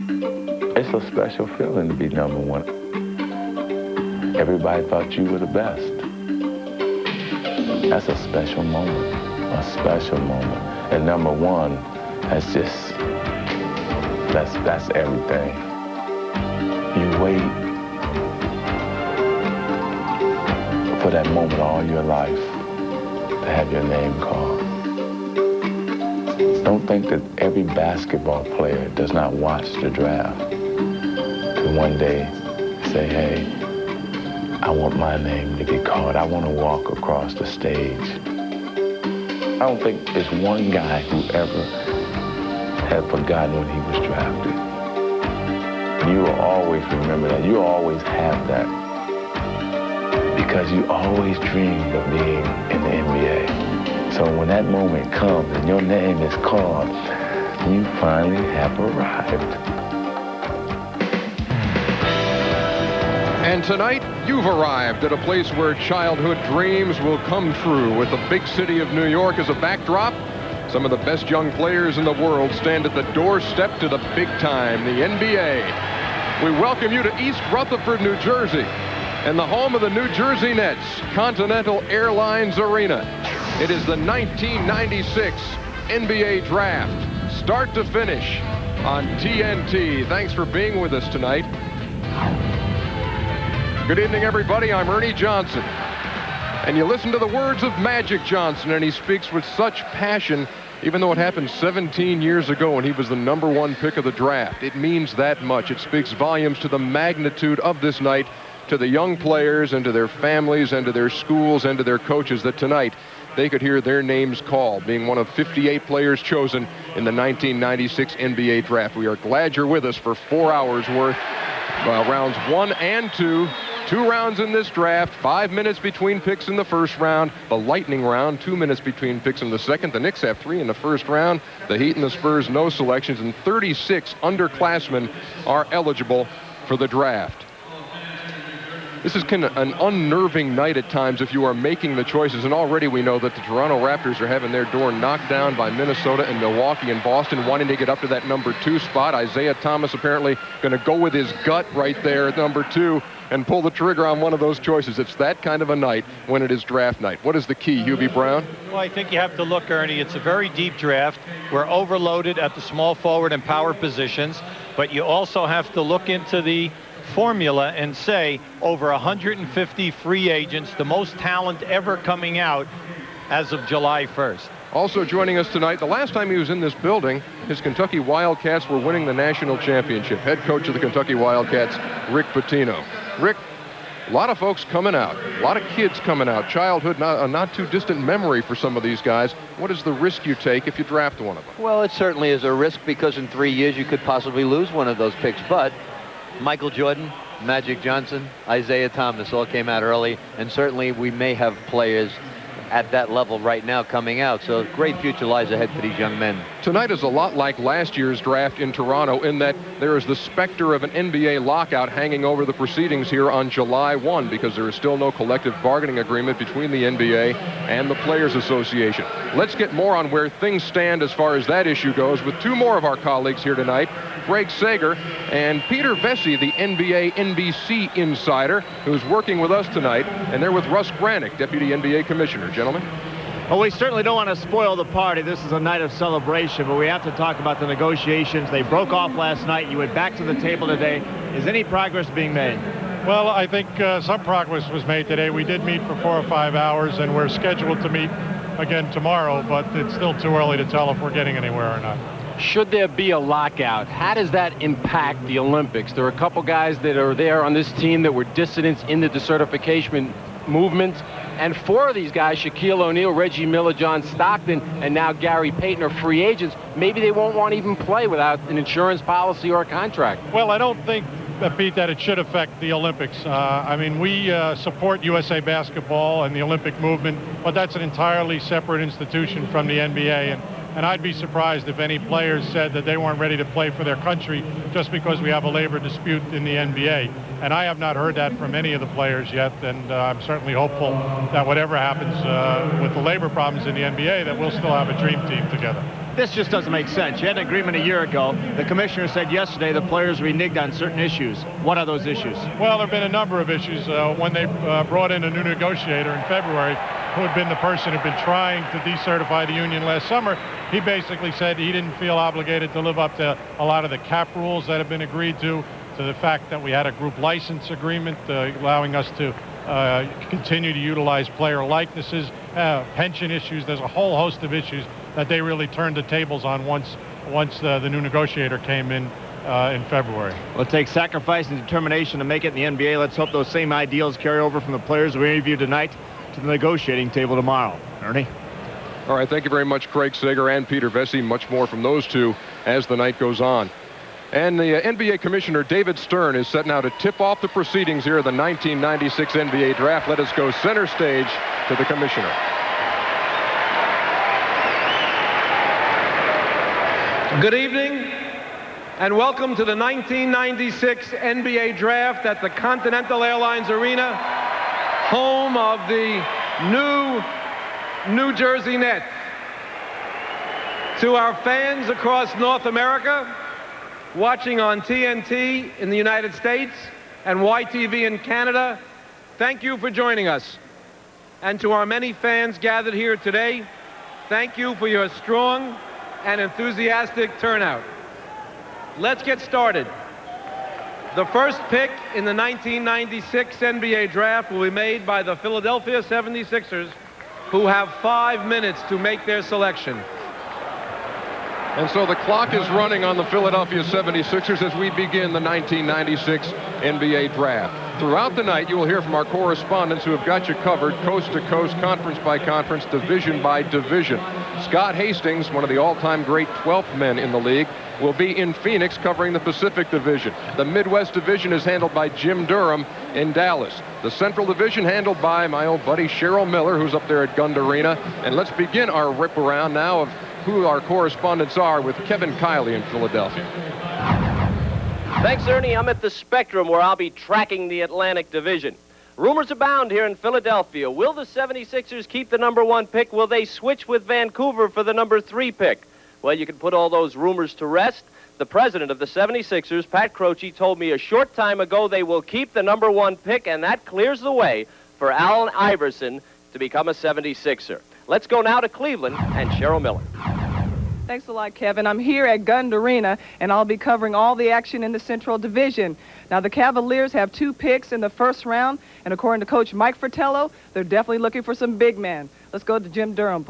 It's a special feeling to be number one. Everybody thought you were the best. That's a special moment, a special moment. And number one, that's everything. You wait for that moment all your life to have your name called. Don't think that every basketball player does not watch the draft to one day say, hey, I want my name to get called. I want to walk across the stage. I don't think there's one guy who ever had forgotten when he was drafted. You will always remember that. You will always have that because you always dreamed of being in the NBA. So when that moment comes and your name is called, you finally have arrived. And tonight, you've arrived at a place where childhood dreams will come true. With the big city of New York as a backdrop, some of the best young players in the world stand at the doorstep to the big time, the NBA. We welcome you to East Rutherford, New Jersey, and the home of the New Jersey Nets, Continental Airlines Arena. It is the 1996 NBA Draft, start to finish on TNT. Thanks for being with us tonight. Good evening, everybody. I'm Ernie Johnson. And you listen to the words of Magic Johnson, and he speaks with such passion, even though it happened 17 years ago when he was the #1 pick of the draft. It means that much. It speaks volumes to the magnitude of this night, to the young players and to their families and to their schools and to their coaches, that tonight they could hear their names called, being one of 58 players chosen in the 1996 NBA Draft. We are glad you're with us for 4 hours worth, rounds 1 and 2. 2 rounds in this draft, 5 minutes between picks in the first round. The Lightning round, 2 minutes between picks in the second. The Knicks have 3 in the first round. The Heat and the Spurs, no selections. And 36 underclassmen are eligible for the draft. This is kind of an unnerving night at times if you are making the choices. And already we know that the Toronto Raptors are having their door knocked down by Minnesota and Milwaukee and Boston, wanting to get up to that #2 spot. Isaiah Thomas apparently going to go with his gut right there at #2 and pull the trigger on one of those choices. It's that kind of a night when it is draft night. What is the key, Hubie Brown? Well, I think you have to look, Ernie. It's a very deep draft. We're overloaded at the small forward and power positions, but you also have to look into the formula and say over 150 free agents, the most talent ever coming out as of July 1st. Also joining us tonight, the last time he was in this building, his Kentucky Wildcats were winning the national championship. Head coach of the Kentucky Wildcats, Rick Pitino. Rick, a lot of folks coming out, a lot of kids coming out. Childhood, a not too distant memory for some of these guys. What is the risk you take if you draft one of them? Well, it certainly is a risk because in 3 years you could possibly lose one of those picks. But Michael Jordan, Magic Johnson, Isaiah Thomas all came out early, and certainly we may have players at that level right now coming out. So great future lies ahead for these young men. Tonight is a lot like last year's draft in Toronto in that there is the specter of an NBA lockout hanging over the proceedings here on July 1 because there is still no collective bargaining agreement between the NBA and the Players Association. Let's get more on where things stand as far as that issue goes with 2 more of our colleagues here tonight, Greg Sager and Peter Vesey, the NBA NBC insider, who's working with us tonight, and they're with Russ Granick, Deputy NBA Commissioner. Gentlemen? Well, we certainly don't want to spoil the party. This is a night of celebration, but we have to talk about the negotiations. They broke off last night. You went back to the table today. Is any progress being made? Well, I think some progress was made today. We did meet for 4 or 5 hours, and we're scheduled to meet again tomorrow, but it's still too early to tell if we're getting anywhere or not. Should there be a lockout, how does that impact the Olympics? There are a couple guys that are there on this team that were dissidents in the decertification movement, and 4 of these guys, Shaquille O'Neal, Reggie Miller, John Stockton, and now Gary Payton, are free agents. Maybe they won't want to even play without an insurance policy or a contract. Well, I don't think, Pete, that it should affect the Olympics. I mean, we support USA Basketball and the Olympic movement, but that's an entirely separate institution from the NBA. And I'd be surprised if any players said that they weren't ready to play for their country just because we have a labor dispute in the NBA. And I have not heard that from any of the players yet, and I'm certainly hopeful that whatever happens with the labor problems in the NBA, that we'll still have a dream team together. this just doesn't make sense. You had an agreement a year ago. The commissioner said yesterday the players reneged on certain issues. What are those issues? Well, there have been a number of issues. When they brought in a new negotiator in February, who had been the person who had been trying to decertify the union last summer, he basically said he didn't feel obligated to live up to a lot of the cap rules that have been agreed to the fact that we had a group license agreement allowing us to continue to utilize player likenesses, pension issues. There's a whole host of issues that they really turned the tables on once the new negotiator came in February. Well, it takes sacrifice and determination to make it in the NBA. Let's hope those same ideals carry over from the players we interviewed tonight to the negotiating table tomorrow. Ernie? All right, thank you very much, Craig Sager and Peter Vesey. Much more from those two as the night goes on. And the NBA Commissioner David Stern is set now to tip off the proceedings here of the 1996 NBA Draft. Let us go center stage to the Commissioner. Good evening, and welcome to the 1996 NBA Draft at the Continental Airlines Arena, home of the New Jersey Nets. To our fans across North America, watching on TNT in the United States and YTV in Canada, thank you for joining us. And to our many fans gathered here today, thank you for your strong and enthusiastic turnout. Let's get started. The first pick in the 1996 NBA Draft will be made by the Philadelphia 76ers, who have 5 minutes to make their selection. And so the clock is running on the Philadelphia 76ers as we begin the 1996 NBA Draft. Throughout the night, you will hear from our correspondents who have got you covered coast to coast, conference by conference, division by division. Scott Hastings, one of the all-time great 12th men in the league, will be in Phoenix covering the Pacific Division. The Midwest Division is handled by Jim Durham in Dallas. The Central Division handled by my old buddy Cheryl Miller, who's up there at Gund Arena. And let's begin our rip around now of who our correspondents are with Kevin Kiley in Philadelphia. Thanks, Ernie. I'm at the Spectrum, where I'll be tracking the Atlantic Division. Rumors abound here in Philadelphia. Will the 76ers keep the #1 pick? Will they switch with Vancouver for the #3 pick? Well, you can put all those rumors to rest. The president of the 76ers, Pat Croce, told me a short time ago they will keep the #1 pick, and that clears the way for Allen Iverson to become a 76er. Let's go now to Cleveland and Cheryl Miller. Thanks a lot, Kevin. I'm here at Gund Arena, and I'll be covering all the action in the Central Division. Now, the Cavaliers have 2 picks in the first round, and according to Coach Mike Fratello, they're definitely looking for some big men. Let's go to Jim Durham.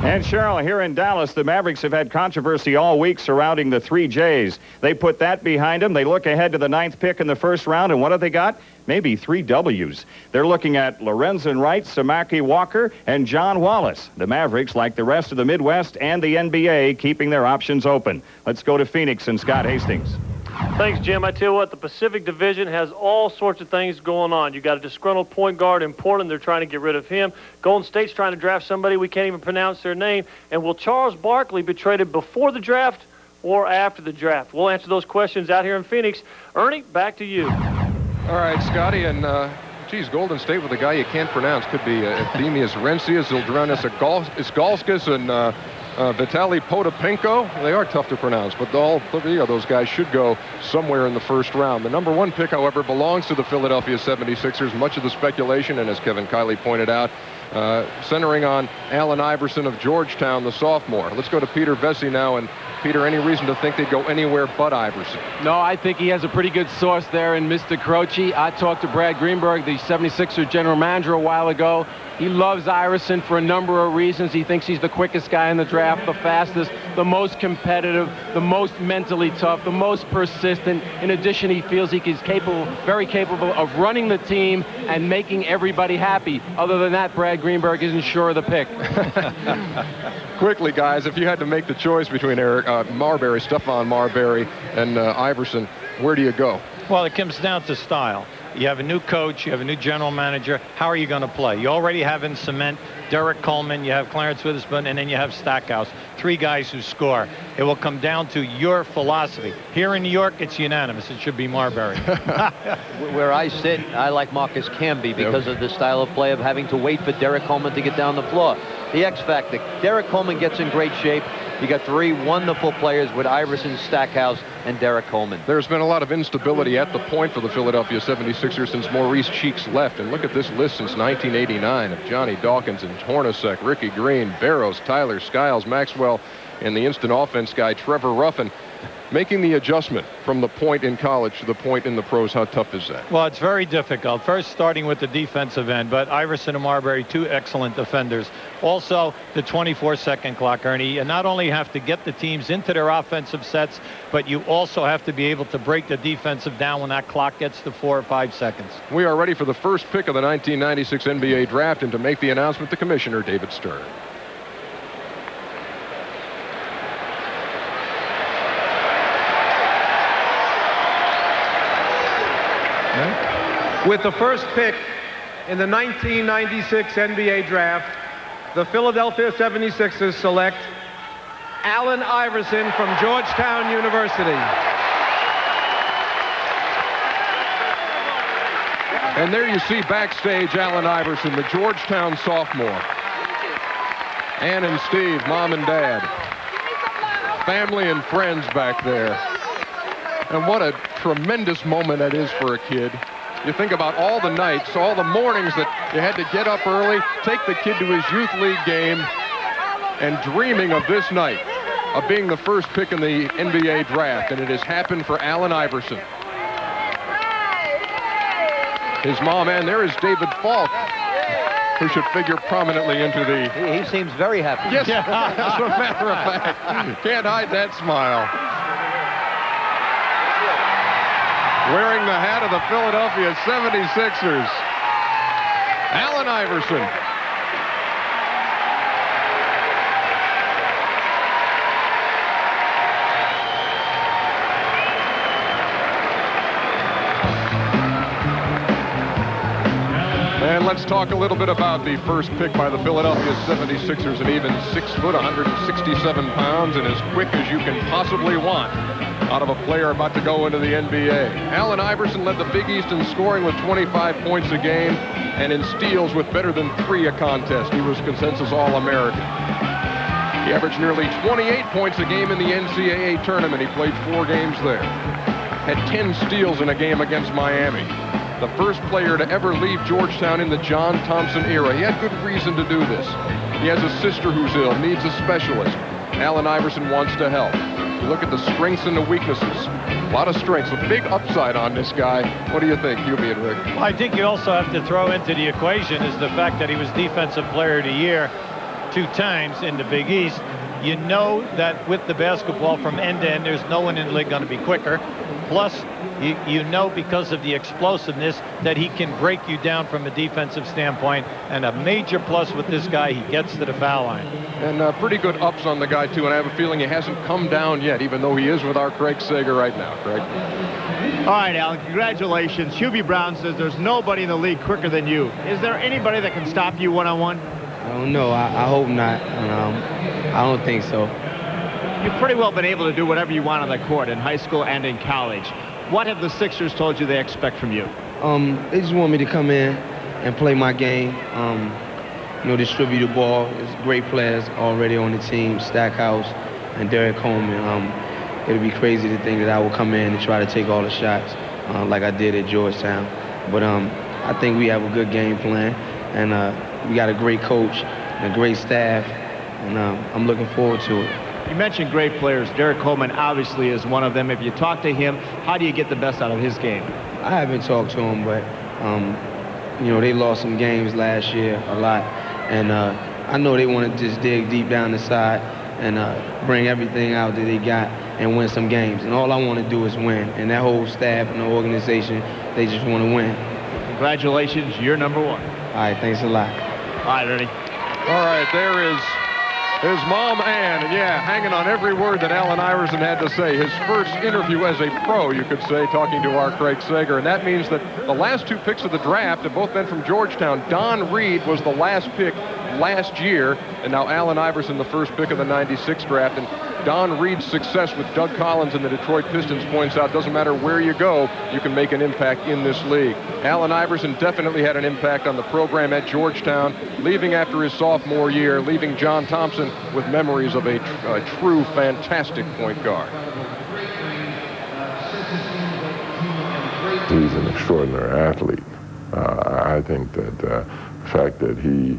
And Cheryl, here in Dallas, the Mavericks have had controversy all week surrounding the 3 J's. They put that behind them. They look ahead to the 9th pick in the first round, and what have they got? Maybe 3 W's. They're looking at Lorenzen Wright, Samaki Walker, and John Wallace. The Mavericks, like the rest of the Midwest and the NBA, keeping their options open. Let's go to Phoenix and Scott Hastings. Thanks, Jim. I tell you what, the Pacific Division has all sorts of things going on. You got a disgruntled point guard in Portland. They're trying to get rid of him. Golden State's trying to draft somebody. We can't even pronounce their name. And will Charles Barkley be traded before the draft or after the draft? We'll answer those questions out here in Phoenix. Ernie, back to you. All right, Scotty, and geez, Golden State with a guy you can't pronounce could be Efthymios Rencius, Zildronis Isgalskis, and Vitaly Potapenko. They are tough to pronounce, but all 3 of those guys should go somewhere in the first round. The #1 pick, however, belongs to the Philadelphia 76ers. Much of the speculation, and as Kevin Kiley pointed out, centering on Allen Iverson of Georgetown, the sophomore. Let's go to Peter Vesey now. And Peter, any reason to think they'd go anywhere but Iverson? No, I think he has a pretty good source there in Mr. Croce. I talked to Brad Greenberg, the 76ers general manager, a while ago. He loves Iverson for a number of reasons. He thinks he's the quickest guy in the draft, the fastest, the most competitive, the most mentally tough, the most persistent. In addition, he feels he's capable, very capable of running the team and making everybody happy. Other than that, Brad Greenberg isn't sure of the pick. Quickly, guys, if you had to make the choice between Stephon Marbury, and Iverson, where do you go? Well, it comes down to style. You have a new coach. You have a new general manager. How are you going to play? You already have in cement Derek Coleman. You have Clarence Witherspoon, and then you have Stackhouse. 3 guys who score. It will come down to your philosophy. Here in New York, it's unanimous. It should be Marbury. Where I sit, I like Marcus Camby because of the style of play of having to wait for Derek Coleman to get down the floor. The X factor. Derek Coleman gets in great shape. You got 3 wonderful players with Iverson, Stackhouse, and Derek Coleman. There's been a lot of instability at the point for the Philadelphia 76ers since Maurice Cheeks left. And look at this list since 1989 of Johnny Dawkins and Hornacek, Ricky Green, Barrows, Tyler Skiles, Maxwell, and the instant offense guy, Trevor Ruffin. Making the adjustment from the point in college to the point in the pros, how tough is that? Well, it's very difficult. First, starting with the defensive end, but Iverson and Marbury, 2 excellent defenders. Also, the 24-second clock, Ernie. You not only have to get the teams into their offensive sets, but you also have to be able to break the defensive down when that clock gets to 4 or 5 seconds. We are ready for the first pick of the 1996 NBA draft, and to make the announcement, the commissioner, David Stern. With the first pick in the 1996 NBA draft, the Philadelphia 76ers select Allen Iverson from Georgetown University. And there you see backstage Allen Iverson, the Georgetown sophomore. Ann and Steve, mom and dad. Family and friends back there. And what a tremendous moment that is for a kid. You think about all the nights, all the mornings that you had to get up early, take the kid to his youth league game, and dreaming of this night, of being the first pick in the NBA draft, and it has happened for Allen Iverson. His mom, and there is David Falk, who should figure prominently into the... He seems very happy. Yes, as a matter of fact. Can't hide that smile. Wearing the hat of the Philadelphia 76ers, Allen Iverson. And let's talk a little bit about the first pick by the Philadelphia 76ers, an even 6 foot, 167 pounds, and as quick as you can possibly want out of a player about to go into the NBA. Allen Iverson led the Big East in scoring with 25 points a game and in steals with better than 3 a contest. He was consensus All-American. He averaged nearly 28 points a game in the NCAA tournament. He played 4 games there. Had 10 steals in a game against Miami. The first player to ever leave Georgetown in the John Thompson era. He had good reason to do this. He has a sister who's ill, needs a specialist. Allen Iverson wants to help. You look at the strengths and the weaknesses. A lot of strengths, a big upside on this guy. What do you think, Hubie and Rick? Well, I think you also have to throw into the equation is the fact that he was Defensive Player of the Year 2 times in the Big East. You know that with the basketball from end to end, there's no one in the league going to be quicker. Plus, you know because of the explosiveness that he can break you down from a defensive standpoint. And a major plus with this guy, he gets to the foul line. And pretty good ups on the guy, too. And I have a feeling he hasn't come down yet, even though he is with our Craig Sager right now. Craig? All right, Allen, congratulations. Hubie Brown says there's nobody in the league quicker than you. Is there anybody that can stop you one-on-one? I don't know. I hope not. I don't think so. You've pretty well been able to do whatever you want on the court in high school and in college. What have the Sixers told you they expect from you? They just want me to come in and play my game, distribute the ball. There's great players already on the team, Stackhouse and Derek Coleman. It'll be crazy to think that I will come in and try to take all the shots like I did at Georgetown. But I think we have a good game plan, and we got a great coach and a great staff, and I'm looking forward to it. You mentioned great players. Derek Coleman obviously is one of them. If you talk to him, how do you get the best out of his game? I haven't talked to him, but, they lost some games last year a lot. And I know they want to just dig deep down the side and bring everything out that they got and win some games. And all I want to do is win. And that whole staff and the organization, they just want to win. Congratulations, you're number 1. All right, thanks a lot. All right, Ernie. All right, there is His mom, Ann, and yeah, hanging on every word that Allen Iverson had to say. His first interview as a pro, you could say, talking to our Craig Sager. And that means that the last two picks of the draft have both been from Georgetown. Don Reed was the last pick last year, and now Allen Iverson, the first pick of the '96 draft. And Don Reed's success with Doug Collins and the Detroit Pistons points out, doesn't matter where you go, you can make an impact in this league. Allen Iverson definitely had an impact on the program at Georgetown, leaving after his sophomore year, leaving John Thompson with memories of a true fantastic point guard. He's an extraordinary athlete. I think that the fact that he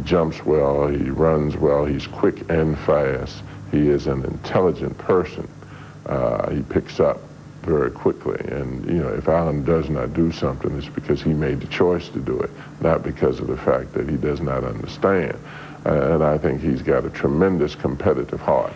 jumps well, he runs well, he's quick and fast. He is an intelligent person. He picks up very quickly. And, you know, if Allen does not do something, it's because he made the choice to do it, not because of the fact that he does not understand. And I think he's got a tremendous competitive heart.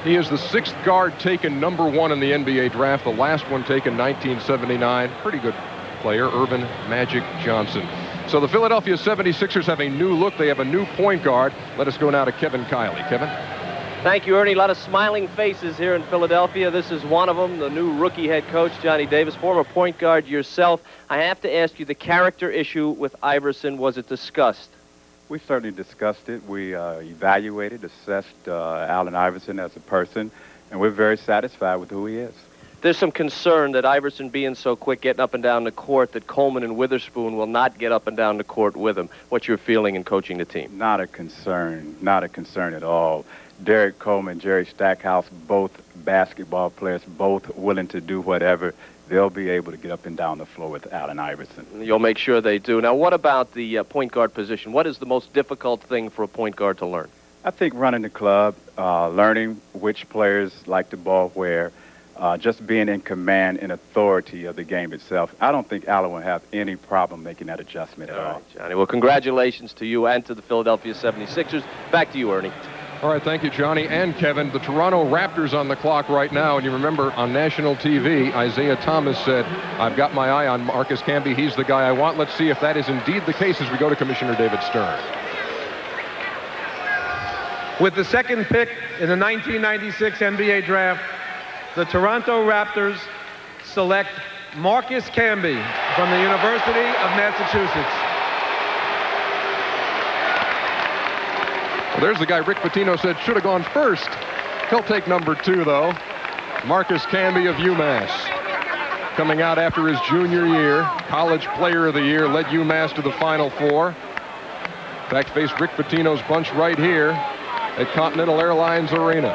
He is the 6th guard taken #1 in the NBA draft, the last one taken 1979. Pretty good player, Earvin Magic Johnson. So the Philadelphia 76ers have a new look. They have a new point guard. Let us go now to Kevin Kiley. Kevin? Thank you, Ernie. A lot of smiling faces here in Philadelphia. This is one of them, the new rookie head coach, Johnny Davis, former point guard yourself. I have to ask you, the character issue with Iverson, was it discussed? We certainly discussed it. We evaluated, assessed Allen Iverson as a person, and we're very satisfied with who he is. There's some concern that Iverson being so quick getting up and down the court that Coleman and Witherspoon will not get up and down the court with him. What's your feeling in coaching the team? Not a concern at all. Derek Coleman, Jerry Stackhouse, both basketball players, both willing to do whatever. They'll be able to get up and down the floor with Allen Iverson. You'll make sure they do. Now, what about the point guard position? What is the most difficult thing for a point guard to learn? I think running the club, learning which players like the ball where, just being in command and authority of the game itself. I don't think Allen will have any problem making that adjustment at all. Right, Johnny. Well, congratulations to you and to the Philadelphia 76ers. Back to you, Ernie. All right, thank you, Johnny and Kevin. The Toronto Raptors on the clock right now, and you remember on national TV, Isaiah Thomas said, I've got my eye on Marcus Camby. He's the guy I want. Let's see if that is indeed the case as we go to Commissioner David Stern. With the 2nd pick in the 1996 NBA draft, the Toronto Raptors select Marcus Camby from the University of Massachusetts. Well, there's the guy Rick Pitino said should have gone first. He'll take #2, though. Marcus Camby of UMass. Coming out after his junior year, College Player of the Year, led UMass to the Final Four. In fact, faced Rick Pitino's bunch right here at Continental Airlines Arena.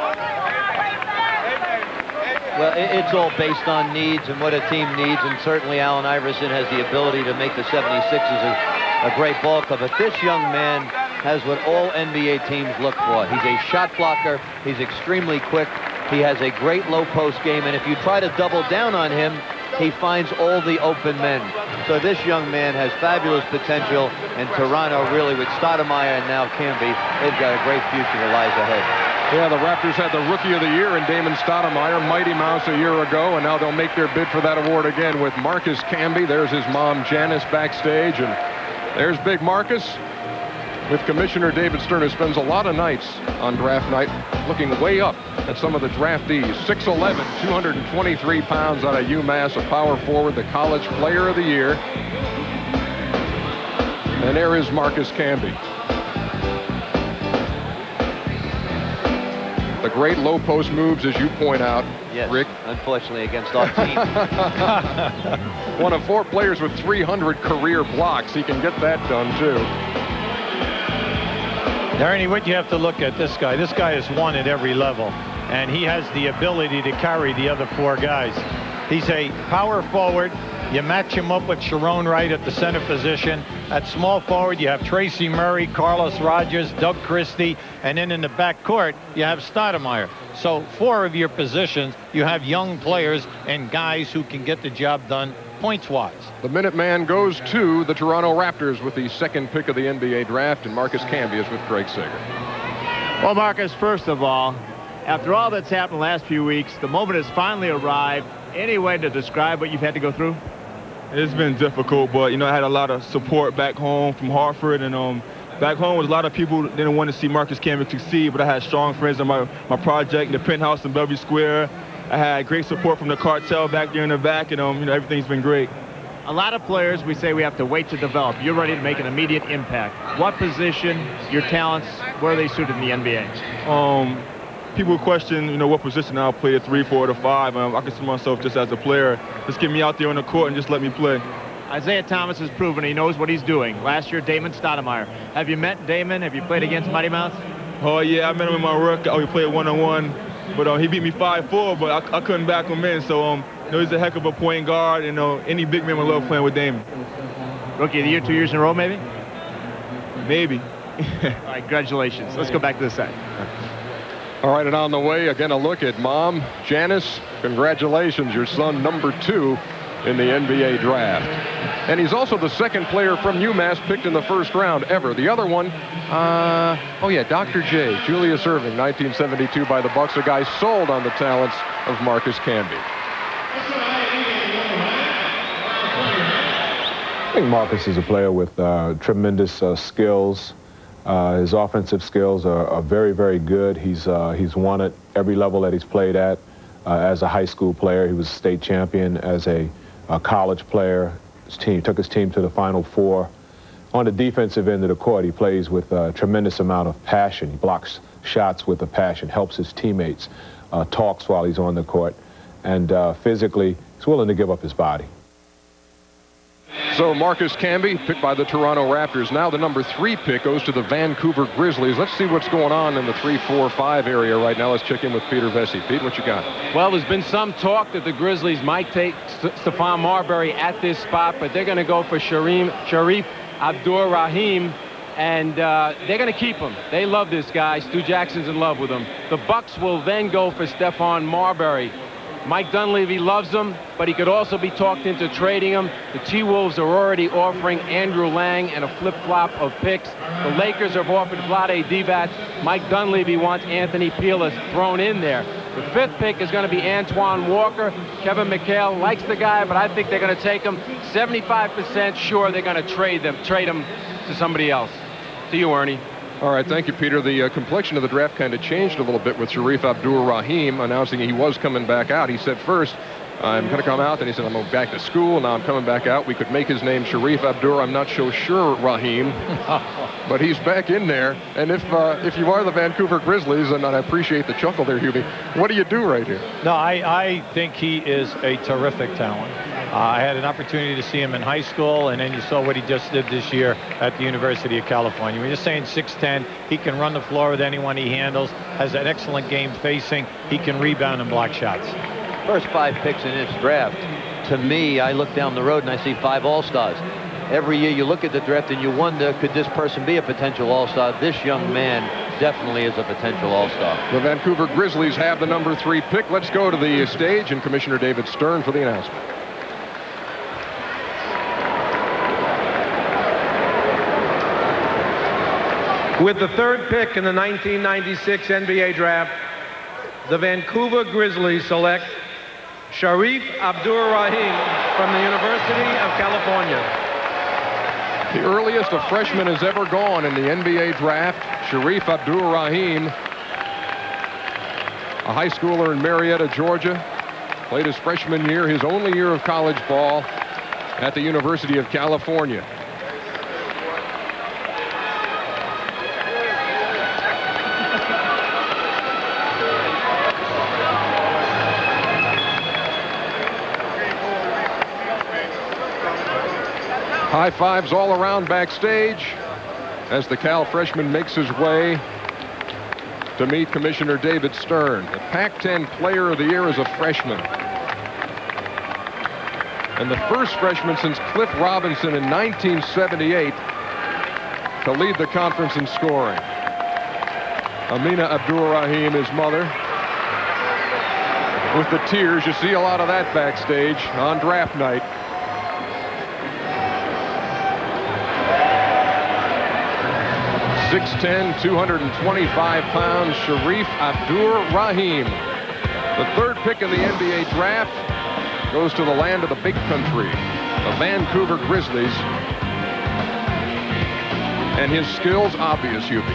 Well, it's all based on needs and what a team needs, and certainly Allen Iverson has the ability to make the 76ers a great ball club. But this young man has what all NBA teams look for. He's a shot blocker. He's extremely quick. He has a great low post game, and if you try to double down on him, he finds all the open men. So this young man has fabulous potential, and Toronto really, with Stoudemire and now Camby, they've got a great future that lies ahead. Yeah, the Raptors had the Rookie of the Year in Damon Stoudemire, Mighty Mouse a year ago, and now they'll make their bid for that award again with Marcus Camby. There's his mom, Janice, backstage, and there's Big Marcus with Commissioner David Stern, who spends a lot of nights on draft night looking way up at some of the draftees. 6'11", 223 pounds out of UMass, a power forward, the College Player of the Year. And there is Marcus Camby. The great low post moves, as you point out, yes, Rick. Unfortunately, against our team. One of 4 players with 300 career blocks. He can get that done, too. Ernie, what you have to look at this guy has won at every level, and he has the ability to carry the other 4 guys. He's a power forward. You match him up with Sharon Wright at the center position. At small forward, you have Tracy Murray, Carlos Rogers, Doug Christie, and then in the back court, you have Stoudemire. So 4 of your positions, you have young players and guys who can get the job done points-wise. The Minuteman goes to the Toronto Raptors with the 2nd pick of the NBA draft, and Marcus Camby is with Craig Sager. Well, Marcus, first of all, after all that's happened the last few weeks, the moment has finally arrived. Any way to describe what you've had to go through? It's been difficult, but, you know, I had a lot of support back home from Hartford, and back home, a lot of people didn't want to see Marcus Camby succeed, but I had strong friends in my project, the Penthouse in Bellevue Square. I had great support from the cartel back there in the back, and everything's been great. A lot of players, we say we have to wait to develop. You're ready to make an immediate impact. What position, your talents, where are they suited in the NBA? People question, what position I'll play, at 3, 4, or 5. I consider myself just as a player. Just get me out there on the court and just let me play. Isaiah Thomas has proven he knows what he's doing. Last year, Damon Stoudemire. Have you met Damon? Have you played against Mighty Mouse? Oh, yeah, I met him in my rookie. We played one-on-one. But he beat me 5-4, but I couldn't back him in. So, he's a heck of a point guard. Any big man would love playing with Damon. Rookie of the year 2 years in a row, maybe? Maybe. All right, congratulations. Let's go back to the set. All right, and on the way, again, a look at Mom, Janice. Congratulations, your son, number 2 in the NBA draft. And he's also the second player from UMass picked in the first round ever. The other one, Dr. J, Julius Erving, 1972 by the Bucks, a guy sold on the talents of Marcus Camby. I think Marcus is a player with tremendous skills. His offensive skills are very, very good. He's won at every level that he's played at. As a high school player, he was a state champion. As a college player, took his team to the Final Four. On the defensive end of the court, he plays with a tremendous amount of passion. He blocks shots with a passion, helps his teammates, talks while he's on the court, and physically, he's willing to give up his body. So Marcus Camby, picked by the Toronto Raptors. Now the number 3 pick goes to the Vancouver Grizzlies. Let's see what's going on in the 3, 4, 5 area right now. Let's check in with Peter Vesey. Pete, what you got? Well, there's been some talk that the Grizzlies might take Stephon Marbury at this spot, but they're going to go for Sharif Abdur-Rahim, and they're going to keep him. They love this guy. Stu Jackson's in love with him. The Bucks will then go for Stephon Marbury. Mike Dunleavy loves him, but he could also be talked into trading him. The T-Wolves are already offering Andrew Lang and a flip-flop of picks. The Lakers have offered Vlade Divac. Mike Dunleavy wants Anthony Peeler thrown in there. The 5th pick is going to be Antoine Walker. Kevin McHale likes the guy, but I think they're going to take him. 75% sure they're going to trade him to somebody else. To you, Ernie. All right, thank you, Peter. The complexion of the draft kind of changed a little bit with Sharif Abdur-Rahim announcing he was coming back out. He said first, I'm going to come out. Then he said, I'm going back to school. Now I'm coming back out. We could make his name Sharif Abdur. I'm not so sure, Rahim. But he's back in there. And if you are the Vancouver Grizzlies, and I appreciate the chuckle there, Hubie, what do you do right here? No, I think he is a terrific talent. I had an opportunity to see him in high school, and then you saw what he just did this year at the University of California. We're just saying 6'10", he can run the floor with anyone he handles, has an excellent game facing, he can rebound and block shots. First 5 picks in this draft, to me, I look down the road and I see 5 All-Stars. Every year you look at the draft and you wonder, could this person be a potential All-Star? This young man definitely is a potential All-Star. The Vancouver Grizzlies have the number 3 pick. Let's go to the stage and Commissioner David Stern for the announcement. With the 3rd pick in the 1996 NBA draft, the Vancouver Grizzlies select Sharif Abdur-Rahim from the University of California. The earliest a freshman has ever gone in the NBA draft, Sharif Abdur-Rahim, a high schooler in Marietta, Georgia, played his freshman year, his only year of college ball at the University of California. High fives all around backstage as the Cal freshman makes his way to meet Commissioner David Stern. The Pac-10 Player of the Year as a freshman. And the first freshman since Cliff Robinson in 1978 to lead the conference in scoring. Amina Abdur-Rahim, his mother, with the tears. You see a lot of that backstage on draft night. 6'10", 225 pounds, Sharif Abdur-Rahim. The 3rd pick in the NBA draft goes to the land of the big country, the Vancouver Grizzlies. and his skills obvious, Hubie.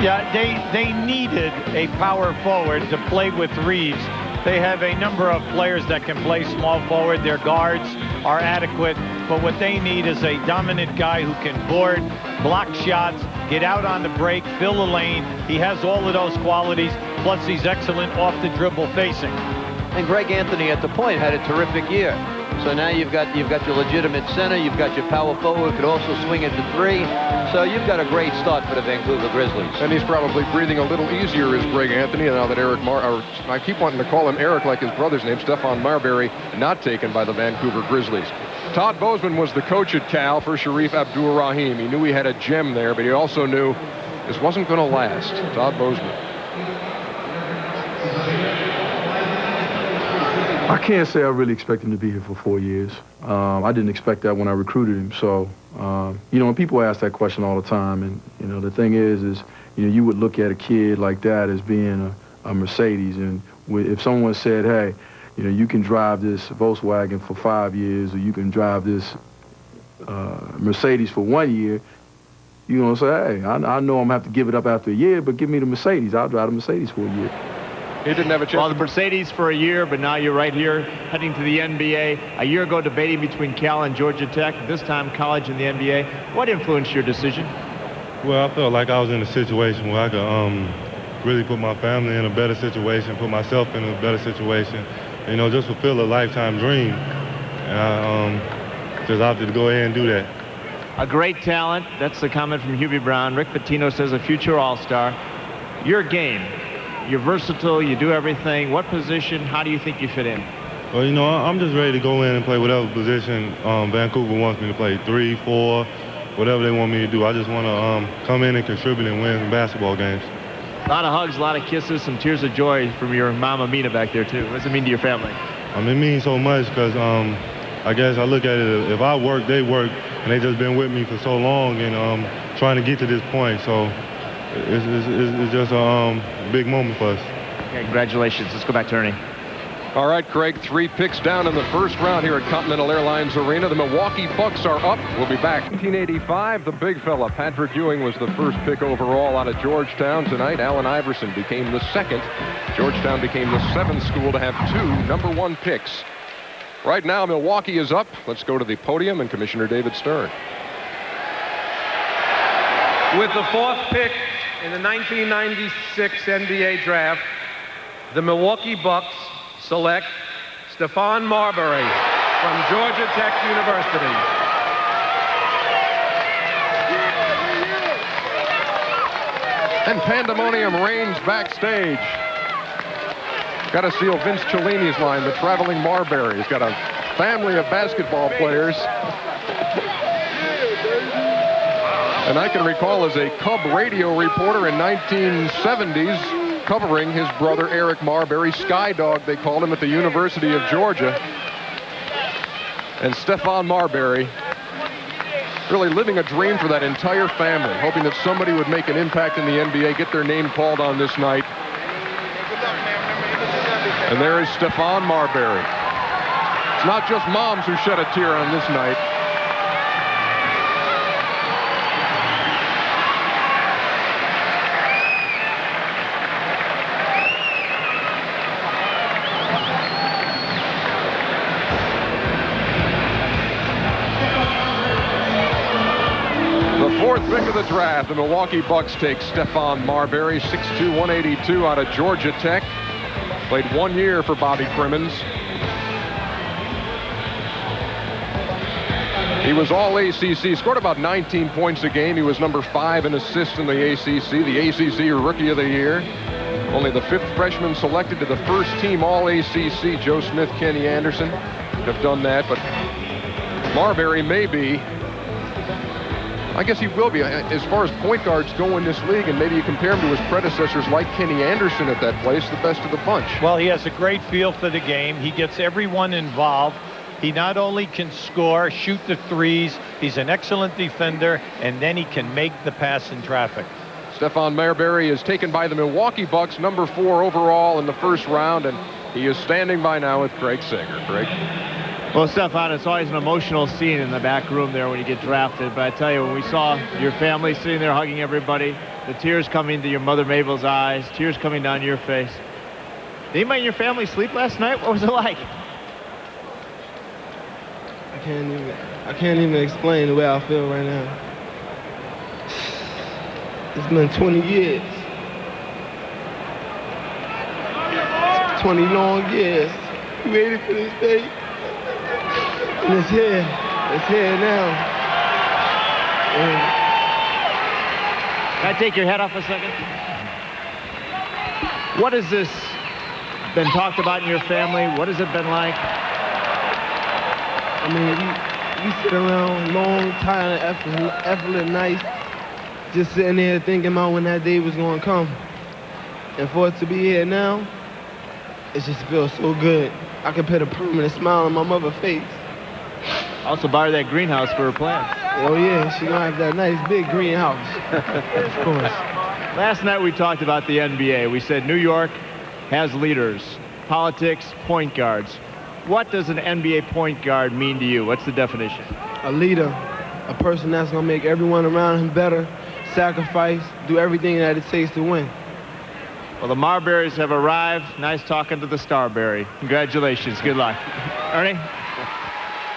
Yeah, they needed a power forward to play with Reeves. They have a number of players that can play small forward. Their guards are adequate, but what they need is a dominant guy who can board, block shots, get out on the break, fill the lane. He has all of those qualities, plus he's excellent off the dribble facing. And Greg Anthony at the point had a terrific year. So now you've got your legitimate center, you've got your power forward who could also swing it to 3. So you've got a great start for the Vancouver Grizzlies. And he's probably breathing a little easier as Greg Anthony now that I keep wanting to call him Eric like his brother's name, Stephon Marbury, not taken by the Vancouver Grizzlies. Todd Bozeman was the coach at Cal for Sharif Abdur-Rahim. He knew he had a gem there, but he also knew this wasn't going to last. Todd Bozeman. I can't say I really expect him to be here for 4 years. I didn't expect that when I recruited him. So, when people ask that question all the time, and, the thing is, you would look at a kid like that as being a Mercedes. And if someone said, hey, you can drive this Volkswagen for 5 years, or you can drive this Mercedes for 1 year, you're going to say, hey, I know I'm going to have to give it up after a year, but give me the Mercedes. I'll drive the Mercedes for a year. He didn't have a chance. Well, the Mercedes for a year, but now you're right here heading to the NBA. A year ago, debating between Cal and Georgia Tech. This time, college and the NBA. What influenced your decision? Well, I felt like I was in a situation where I could really put my family in a better situation, put myself in a better situation, just fulfill a lifetime dream. And I just opted to go ahead and do that. A great talent. That's the comment from Hubie Brown. Rick Pitino says a future All-Star. Your game. You're versatile, you do everything. What position, how do you think you fit in? Well, I'm just ready to go in and play whatever position Vancouver wants me to play, 3, 4, whatever they want me to do. I just want to come in and contribute and win some basketball games. A lot of hugs, a lot of kisses, some tears of joy from your mom, Amina, back there, too. What does it mean to your family? It means so much because I guess I look at it, if I work, they work, and they just been with me for so long and trying to get to this point. So it's just a big moment for us. Okay, congratulations. Let's go back to Ernie. All right, Craig, 3 picks down in the first round here at Continental Airlines Arena. The Milwaukee Bucks are up. We'll be back. 1985, the big fella, Patrick Ewing, was the first pick overall out of Georgetown tonight. Allen Iverson became the second. Georgetown became the 7th school to have 2 number 1 picks. Right now, Milwaukee is up. Let's go to the podium and Commissioner David Stern. With the 4th pick in the 1996 NBA draft, the Milwaukee Bucks select Stephon Marbury from Georgia Tech University. And pandemonium reigns backstage. Got to steal Vince Cellini's line, the traveling Marbury. He's got a family of basketball players. And I can recall as a Cub radio reporter in 1970s covering his brother Eric Marbury, Sky Dog they called him, at the University of Georgia. And Stephon Marbury really living a dream for that entire family, hoping that somebody would make an impact in the NBA, get their name called on this night. And there is Stephon Marbury. It's not just moms who shed a tear on this night. Pick of the draft, the Milwaukee Bucks take Stephon Marbury, 6'2", 182 out of Georgia Tech. Played 1 year for Bobby Crimmins. He was all ACC, scored about 19 points a game. He was number 5 in assists in the ACC Rookie of the Year. Only the 5th freshman selected to the first team All-ACC. Joe Smith, Kenny Anderson have done that, but Marbury may be, I guess he will be, as far as point guards go in this league, and maybe you compare him to his predecessors like Kenny Anderson at that place, the best of the bunch. Well, he has a great feel for the game. He gets everyone involved. He not only can score, shoot the threes, he's an excellent defender, and then he can make the pass in traffic. Stephon Marbury is taken by the Milwaukee Bucks, number 4 overall in the first round, and he is standing by now with Craig Sager. Craig? Well, Stefan, it's always an emotional scene in the back room there when you get drafted. But I tell you, when we saw your family sitting there hugging everybody, the tears coming to your mother Mabel's eyes, tears coming down your face. Did anybody in your family sleep last night? What was it like? I can't even explain the way I feel right now. It's been 20 years. 20 long years. We waited for this day. And it's here. It's here now. Can I take your head off a second? What has this been talked about in your family? What has it been like? I mean, we sit around long, tired, effortless nights, just sitting there thinking about when that day was going to come. And for it to be here now, it just feels so good. I can put a permanent smile on my mother's face. Also borrow that greenhouse for her plants. Oh yeah, she's gonna have that nice big greenhouse. Of course. Last night we talked about the NBA. We said New York has leaders, politics, point guards. What does an NBA point guard mean to you? What's the definition? A leader, a person that's gonna make everyone around him better, sacrifice, do everything that it takes to win. Well, the Marberries have arrived. Nice talking to the Starberry. Congratulations. Good luck. Ernie?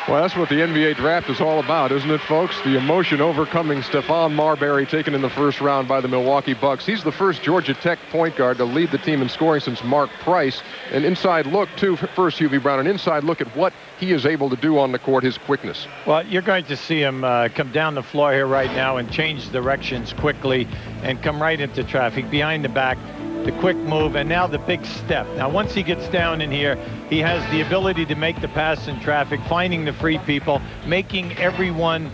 Well, that's what the NBA draft is all about, isn't it, folks? The emotion overcoming Stephon Marbury, taken in the first round by the Milwaukee Bucks. He's the first Georgia Tech point guard to lead the team in scoring since Mark Price. An inside look, too, first Hubie Brown, an inside look at what he is able to do on the court, his quickness. Well, you're going to see him come down the floor here right now and change directions quickly and come right into traffic behind the back. The quick move, and now the big step. Now, once he gets down in here, he has the ability to make the pass in traffic, finding the free people, making everyone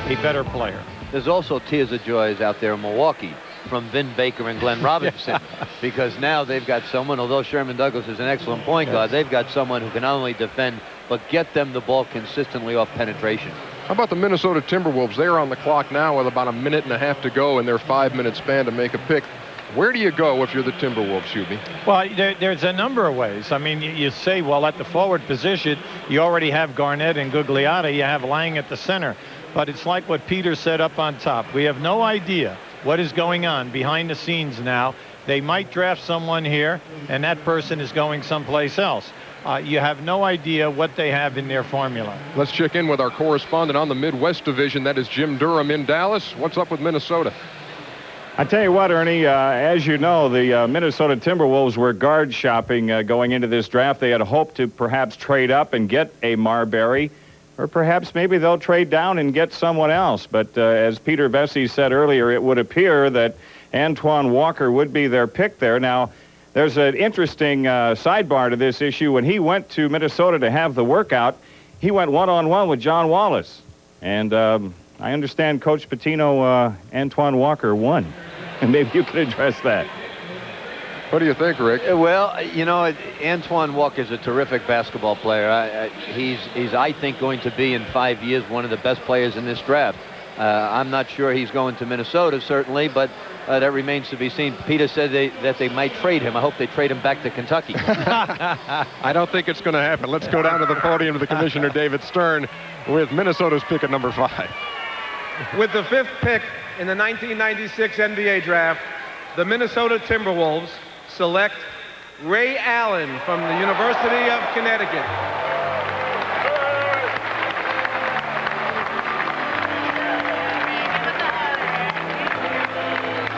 a better player. There's also tears of joys out there in Milwaukee from Vin Baker and Glenn Robinson, because now they've got someone, although Sherman Douglas is an excellent point guard, they've got someone who can not only defend, but get them the ball consistently off penetration. How about the Minnesota Timberwolves? They're on the clock now with about a minute and a half to go in their 5-minute span to make a pick. Where do you go if you're the Timberwolves, Hubie? Well, there's a number of ways. I mean, you say, well, at the forward position, you already have Garnett and Gugliotta. You have Lang at the center. But it's like what Peter said up on top. We have no idea what is going on behind the scenes now. They might draft someone here, and that person is going someplace else. You have no idea what they have in their formula. Let's check in with our correspondent on the Midwest Division. That is Jim Durham in Dallas. What's up with Minnesota? I tell you what, Ernie, as you know, the Minnesota Timberwolves were guard shopping going into this draft. They had hoped to perhaps trade up and get a Marbury, or perhaps maybe they'll trade down and get someone else. But as Peter Vesey said earlier, it would appear that Antoine Walker would be their pick there. Now, there's an interesting sidebar to this issue. When he went to Minnesota to have the workout, he went one-on-one with John Wallace. And I understand Coach Pitino, Antoine Walker won. And maybe you can address that. What do you think, Rick? Well, you know, Antoine Walker's a terrific basketball player. He's, I think, going to be in 5 years one of the best players in this draft. I'm not sure he's going to Minnesota, certainly, but that remains to be seen. Peter said that they might trade him. I hope they trade him back to Kentucky. I don't think it's going to happen. Let's go down to the podium to the Commissioner David Stern with Minnesota's pick at number 5. With the 5th pick in the 1996 NBA draft, the Minnesota Timberwolves select Ray Allen from the University of Connecticut.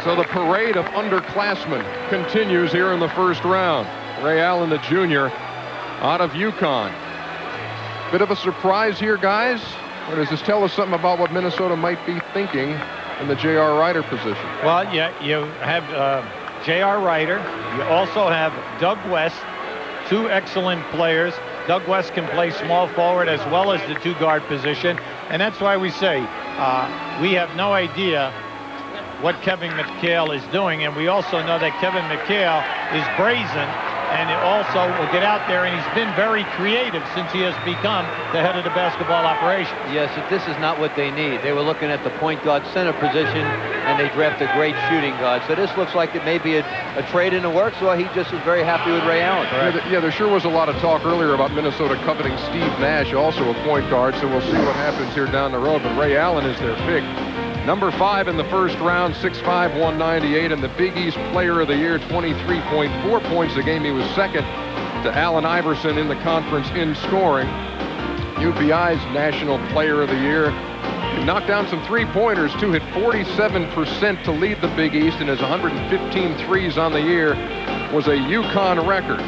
So the parade of underclassmen continues here in the first round. Ray Allen, the junior, out of UConn. Bit of a surprise here, guys? Or does this tell us something about what Minnesota might be thinking in the J.R. Rider position? Well, yeah, you have J.R. Rider. You also have Doug West, 2 excellent players. Doug West can play small forward as well as the 2-guard position. And that's why we say we have no idea what Kevin McHale is doing. And we also know that Kevin McHale is brazen and also will get out there, and he's been very creative since he has become the head of the basketball operations. Yes, this is not what they need. They were looking at the point guard center position, and they drafted a great shooting guard. So this looks like it may be a trade in the works, or he just is very happy with Ray Allen. Yeah, there sure was a lot of talk earlier about Minnesota coveting Steve Nash, also a point guard, so we'll see what happens here down the road. But Ray Allen is their pick. Number 5 in the first round, 6'5", 198, and the Big East Player of the Year, 23.4 points a game. He was second to Allen Iverson in the conference in scoring. UPI's National Player of the Year. He knocked down some three-pointers, too. Hit 47% to lead the Big East, and his 115 threes on the year was a UConn record.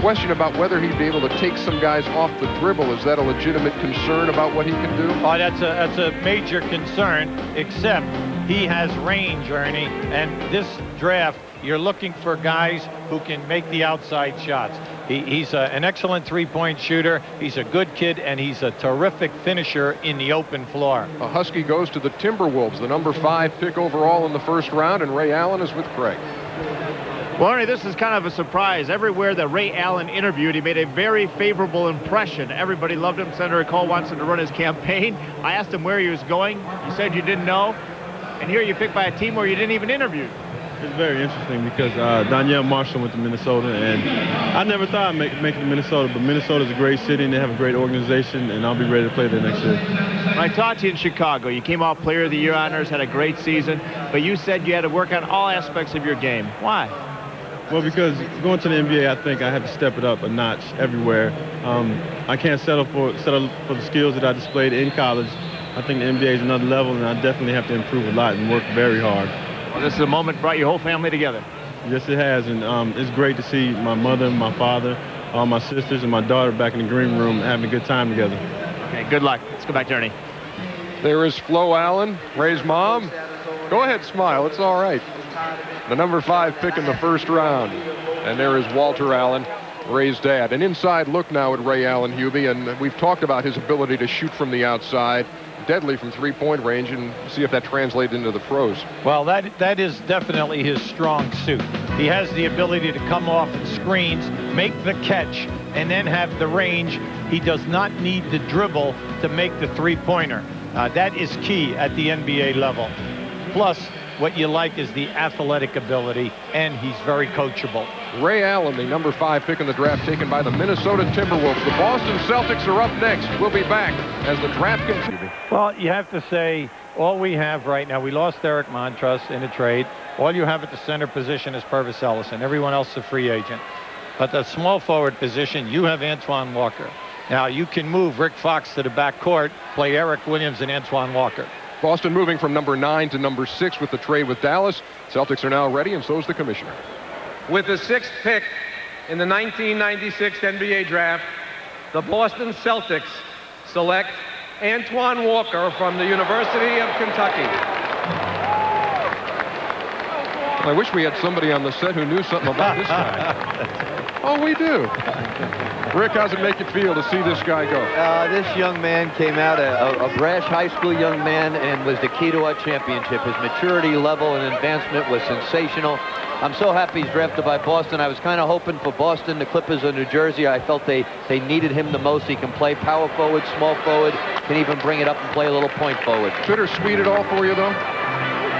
Question about whether he'd be able to take some guys off the dribble. Is that a legitimate concern about what he can do? Oh, that's a major concern, except he has range, Ernie. And this draft, you're looking for guys who can make the outside shots. He's an excellent three-point shooter. He's a good kid, and he's a terrific finisher in the open floor. A Husky goes to the Timberwolves, the number 5 pick overall in the first round, and Ray Allen is with Craig. Well, Ernie, this is kind of a surprise. Everywhere that Ray Allen interviewed, he made a very favorable impression. Everybody loved him. Senator Cole wants him to run his campaign. I asked him where he was going. You said you didn't know. And here you're picked by a team where you didn't even interview. It's very interesting because Donyell Marshall went to Minnesota, and I never thought I'd make it to Minnesota, but Minnesota's a great city, and they have a great organization, and I'll be ready to play there next year. When I talked to you in Chicago, you came off Player of the Year honors, had a great season, but you said you had to work on all aspects of your game. Why? Well, because going to the NBA, I think I have to step it up a notch everywhere. I can't settle for the skills that I displayed in college. I think the NBA is another level, and I definitely have to improve a lot and work very hard. Well, this is a moment brought your whole family together. Yes, it has, and it's great to see my mother, my father, all my sisters, and my daughter back in the green room having a good time together. Okay, good luck. Let's go back to Ernie. There is Flo Allen, Ray's mom. Go ahead, smile. It's all right. The number 5 pick in the first round. And there is Walter Allen, Ray's dad. An inside look now at Ray Allen, Hubie, and we've talked about his ability to shoot from the outside, deadly from three-point range, and see if that translates into the pros. Well, that is definitely his strong suit. He has the ability to come off screens, make the catch, and then have the range. He does not need the dribble to make the three-pointer. That is key at the NBA level. Plus, what you like is the athletic ability, and he's very coachable. Ray Allen, the number 5 pick in the draft, taken by the Minnesota Timberwolves. The Boston Celtics are up next. We'll be back as the draft continues. Well, you have to say, all we have right now, we lost Eric Montross in a trade. All you have at the center position is Purvis Ellison. Everyone else is a free agent. But the small forward position, you have Antoine Walker. Now, you can move Rick Fox to the backcourt, play Eric Williams and Antoine Walker. Boston moving from number 9 to number 6 with the trade with Dallas. Celtics are now ready, and so is the commissioner. With the 6th pick in the 1996 NBA draft, the Boston Celtics select Antoine Walker from the University of Kentucky. I wish we had somebody on the set who knew something about this guy. Oh, we do. Rick, how's it make you feel to see this guy go? This young man came out, a brash high school young man, and was the key to our championship. His maturity level and advancement was sensational. I'm so happy he's drafted by Boston. I was kind of hoping for Boston, the Clippers, or New Jersey. I felt they needed him the most. He can play power forward, small forward, can even bring it up and play a little point forward. Bittersweet at all for you, though?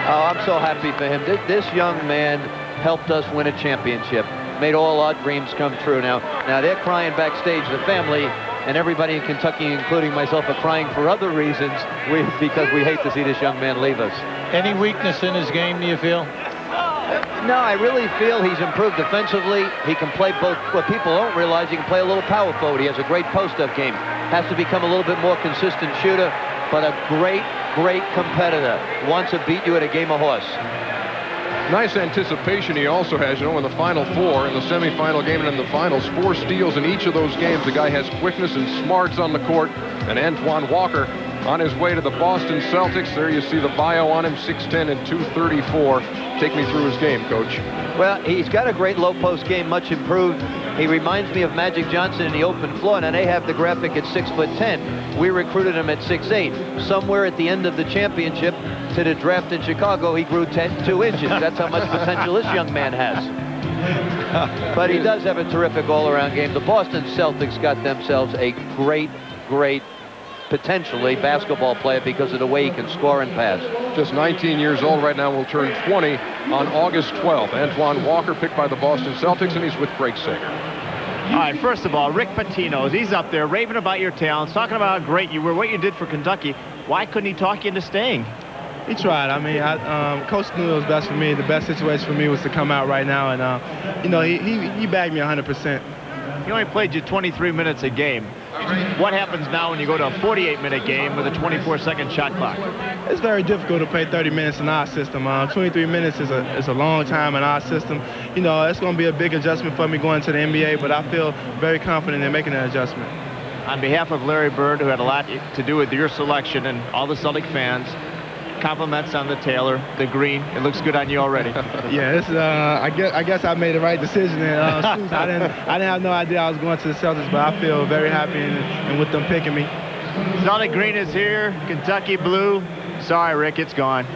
Oh, I'm so happy for him. This young man helped us win a championship. Made all our dreams come true. Now they're crying backstage. The family and everybody in Kentucky, including myself, are crying for other reasons because we hate to see this young man leave us. Any weakness in his game, do you feel? No, I really feel he's improved defensively. He can play both. What people don't realize, he can play a little power forward. He has a great post-up game. Has to become a little bit more consistent shooter, but a great competitor. Wants to beat you at a game of horse. Nice anticipation he also has, in the Final Four, in the semifinal game and in the finals. 4 steals in each of those games. The guy has quickness and smarts on the court. And Antoine Walker on his way to the Boston Celtics. There you see the bio on him, 6'10" and 234. Take me through his game, Coach. Well, he's got a great low post game, much improved. He reminds me of Magic Johnson in the open floor. Now, they have the graphic at 6'10". We recruited him at 6'8". Somewhere at the end of the championship to the draft in Chicago, he grew 2 inches. That's how much potential this young man has. But he does have a terrific all-around game. The Boston Celtics got themselves a great, potentially, basketball player because of the way he can score and pass. Just 19 years old right now, will turn 20 on August 12th. Antoine Walker picked by the Boston Celtics, and he's with Greg Sager. All right, first of all, Rick Pitino, he's up there raving about your talents, talking about how great you were, what you did for Kentucky. Why couldn't he talk you into staying? He tried. I mean, Coach knew it was best for me. The best situation for me was to come out right now, and you know, he bagged me 100%. He only played you 23 minutes a game. What happens now when you go to a 48-minute game with a 24-second shot clock? It's very difficult to play 30 minutes in our system. 23 minutes is a long time in our system. You know, it's going to be a big adjustment for me going to the NBA, but I feel very confident in making that adjustment. On behalf of Larry Bird, who had a lot to do with your selection, and all the Celtic fans, compliments on the Taylor, the green. It looks good on you already. Yeah, it's, I guess I made the right decision. And, I didn't have no idea I was going to the Celtics, but I feel very happy and with them picking me. Celtic green is here. Kentucky blue. Sorry, Rick, it's gone.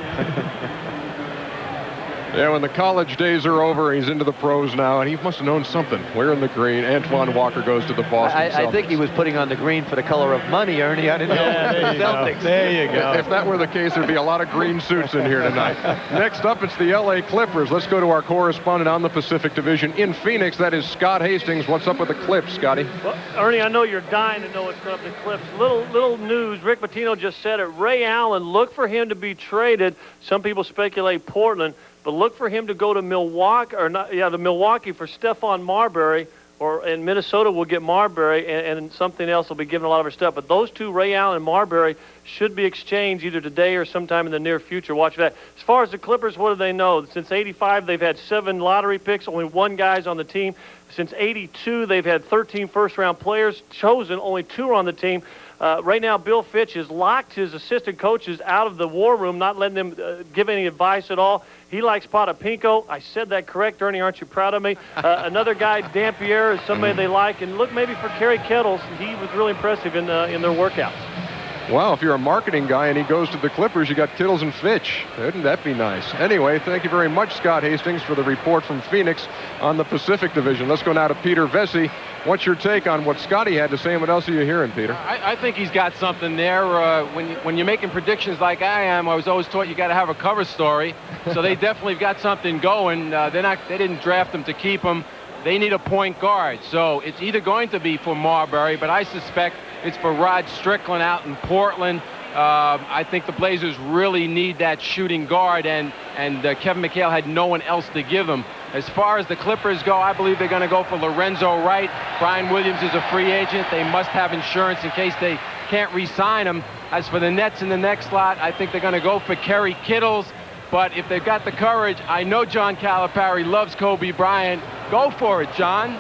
Yeah, when the college days are over, he's into the pros now, and he must have known something. Wearing the green, Antoine Walker goes to the Boston Celtics. I think he was putting on the green for the color of money, Ernie. I didn't know it was the Celtics. There you go. If that were the case, there'd be a lot of green suits in here tonight. Next up, it's the LA Clippers. Let's go to our correspondent on the Pacific Division in Phoenix. That is Scott Hastings. What's up with the Clips, Scotty? Well, Ernie, I know you're dying to know what's up with the Clips. Little news. Rick Pitino just said it. Ray Allen, look for him to be traded. Some people speculate Portland. But look for him to go to Milwaukee, to Milwaukee for Stephon Marbury, and Minnesota will get Marbury, and something else will be given a lot of our stuff. But those two, Ray Allen and Marbury, should be exchanged either today or sometime in the near future. Watch that. As far as the Clippers, what do they know? Since '85, they've had 7 lottery picks, only 1 guy's on the team. Since '82, they've had 13 first-round players chosen, only 2 are on the team. Right now, Bill Fitch has locked his assistant coaches out of the war room, not letting them give any advice at all. He likes Potapinko. I said that correct, Ernie. Aren't you proud of me? Another guy, Dampier, is somebody they like. And look maybe for Kerry Kettles. He was really impressive in their workouts. Wow, if you're a marketing guy and he goes to the Clippers, you got Kittles and Fitch. Wouldn't that be nice? Anyway, thank you very much, Scott Hastings, for the report from Phoenix on the Pacific Division. Let's go now to Peter Vesey. What's your take on what Scotty had to say, and what else are you hearing, Peter? I think he's got something there. When you're making predictions like I am, I was always taught you got to have a cover story. So they definitely got something going. They didn't draft him to keep him. They need a point guard. So it's either going to be for Marbury, but I suspect it's for Rod Strickland out in Portland. I think the Blazers really need that shooting guard, and Kevin McHale had no one else to give him. As far as the Clippers go, I believe they're going to go for Lorenzo Wright. Brian Williams is a free agent. They must have insurance in case they can't re-sign him. As for the Nets in the next lot, I think they're going to go for Kerry Kittles. But if they've got the courage, I know John Calipari loves Kobe Bryant. Go for it, John.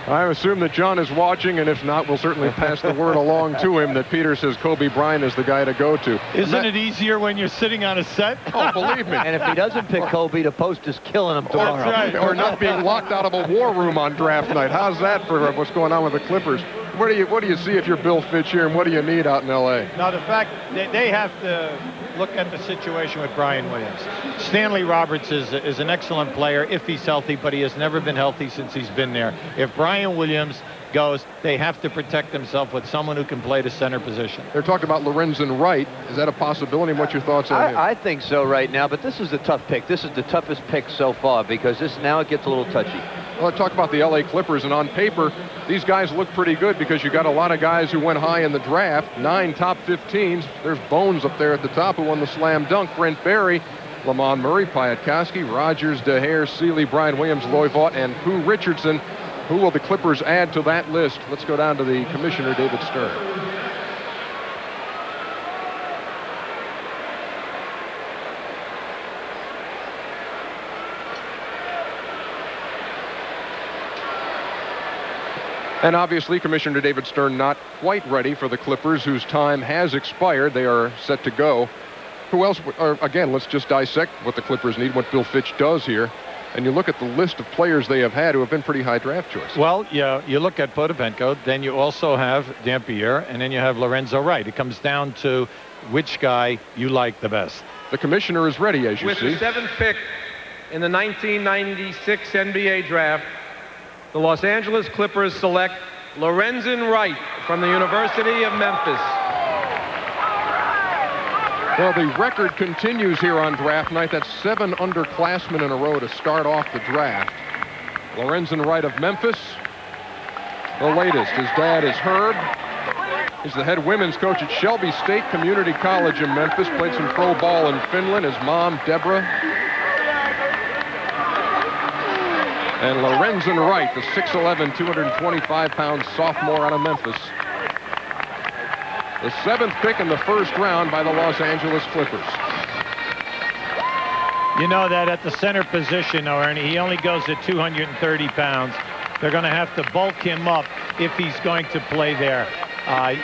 I assume that John is watching, and if not, we'll certainly pass the word along to him that Peter says Kobe Bryant is the guy to go to. Isn't it easier when you're sitting on a set? Oh, believe me. And if he doesn't pick Kobe, the Post is killing him tomorrow. That's right. Or not being locked out of a war room on draft night. How's that for what's going on with the Clippers? What do you see if you're Bill Fitch here, and what do you need out in L.A.? Now, the fact they have to look at the situation with Brian Williams. Stanley Roberts is an excellent player if he's healthy, but he has never been healthy since he's been there. If Brian Williams goes, they have to protect themselves with someone who can play the center position. They're talking about Lorenzen Wright. Is that a possibility? What's your thoughts on him? I think so right now, but this is a tough pick. This is the toughest pick so far because now it gets a little touchy. Well, let's talk about the L.A. Clippers, and on paper, these guys look pretty good because you got a lot of guys who went high in the draft, 9 top 15s. There's Bones up there at the top who won the slam dunk. Brent Barry, Lamont Murray, Piatkowski, Rogers, DeHair, Seeley, Brian Williams, Loy Vaught, and Pooh Richardson. Who will the Clippers add to that list? Let's go down to the commissioner, David Stern. And obviously, Commissioner David Stern not quite ready for the Clippers, whose time has expired. They are set to go. Who else? Again, let's just dissect what the Clippers need, what Bill Fitch does here. And you look at the list of players they have had who have been pretty high draft choices. Well, yeah, you look at Potapenko, then you also have Dampier, and then you have Lorenzo Wright. It comes down to which guy you like the best. The commissioner is ready, as you see. With the 7th pick in the 1996 NBA draft, the Los Angeles Clippers select Lorenzen Wright from the University of Memphis. Well, the record continues here on draft night. That's 7 underclassmen in a row to start off the draft. Lorenzen Wright of Memphis, the latest. His dad is Herb. He's the head women's coach at Shelby State Community College in Memphis. Played some pro ball in Finland. His mom, Deborah. And Lorenzen Wright, the 6'11", 225-pound sophomore out of Memphis. The 7th pick in the first round by the Los Angeles Clippers. You know that at the center position, Ernie, he only goes at 230 pounds. They're going to have to bulk him up if he's going to play there.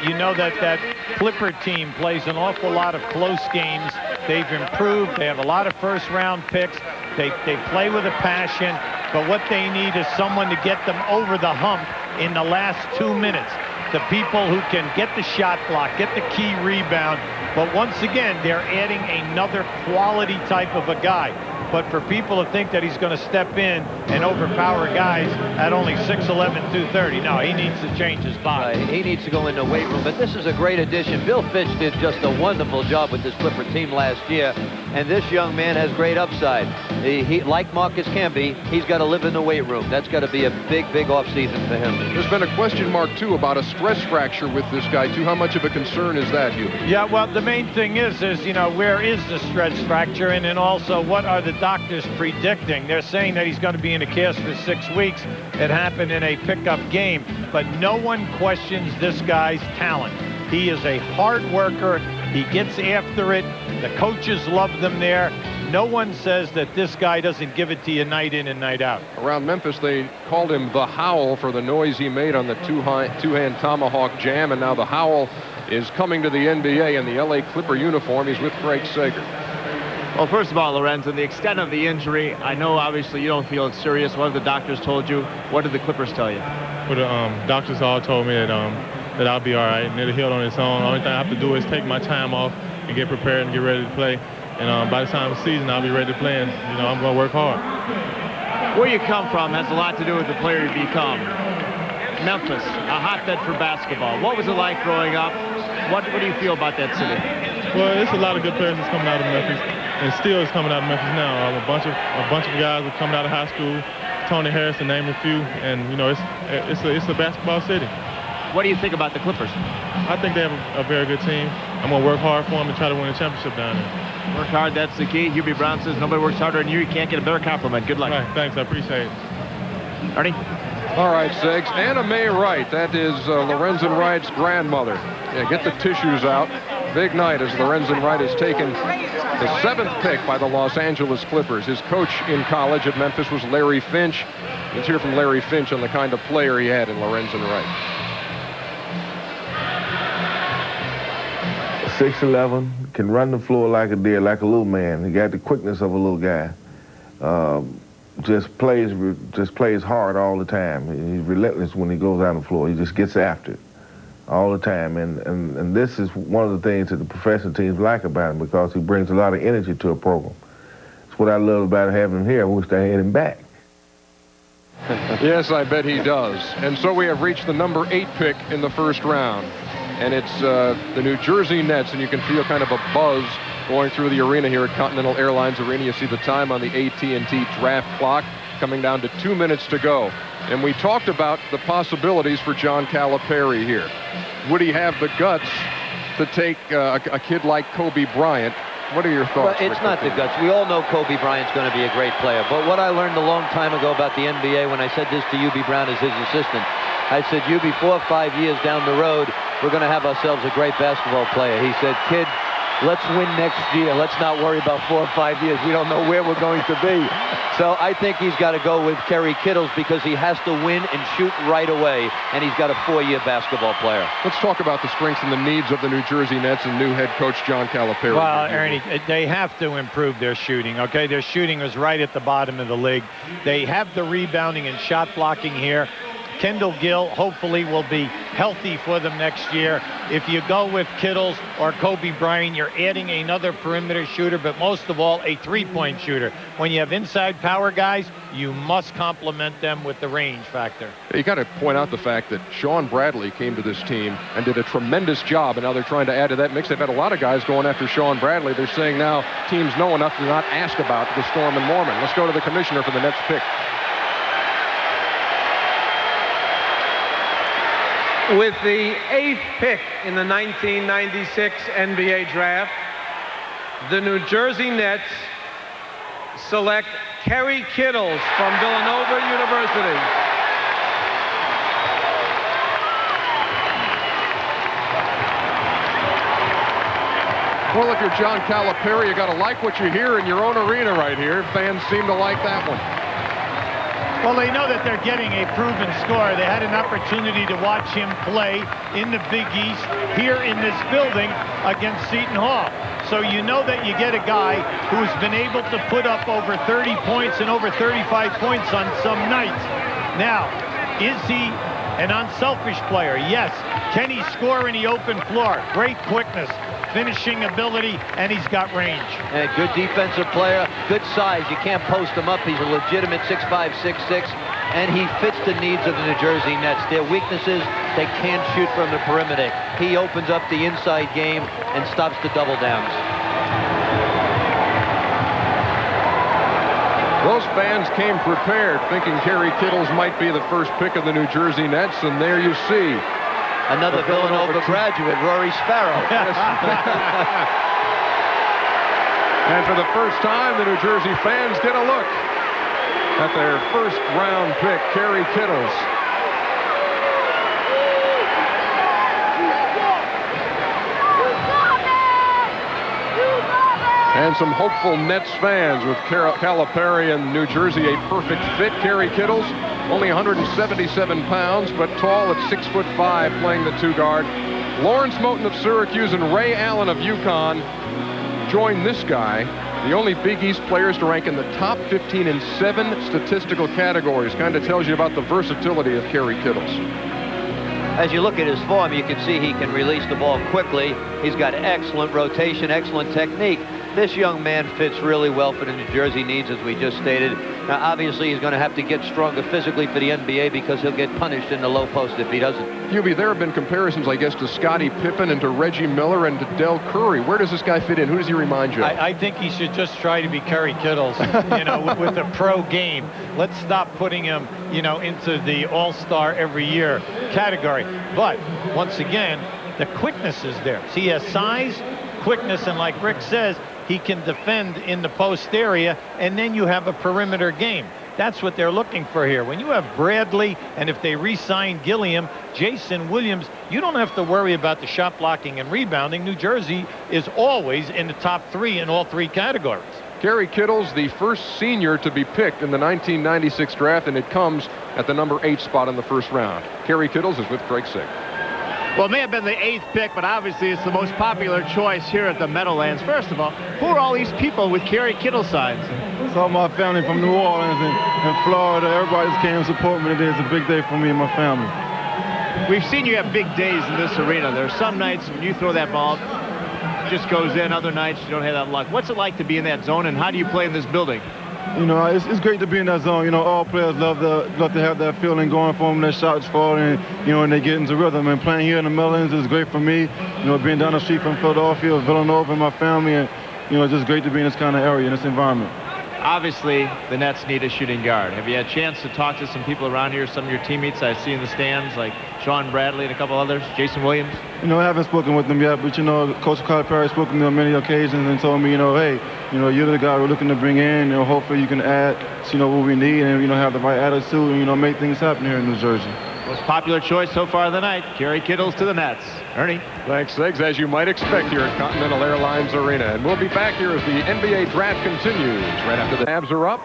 You know that Clipper team plays an awful lot of close games. They've improved. They have a lot of first-round picks. They play with a passion, but what they need is someone to get them over the hump in the last 2 minutes. The people who can get the shot block, get the key rebound. But once again, they're adding another quality type of a guy. But for people to think that he's going to step in and overpower guys at only 6'11", 230, no, he needs to change his body. He needs to go in the weight room. But this is a great addition. Bill Fitch did just a wonderful job with this Clipper team last year. And this young man has great upside. He like Marcus Camby, he's got to live in the weight room. That's got to be a big offseason for him. There's been a question mark, too, about a stress fracture with this guy, too. How much of a concern is that, Hugh? Yeah, well, the main thing is, you know, where is the stress fracture? And then also, what are the doctors predicting? They're saying that he's going to be in a cast for 6 weeks. It happened in a pickup game. But no one questions this guy's talent. He is a hard worker. He gets after it. The coaches love them there. No one says that this guy doesn't give it to you night in and night out. Around Memphis, they called him the Howl for the noise he made on the two-hand tomahawk jam, and now the Howl is coming to the NBA in the LA Clipper uniform. He's with Craig Sager. Well, first of all, Lorenzen, the extent of the injury, I know obviously you don't feel it's serious. What have the doctors told you? What did the Clippers tell you? Well, the doctors all told me that I'll be all right, and it'll heal on its own. The only thing I have to do is take my time off and get prepared and get ready to play. And by the time of the season, I'll be ready to play, and you know, I'm going to work hard. Where you come from has a lot to do with the player you become. Memphis, a hotbed for basketball. What was it like growing up? What do you feel about that city? Well, there's a lot of good players that's coming out of Memphis, and still is coming out of Memphis now. A bunch of guys are coming out of high school. Tony Harris, to name a few, and you know, it's a basketball city. What do you think about the Clippers? I think they have a very good team. I'm going to work hard for them and try to win a championship down there. Work hard, that's the key. Hubie Brown says nobody works harder than you. You can't get a better compliment. Good luck. Right, thanks, I appreciate it. Ernie? All right, Segs. Anna Mae Wright, that is Lorenzen Wright's grandmother. Yeah, get the tissues out. Big night as Lorenzen Wright has taken the 7th pick by the Los Angeles Clippers. His coach in college at Memphis was Larry Finch. Let's hear from Larry Finch on the kind of player he had in Lorenzen Wright. 6'11", can run the floor like a deer, like a little man. He got the quickness of a little guy. Just plays hard all the time. He's relentless when he goes out on the floor. He just gets after it all the time. And this is one of the things that the professional teams like about him, because he brings a lot of energy to a program. It's what I love about having him here. I wish I had him back. Yes, I bet he does. And so we have reached the number 8 pick in the first round. And it's the New Jersey Nets, and you can feel kind of a buzz going through the arena here at Continental Airlines Arena. You see the time on the AT&T draft clock coming down to 2 minutes to go. And we talked about the possibilities for John Calipari here. Would he have the guts to take a kid like Kobe Bryant? What are your thoughts? Well, it's not the guts. We all know Kobe Bryant's going to be a great player. But what I learned a long time ago about the NBA, when I said this to Hubie Brown as his assistant, I said, Hubie, 4 or 5 years down the road, we're going to have ourselves a great basketball player. He said, kid, let's win next year. Let's not worry about 4 or 5 years. We don't know where we're going to be. So I think he's got to go with Kerry Kittles, because he has to win and shoot right away, and he's got a 4-year basketball player. Let's talk about the strengths and the needs of the New Jersey Nets and new head coach John Calipari. Well, Ernie, they have to improve their shooting, okay? Their shooting is right at the bottom of the league. They have the rebounding and shot blocking here. Kendall Gill hopefully will be healthy for them next year. If you go with Kittles or Kobe Bryant, you're adding another perimeter shooter, but most of all, a three-point shooter. When you have inside power guys, you must complement them with the range factor. You got to point out the fact that Sean Bradley came to this team and did a tremendous job, and now they're trying to add to that mix. They've had a lot of guys going after Sean Bradley. They're saying now teams know enough to not ask about the Storm and Mormon. Let's go to the commissioner for the Nets pick. With the 8th pick in the 1996 NBA draft, the New Jersey Nets select Kerry Kittles from Villanova University. Well, if you're John Calipari, you got to like what you hear in your own arena right here. Fans seem to like that one. Well, they know that they're getting a proven scorer. They had an opportunity to watch him play in the Big East here in this building against Seton Hall. So you know that you get a guy who's been able to put up over 30 points and over 35 points on some nights. Now, is he an unselfish player? Yes. Can he score in the open floor? Great quickness, finishing ability, and he's got range. And a good defensive player, good size. You can't post him up. He's a legitimate 6'5", 6'6", and he fits the needs of the New Jersey Nets. Their weaknesses, they can't shoot from the perimeter. He opens up the inside game and stops the double downs. Those fans came prepared, thinking Kerry Kittles might be the first pick of the New Jersey Nets, and there you see. Another Villanova graduate, Rory Sparrow. And for the first time, the New Jersey fans get a look at their first round pick, Kerry Kittles. And some hopeful Nets fans with Calipari and New Jersey a perfect fit. Kerry Kittles, only 177 pounds, but tall at 6'5", playing the two guard. Lawrence Moten of Syracuse and Ray Allen of UConn join this guy, the only Big East players to rank in the top 15 in 7 statistical categories. Kind of tells you about the versatility of Kerry Kittles. As you look at his form, you can see he can release the ball quickly. He's got excellent rotation, excellent technique. This young man fits really well for the New Jersey needs, as we just stated. Now, obviously, he's going to have to get stronger physically for the NBA because he'll get punished in the low post if he doesn't. Hubie, there have been comparisons, I guess, to Scottie Pippen and to Reggie Miller and to Del Curry. Where does this guy fit in? Who does he remind you of? I think he should just try to be Kerry Kittles, with the pro game. Let's stop putting him, into the all-star every year category. But, once again, the quickness is there. So he has size, quickness, and like Rick says, he can defend in the post area, and then you have a perimeter game. That's what they're looking for here. When you have Bradley, and if they re-sign Gilliam, Jason Williams, you don't have to worry about the shot blocking and rebounding. New Jersey is always in the top 3 in all 3 categories. Kerry Kittles, the first senior to be picked in the 1996 draft, and it comes at the number 8 spot in the first round. Kerry Kittles is with Craig Sick. Well, it may have been the 8th pick, but obviously it's the most popular choice here at the Meadowlands. First of all, who are all these people with Kerry Kittle signs? It's all my family from New Orleans and Florida. Everybody just came to support me today. It's a big day for me and my family. We've seen you have big days in this arena. There are some nights when you throw that ball, it just goes in. Other nights you don't have that luck. What's it like to be in that zone, and how do you play in this building? It's great to be in that zone. All players love to have that feeling going for them, their shots falling, and they get into rhythm. And playing here in the Meadowlands is great for me. Being down the street from Philadelphia, Villanova, and my family, and it's just great to be in this kind of area, in this environment. Obviously, the Nets need a shooting guard. Have you had a chance to talk to some people around here, some of your teammates I see in the stands, like Sean Bradley and a couple others, Jason Williams? I haven't spoken with them yet, but, Coach Calipari has spoken to me on many occasions and told me, hey, you're the guy we're looking to bring in. Hopefully you can add, what we need and, have the right attitude and, make things happen here in New Jersey. Most popular choice so far of the night, Kerry Kittles to the Nets. Ernie. Thanks, Siggs, as you might expect here at Continental Airlines Arena. And we'll be back here as the NBA draft continues right after the Avs are up.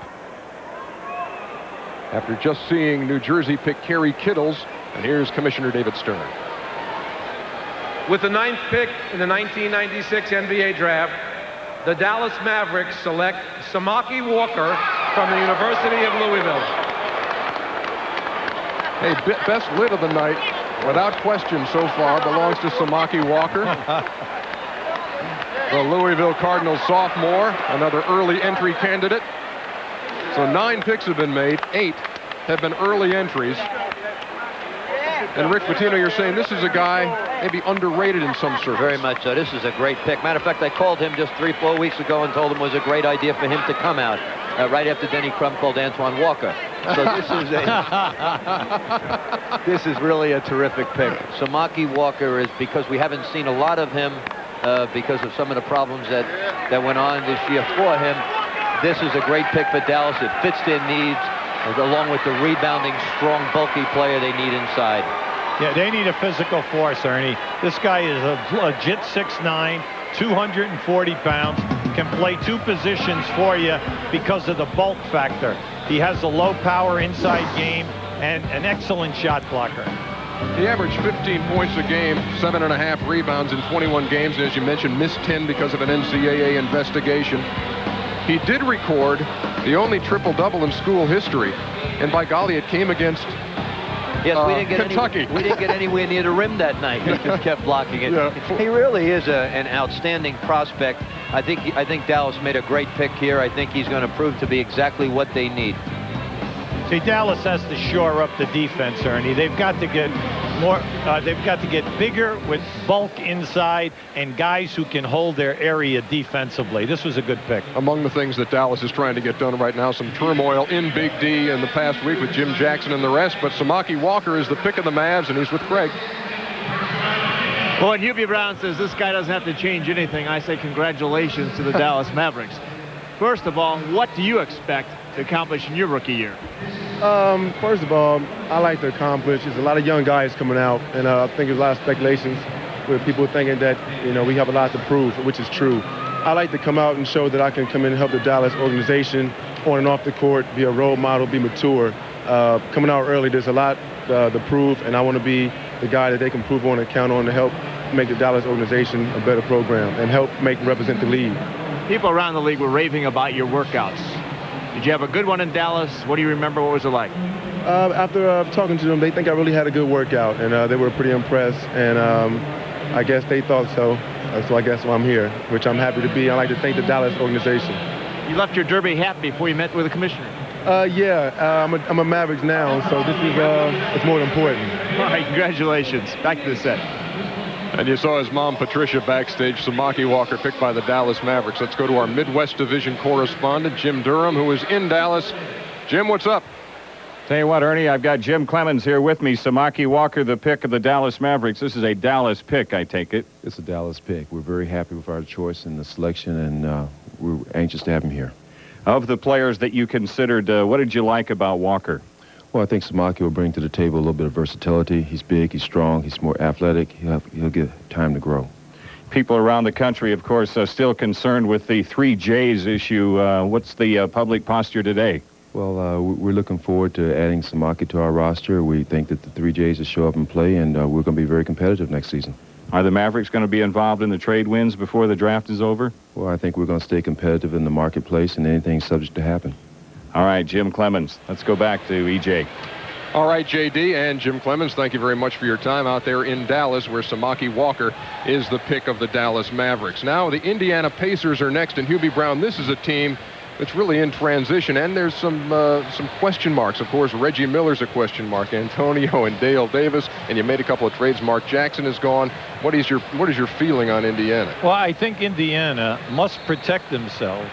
After just seeing New Jersey pick Kerry Kittles, and here's Commissioner David Stern. With the 9th pick in the 1996 NBA draft, the Dallas Mavericks select Samaki Walker from the University of Louisville. Hey, best lid of the night, without question so far, belongs to Samaki Walker. The Louisville Cardinals sophomore, another early entry candidate. So 9 picks have been made, 8 have been early entries. And Rick Pitino, you're saying this is a guy maybe underrated in some circles. Very much so. This is a great pick. Matter of fact, I called him just 3-4 weeks ago and told him it was a great idea for him to come out right after Denny Crum called Antoine Walker. So this is really a terrific pick. Samaki Walker is, because we haven't seen a lot of him because of some of the problems that went on this year for him. This is a great pick for Dallas. It fits their needs, along with the rebounding, strong, bulky player they need inside. Yeah, they need a physical force, Ernie. This guy is a legit 6'9", 240 pounds, can play 2 positions for you because of the bulk factor. He has a low power inside game and an excellent shot blocker. He averaged 15 points a game, 7.5 rebounds in 21 games, and as you mentioned, missed 10 because of an NCAA investigation. He did record the only triple-double in school history, and by golly, it came against Kentucky. We didn't get anywhere near the rim that night. He just kept blocking it. Yeah. He really is an outstanding prospect. I think Dallas made a great pick here. I think he's going to prove to be exactly what they need. See, Dallas has to shore up the defense, Ernie. They've got to get more. They've got to get bigger with bulk inside and guys who can hold their area defensively. This was a good pick. Among the things that Dallas is trying to get done right now, some turmoil in Big D in the past week with Jim Jackson and the rest. But Samaki Walker is the pick of the Mavs, and he's with Craig. Well, and Hubie Brown says this guy doesn't have to change anything. I say congratulations to the Dallas Mavericks. First of all, what do you expect to accomplish in your rookie year? First of all, I like to accomplish. There's a lot of young guys coming out, and I think there's a lot of speculations with people thinking that, we have a lot to prove, which is true. I like to come out and show that I can come in and help the Dallas organization on and off the court, be a role model, be mature. Coming out early, there's a lot to prove, and I want to be the guy that they can prove on and count on to help make the Dallas organization a better program and help represent the league. People around the league were raving about your workouts. Did you have a good one in Dallas? What do you remember? What was it like? After talking to them, they think I really had a good workout, and they were pretty impressed, and I guess they thought so. So I guess I'm here, which I'm happy to be. I'd like to thank the Dallas organization. You left your Derby hat before you met with the commissioner. I'm a Mavericks now, so this is it's more important. All right, congratulations. Back to the set. And you saw his mom, Patricia, backstage. Samaki Walker picked by the Dallas Mavericks. Let's go to our Midwest Division correspondent, Jim Durham, who is in Dallas. Jim, what's up? Tell you what, Ernie, I've got Jim Clemens here with me. Samaki Walker, the pick of the Dallas Mavericks. This is a Dallas pick, I take it. It's a Dallas pick. We're very happy with our choice in the selection, and we're anxious to have him here. Of the players that you considered, what did you like about Walker? Well, I think Samaki will bring to the table a little bit of versatility. He's big, he's strong, he's more athletic. He'll get time to grow. People around the country, of course, still concerned with the 3 J's issue. What's the public posture today? Well, we're looking forward to adding Samaki to our roster. We think that the 3 J's will show up and play, and we're going to be very competitive next season. Are the Mavericks going to be involved in the trade wins before the draft is over? Well, I think we're going to stay competitive in the marketplace, and anything's subject to happen. All right, Jim Clemens. Let's go back to EJ. All right, JD and Jim Clemens, thank you very much for your time out there in Dallas, where Samaki Walker is the pick of the Dallas Mavericks. Now, the Indiana Pacers are next, and Hubie Brown, this is a team that's really in transition, and there's some question marks. Of course, Reggie Miller's a question mark, Antonio and Dale Davis, and you made a couple of trades. Mark Jackson is gone. What is your feeling on Indiana? Well, I think Indiana must protect themselves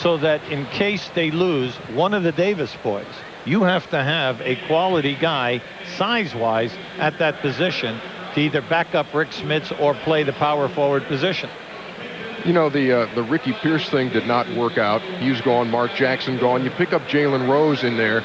so that in case they lose one of the Davis boys, you have to have a quality guy size-wise at that position to either back up Rick Smits or play the power forward position. You know, the Ricky Pierce thing did not work out. He's gone. Mark Jackson gone. You pick up Jalen Rose in there.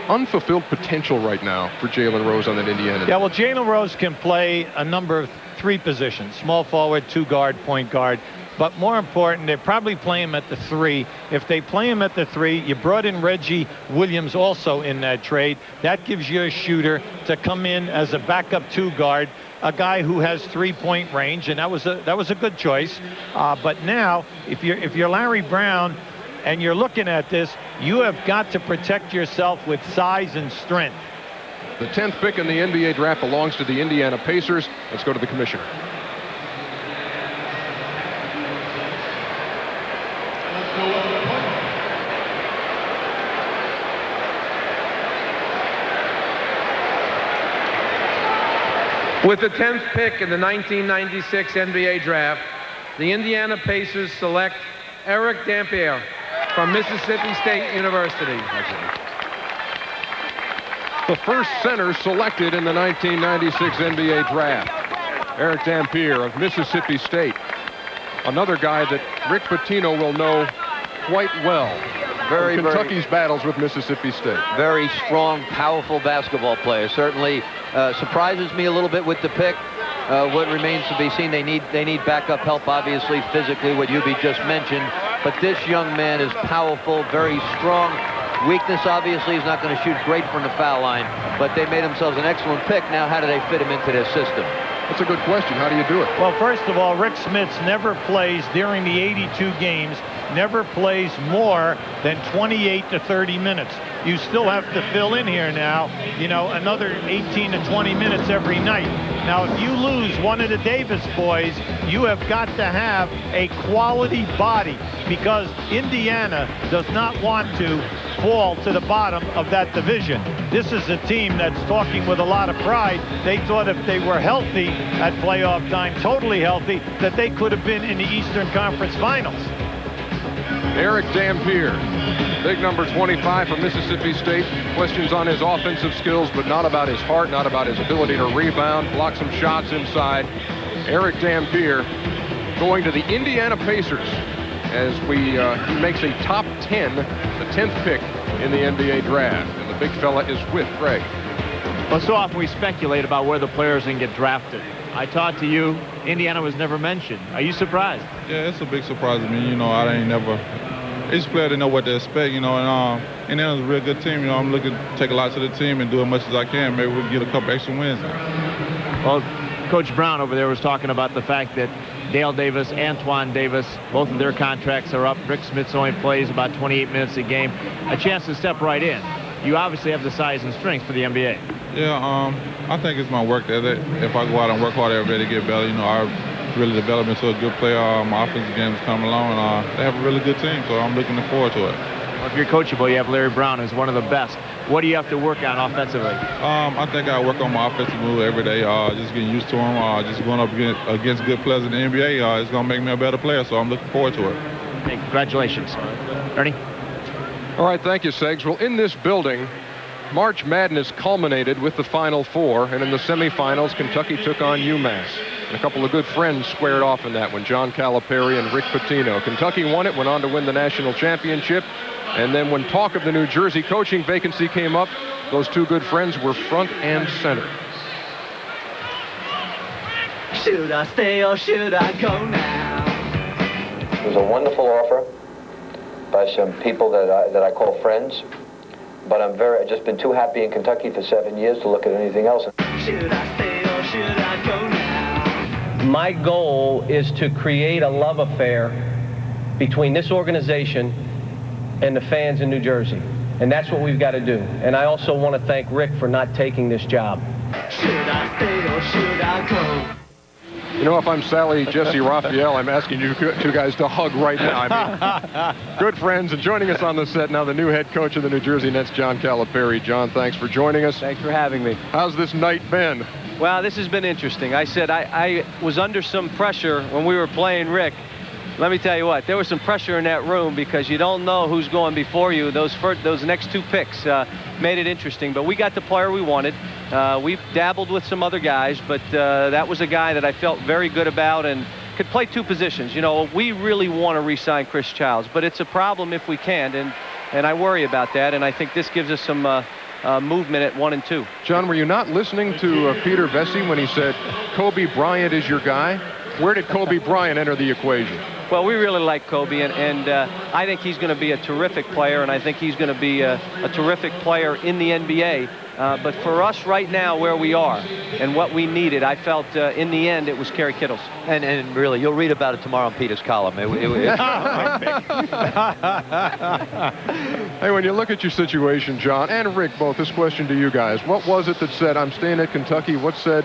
Unfulfilled potential right now for Jalen Rose on that Indiana. Yeah, well, Jalen Rose can play a number of 3 positions: small forward, 2 guard, point guard. But more important, they probably play him at the 3. If they play him at the 3, you brought in Reggie Williams also in that trade. That gives you a shooter to come in as a backup 2 guard, a guy who has 3-point range, and that was a good choice. But now, if you're Larry Brown and you're looking at this, you have got to protect yourself with size and strength. The 10th pick in the NBA draft belongs to the Indiana Pacers. Let's go to the commissioner. With the 10th pick in the 1996 NBA draft, the Indiana Pacers select Eric Dampier from Mississippi State University. The first center selected in the 1996 NBA draft, Eric Dampier of Mississippi State. Another guy that Rick Pitino will know quite well. Very, Kentucky's battles with Mississippi State. Very strong, powerful basketball player. Certainly surprises me a little bit with the pick. What remains to be seen, they need backup help, obviously, physically, what Yubi just mentioned. But this young man is powerful, very strong. Weakness, obviously, is not going to shoot great from the foul line, but they made themselves an excellent pick. Now, how do they fit him into their system? That's a good question. How do you do it? Well, first of all, Rick Smits never plays during the 82 games, never plays more than 28 to 30 minutes. You still have to fill in here now, another 18 to 20 minutes every night. Now, if you lose one of the Davis boys, you have got to have a quality body, because Indiana does not want to fall to the bottom of that division. This is a team that's talking with a lot of pride. They thought if they were healthy at playoff time, totally healthy, that they could have been in the Eastern Conference Finals. Eric Dampier, big number 25 from Mississippi State. Questions on his offensive skills, but not about his heart, not about his ability to rebound, block some shots inside. Eric Dampier going to the Indiana Pacers as he makes a top 10, the 10th pick in the NBA draft. And the big fella is with Greg. Well, so often we speculate about where the players can get drafted. I talked to you, Indiana was never mentioned. Are you surprised? Yeah, it's a big surprise to me. Each player didn't know what to expect, and Indiana's a real good team. I'm looking to take a lot to the team and do as much as I can. Maybe we can get a couple extra wins. Well, Coach Brown over there was talking about the fact that Dale Davis, Antoine Davis, both of their contracts are up. Rick Smits only plays about 28 minutes a game. A chance to step right in. You obviously have the size and strength for the NBA. Yeah, I think it's my work ethic. If I go out and work hard every day to get better, I really develop into a good player. My offensive game is coming along, and they have a really good team, so I'm looking forward to it. Well, if you're coachable, you have Larry Brown, who's one of the best. What do you have to work on offensively? I think I work on my offensive move every day, just getting used to them, just going up against good players in the NBA. It's going to make me a better player, so I'm looking forward to it. Hey, congratulations. Ernie? All right, thank you, Segs. Well, in this building, March Madness culminated with the Final Four, and in the semifinals, Kentucky took on UMass. And a couple of good friends squared off in that one, John Calipari and Rick Pitino. Kentucky won it, went on to win the national championship, and then when talk of the New Jersey coaching vacancy came up, those two good friends were front and center. Should I stay or should I go now? It was a wonderful offer by some people that I call friends. But I've just been too happy in Kentucky for 7 years to look at anything else. Should I stay or should I go now? My goal is to create a love affair between this organization and the fans in New Jersey. And that's what we've got to do. And I also want to thank Rick for not taking this job. Should I stay or should I go? If I'm Sally Jesse Raphael, I'm asking you two guys to hug right now. I mean, good friends, and joining us on the set now, the new head coach of the New Jersey Nets, John Calipari. John, thanks for joining us. Thanks for having me. How's this night been? Well, this has been interesting. I said I was under some pressure when we were playing Rick. Let me tell you what, there was some pressure in that room because you don't know who's going before you. Those next two picks made it interesting, but we got the player we wanted. We've dabbled with some other guys, but that was a guy that I felt very good about and could play two positions. We really want to re-sign Chris Childs, but it's a problem if we can't, and I worry about that, and I think this gives us some movement at 1 and 2. John, were you not listening to Peter Vesey when he said Kobe Bryant is your guy? Where did Kobe Bryant enter the equation? Well, we really like Kobe, and I think he's going to be a terrific player, and I think he's going to be a terrific player in the NBA. But for us right now, where we are and what we needed, I felt in the end it was Kerry Kittles. And really, you'll read about it tomorrow in Peter's column. Hey, when you look at your situation, John, and Rick both, this question to you guys. What was it that said, I'm staying at Kentucky? What said,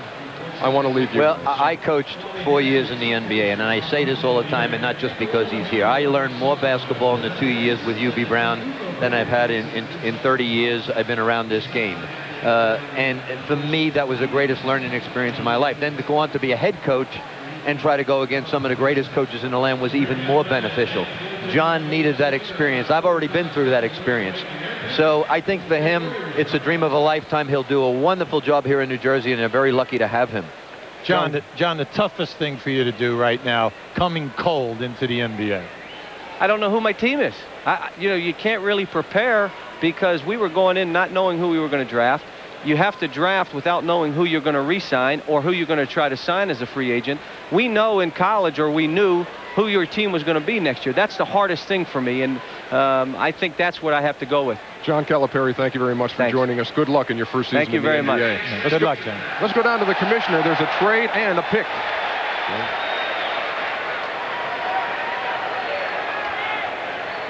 I want to leave you? Well, I coached 4 years in the NBA, and I say this all the time, and not just because he's here. I learned more basketball in the 2 years with Hubie Brown than I've had in 30 years I've been around this game. And for me, that was the greatest learning experience of my life. Then to go on to be a head coach and try to go against some of the greatest coaches in the land was even more beneficial. John needed that experience. I've already been through that experience. So I think for him, it's a dream of a lifetime. He'll do a wonderful job here in New Jersey, and they're very lucky to have him. John, the toughest thing for you to do right now, coming cold into the NBA. I don't know who my team is. You know, you can't really prepare because we were going in not knowing who we were going to draft. You have to draft without knowing who you're going to re-sign or who you're going to try to sign as a free agent. We know in college, or we knew who your team was going to be next year. That's the hardest thing for me, and I think that's what I have to go with. John Calipari, thank you very much for joining us. Good luck in your first season. Thank you very much. Good luck, John. Let's go down to the commissioner. There's a trade and a pick.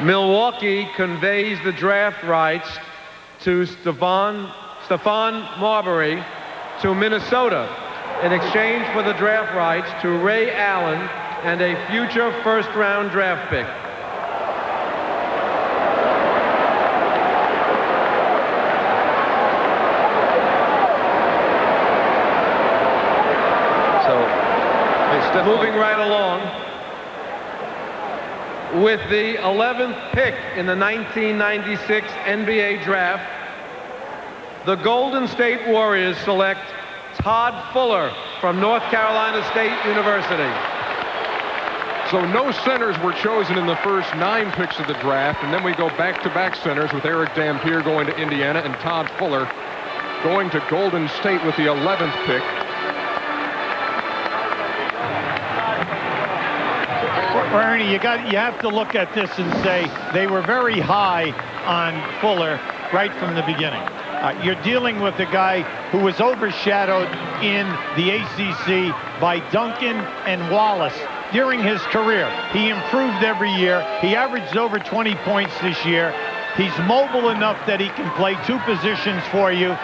Milwaukee conveys the draft rights to Stephon Marbury to Minnesota in exchange for the draft rights to Ray Allen and a future first-round draft pick. So, moving right along, with the 11th pick in the 1996 NBA draft, the Golden State Warriors select Todd Fuller from North Carolina State University. So no centers were chosen in the first 9 picks of the draft, and then we go back-to-back centers with Eric Dampier going to Indiana and Todd Fuller going to Golden State with the 11th pick. Ernie, you have to look at this and say they were very high on Fuller right from the beginning. You're dealing with a guy who was overshadowed in the ACC by Duncan and Wallace during his career. He improved every year. He averaged over 20 points this year. He's mobile enough that he can play 2 positions for you.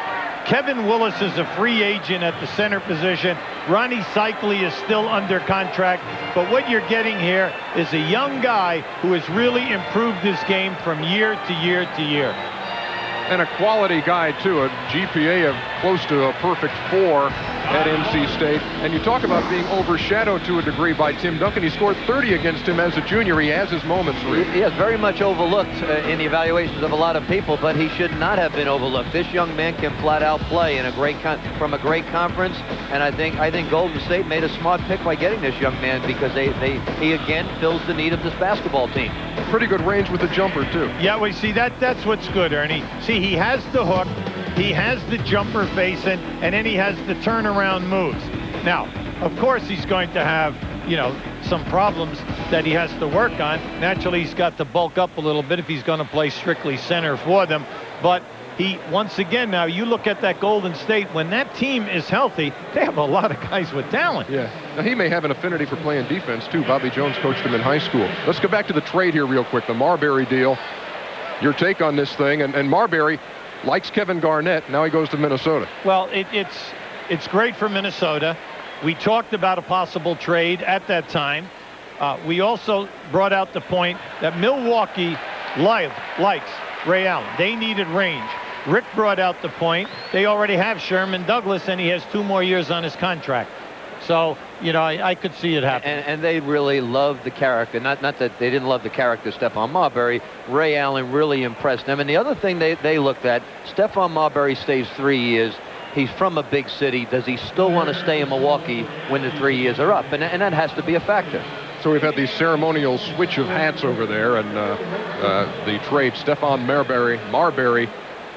Kevin Willis is a free agent at the center position. Ronnie Cycli is still under contract. But what you're getting here is a young guy who has really improved his game from year to year to year. And a quality guy, too, a GPA of close to a perfect 4 at NC State. And you talk about being overshadowed to a degree by Tim Duncan. He scored 30 against him as a junior. He has his moments. He is very much overlooked in the evaluations of a lot of people, but he should not have been overlooked. This young man can flat out play in a from a great conference, and I think Golden State made a smart pick by getting this young man because he again fills the need of this basketball team. Pretty good range with the jumper, too. Yeah, we see that's what's good, Ernie. See, he has the hook, he has the jumper facing, and then he has the turnaround moves. Now, of course, he's going to have, you know, some problems that he has to work on. Naturally, he's got to bulk up a little bit if he's going to play strictly center for them. But he, once again, now you look at that Golden State, when that team is healthy, they have a lot of guys with talent. Yeah. Now, he may have an affinity for playing defense, too. Bobby Jones coached him in high school. Let's go back to the trade here real quick, the Marbury deal. Your take on this thing, and Marbury likes Kevin Garnett. Now he goes to Minnesota. Well, it's great for Minnesota. We talked about a possible trade at that time. We also brought out the point that Milwaukee likes Ray Allen. They needed range. Rick brought out the point they already have Sherman Douglas, and he has 2 more years on his contract. So, you know, I could see it happen. And they really loved the character. Not that they didn't love the character, Stephon Marbury. Ray Allen really impressed them. And the other thing they looked at, Stephon Marbury stays 3 years. He's from a big city. Does he still want to stay in Milwaukee when the 3 years are up? And that has to be a factor. So we've had the ceremonial switch of hats over there, and the trade, Stephon Marbury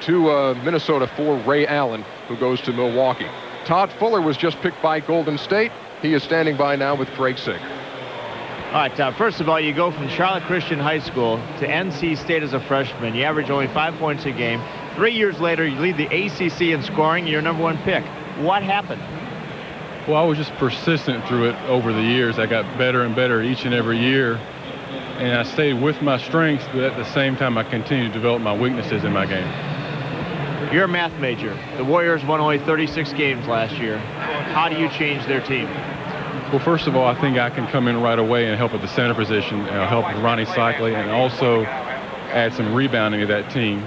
to Minnesota for Ray Allen, who goes to Milwaukee. Todd Fuller was just picked by Golden State. He is standing by now with Craig Sick. All right, Todd, first of all, you go from Charlotte Christian High School to NC State as a freshman. You average only 5 points a game. 3 years later, you lead the ACC in scoring. You're #1 pick. What happened? Well, I was just persistent through it over the years. I got better and better each and every year. and I stayed with my strengths, but at the same time, I continued to develop my weaknesses in my game. You're a math major. The Warriors won only 36 games last year. How do you change their team? Well, first of all, I think I can come in right away and help at the center position, help with Ronnie Cycli, and also add some rebounding to that team.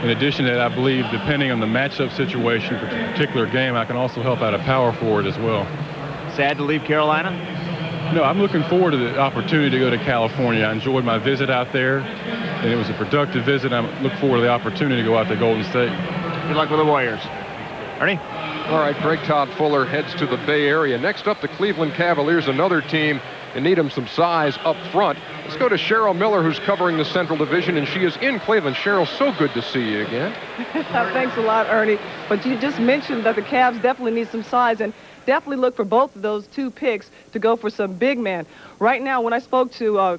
In addition to that, I believe, depending on the matchup situation for a particular game, I can also help out a power forward as well. Sad to leave Carolina? No, I'm looking forward to the opportunity to go to California. I enjoyed my visit out there, and it was a productive visit. I look forward to the opportunity to go out to Golden State. Good luck with the Warriors. Ernie? All right, Greg Todd Fuller heads to the Bay Area. Next up, the Cleveland Cavaliers, another team that need them some size up front. Let's go to Cheryl Miller, who's covering the Central Division, and she is in Cleveland. Cheryl, so good to see you again. Thanks a lot, Ernie. But you just mentioned that the Cavs definitely need some size, and definitely look for both of those two picks to go for some big men. Right now, when I spoke to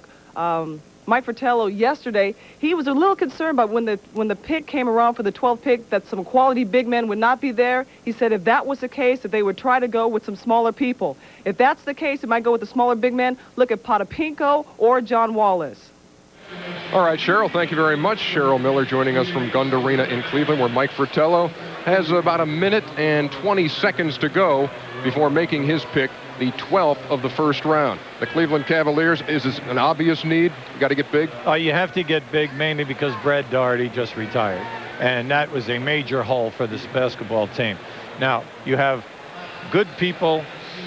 Mike Fratello yesterday, he was a little concerned about when the pick came around for the 12th pick that some quality big men would not be there. He said if that was the case, that they would try to go with some smaller people. If that's the case, it might go with the smaller big men. Look at Potapinko or John Wallace. All right, Cheryl, thank you very much. Cheryl Miller joining us from Gund Arena in Cleveland, where Mike Fratello has about a minute and 20 seconds to go before making his pick, the 12th of the first round. The Cleveland Cavaliers, is this an obvious need? You got to get big? You have to get big mainly because Brad Daugherty just retired. And that was a major hole for this basketball team. Now, you have good people,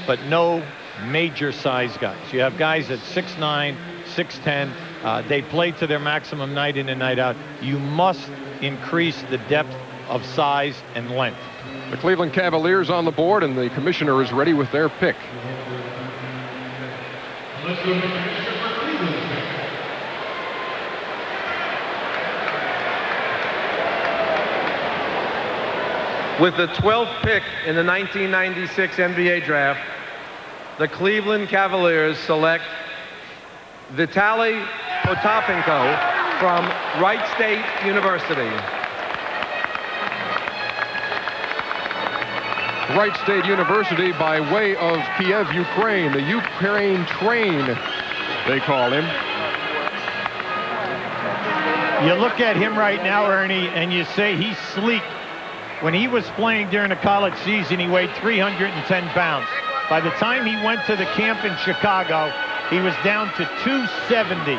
but no major size guys. You have guys at 6'9", 6'10". They play to their maximum night in and night out. You must increase the depth of size and length. The Cleveland Cavaliers on the board, and the commissioner is ready with their pick. With the 12th pick in the 1996 NBA draft, the Cleveland Cavaliers select Vitaly Potapenko from Wright State University. Wright State University by way of Kiev, Ukraine. The Ukraine train, they call him. You look at him right now, Ernie, and you say he's sleek. When he was playing during the college season, he weighed 310 pounds. By the time he went to the camp in Chicago, he was down to 270.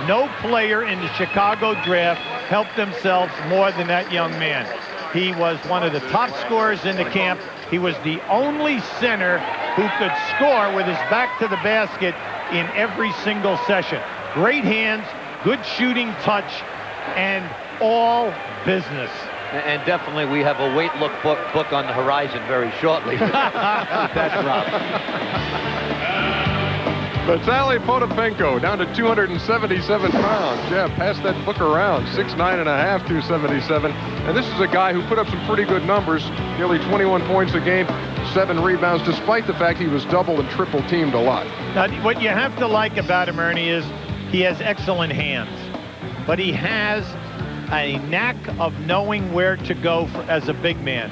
No player in the Chicago draft helped themselves more than that young man. He was one of the top scorers in the camp. He was the only center who could score with his back to the basket in every single session. Great hands, good shooting touch, and all business. And definitely we have a weight look book on the horizon very shortly. That's Rob. Vitaly Potapenko down to 277 pounds. Yeah, pass that book around. 6'9.5", 277. And this is a guy who put up some pretty good numbers. Nearly 21 points a game, 7 rebounds, despite the fact he was double and triple teamed a lot. Now, what you have to like about him, Ernie, is he has excellent hands. But he has a knack of knowing where to go as a big man.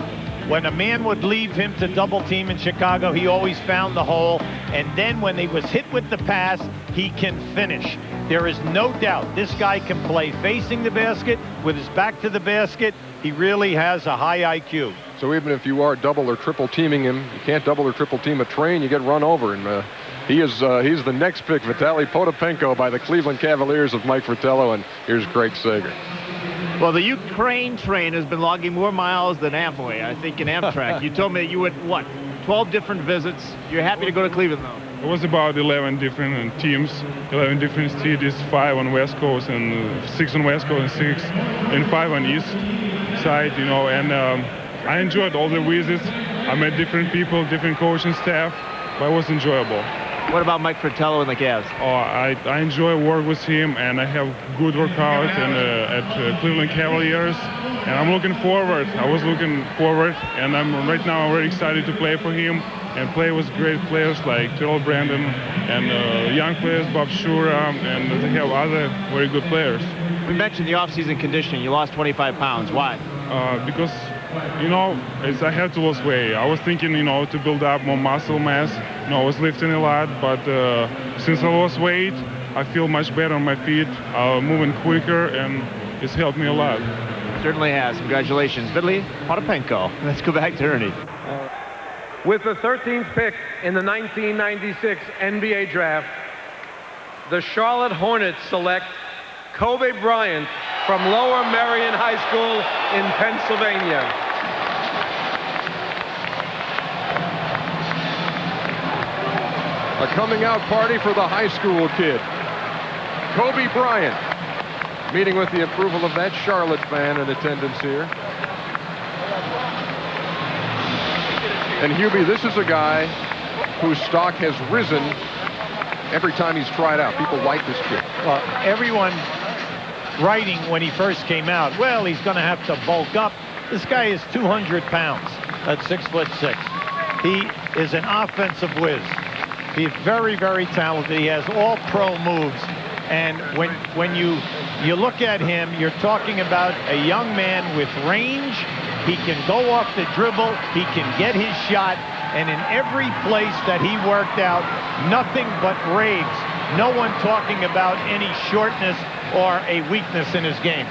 When a man would leave him to double team in Chicago, he always found the hole. And then when he was hit with the pass, he can finish. There is no doubt this guy can play facing the basket, with his back to the basket. He really has a high IQ. So even if you are double or triple teaming him, you can't double or triple team a train, you get run over. And he's the next pick, Vitaly Potapenko, by the Cleveland Cavaliers of Mike Fratello. And here's Greg Sager. Well, the Ukraine train has been logging more miles than Amway, I think, in Amtrak. You told me that you went, 12 different visits. You're happy to go to Cleveland, though? It was about 11 different teams, 11 different cities, 5 on West Coast and 6 on West Coast and 6 and 5 on East side, and I enjoyed all the visits. I met different people, different coaching staff, but it was enjoyable. What about Mike Fratello and the Cavs? I enjoy work with him, and I have good workout at Cleveland Cavaliers, and I'm looking forward. I was looking forward, and right now I'm very excited to play for him and play with great players like Terrell Brandon and young players, Bob Shura, and they have other very good players. We mentioned the off-season conditioning. You lost 25 pounds. Why? Because I had to lose weight. I was thinking, to build up more muscle mass. I was lifting a lot, but since I lost weight, I feel much better on my feet, moving quicker, and it's helped me a lot. Certainly has. Congratulations, Vitaly Potapenko. Let's go back to Ernie. With the 13th pick in the 1996 NBA draft, the Charlotte Hornets select Kobe Bryant from Lower Merion High School in Pennsylvania. A coming out party for the high school kid. Kobe Bryant, meeting with the approval of that Charlotte fan in attendance here. And Hubie, this is a guy whose stock has risen every time he's tried out. People like this kid. Well, everyone writing when he first came out, well, he's going to have to bulk up. This guy is 200 pounds. That's 6'6". He is an offensive whiz. He's very, very talented. He has all pro moves. And when you look at him, you're talking about a young man with range. He can go off the dribble. He can get his shot. And in every place that he worked out, nothing but raves. No one talking about any shortness or a weakness in his game.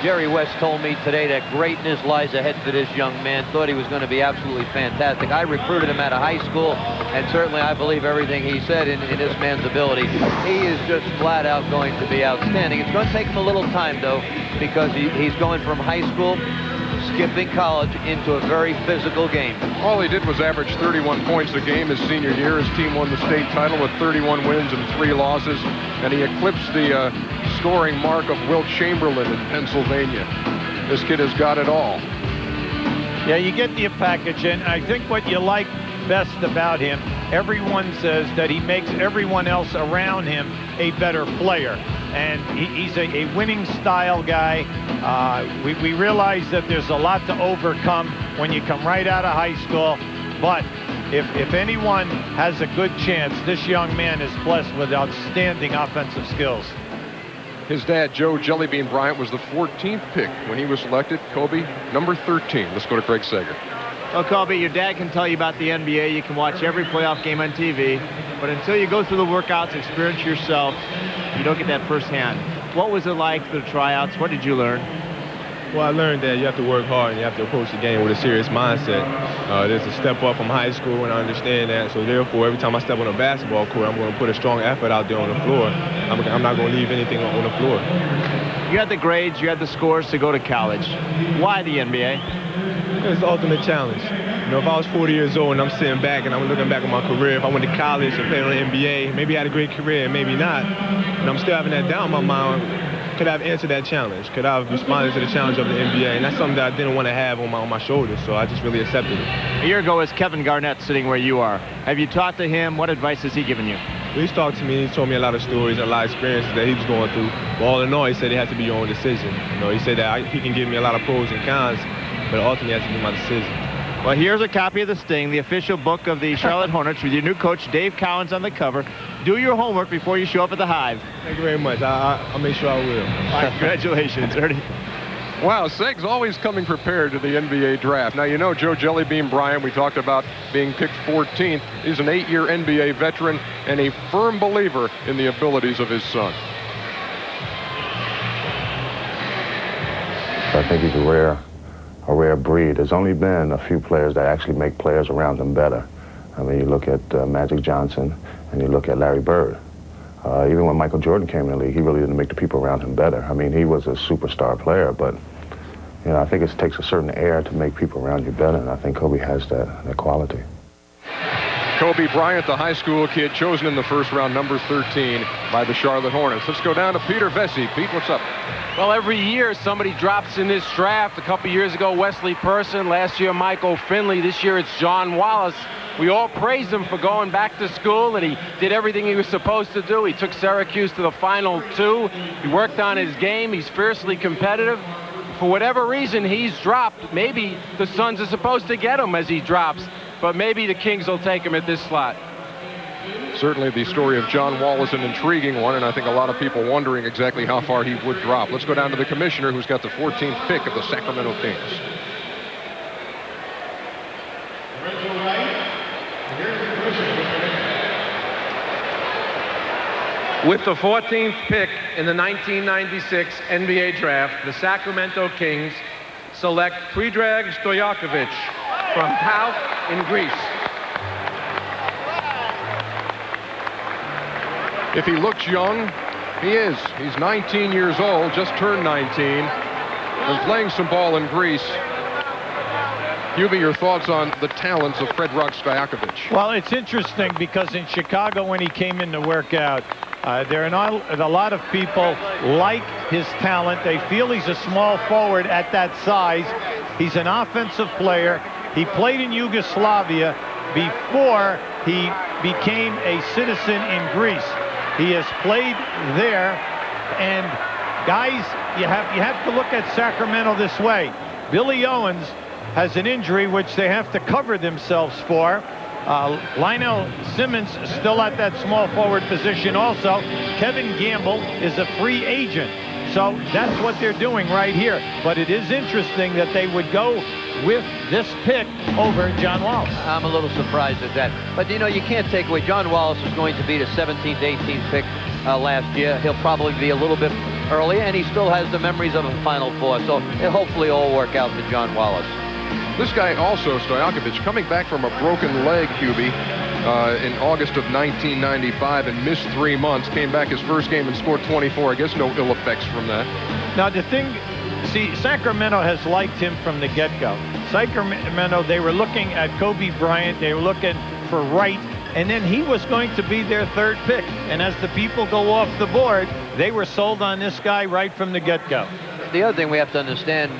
Jerry West told me today that greatness lies ahead for this young man. Thought he was going to be absolutely fantastic. I recruited him out of high school, and certainly I believe everything he said in this man's ability. He is just flat out going to be outstanding. It's going to take him a little time, though, because he's going from high school, skipping college, into a very physical game. All he did was average 31 points a game his senior year. His team won the state title with 31 wins and 3 losses, and he eclipsed the scoring mark of Wilt Chamberlain in Pennsylvania. This kid has got it all. Yeah, you get the package, and I think what you like best about him, everyone says that he makes everyone else around him a better player. And he's a winning style guy. We realize that there's a lot to overcome when you come right out of high school. But if anyone has a good chance, this young man is blessed with outstanding offensive skills. His dad, Joe Jellybean Bryant, was the 14th pick when he was selected. Kobe, number 13. Let's go to Craig Sager. Well, Kobe, your dad can tell you about the NBA. You can watch every playoff game on TV. But until you go through the workouts, experience yourself, you don't get that firsthand. What was it like for the tryouts? What did you learn? Well, I learned that you have to work hard and you have to approach the game with a serious mindset. There's a step up from high school, and I understand that. So therefore, every time I step on a basketball court, I'm going to put a strong effort out there on the floor. I'm not going to leave anything on the floor. You had the grades, you had the scores to go to college. Why the NBA? It's the ultimate challenge. You know, if I was 40 years old and I'm sitting back and I'm looking back at my career, if I went to college and played on the NBA, maybe I had a great career, maybe not, and I'm still having that doubt in my mind, could I have answered that challenge? Could I have responded to the challenge of the NBA? And that's something that I didn't want to have on my shoulders, so I just really accepted it. A year ago is Kevin Garnett sitting where you are. Have you talked to him? What advice has he given you? Well, he's talked to me. He's told me a lot of stories and a lot of experiences that he was going through. But all in all, he said it had to be your own decision. You know, he said that he can give me a lot of pros and cons, but ultimately it has to be my decision. Well, here's a copy of The Sting, the official book of the Charlotte Hornets with your new coach, Dave Cowens, on the cover. Do your homework before you show up at the Hive. Thank you very much. I'll make sure I will. All right, congratulations, Ernie. Wow, Seg's always coming prepared to the NBA draft. Now, you know Joe Jellybean Bryant, we talked about being picked 14th. He's an 8-year NBA veteran and a firm believer in the abilities of his son. I think he's a rare breed. There's only been a few players that actually make players around them better. I mean, you look at Magic Johnson and you look at Larry Bird. Even when Michael Jordan came in the league, he really didn't make the people around him better. I mean, he was a superstar player, but you know, I think it takes a certain air to make people around you better, and I think Kobe has that quality. Kobe Bryant, the high school kid, chosen in the first round, number 13 by the Charlotte Hornets. Let's go down to Peter Vesey. Pete, what's up? Well, every year somebody drops in this draft. A couple years ago, Wesley Person. Last year, Michael Finley. This year, it's John Wallace. We all praise him for going back to school, and he did everything he was supposed to do. He took Syracuse to the Final Two. He worked on his game. He's fiercely competitive. For whatever reason, he's dropped. Maybe the Suns are supposed to get him as he drops, but maybe the Kings will take him at this slot. Certainly the story of John Wall is an intriguing one, and I think a lot of people wondering exactly how far he would drop. Let's go down to the commissioner, who's got the 14th pick of the Sacramento Kings. With the 14th pick in the 1996 NBA Draft, the Sacramento Kings select Predrag Stojakovic from PAOK in Greece. If he looks young, he is. He's 19 years old, just turned 19, and playing some ball in Greece. Hubie, your thoughts on the talents of Predrag Stojakovic? Well, it's interesting because in Chicago when he came in to work out, there are not a lot of people like his talent. They feel he's a small forward at that size. He's an offensive player. He played in Yugoslavia before he became a citizen in Greece. He has played there, and guys, you have to look at Sacramento this way. Billy Owens has an injury which they have to cover themselves for. Lionel Simmons still at that small forward position also. Kevin Gamble is a free agent. So that's what they're doing right here. But it is interesting that they would go with this pick over John Wallace. I'm a little surprised at that. But, you know, you can't take away. John Wallace is going to be the 17th, 18th pick last year. He'll probably be a little bit early, and he still has the memories of a Final Four. So it'll hopefully all work out for John Wallace. This guy also, Stojakovic, coming back from a broken leg, Hubie, in August of 1995 and missed 3 months, came back his first game and scored 24. I guess no ill effects from that. Now, the thing, see, Sacramento has liked him from the get-go. Sacramento, they were looking at Kobe Bryant. They were looking for Wright. And then he was going to be their third pick. And as the people go off the board, they were sold on this guy right from the get-go. The other thing we have to understand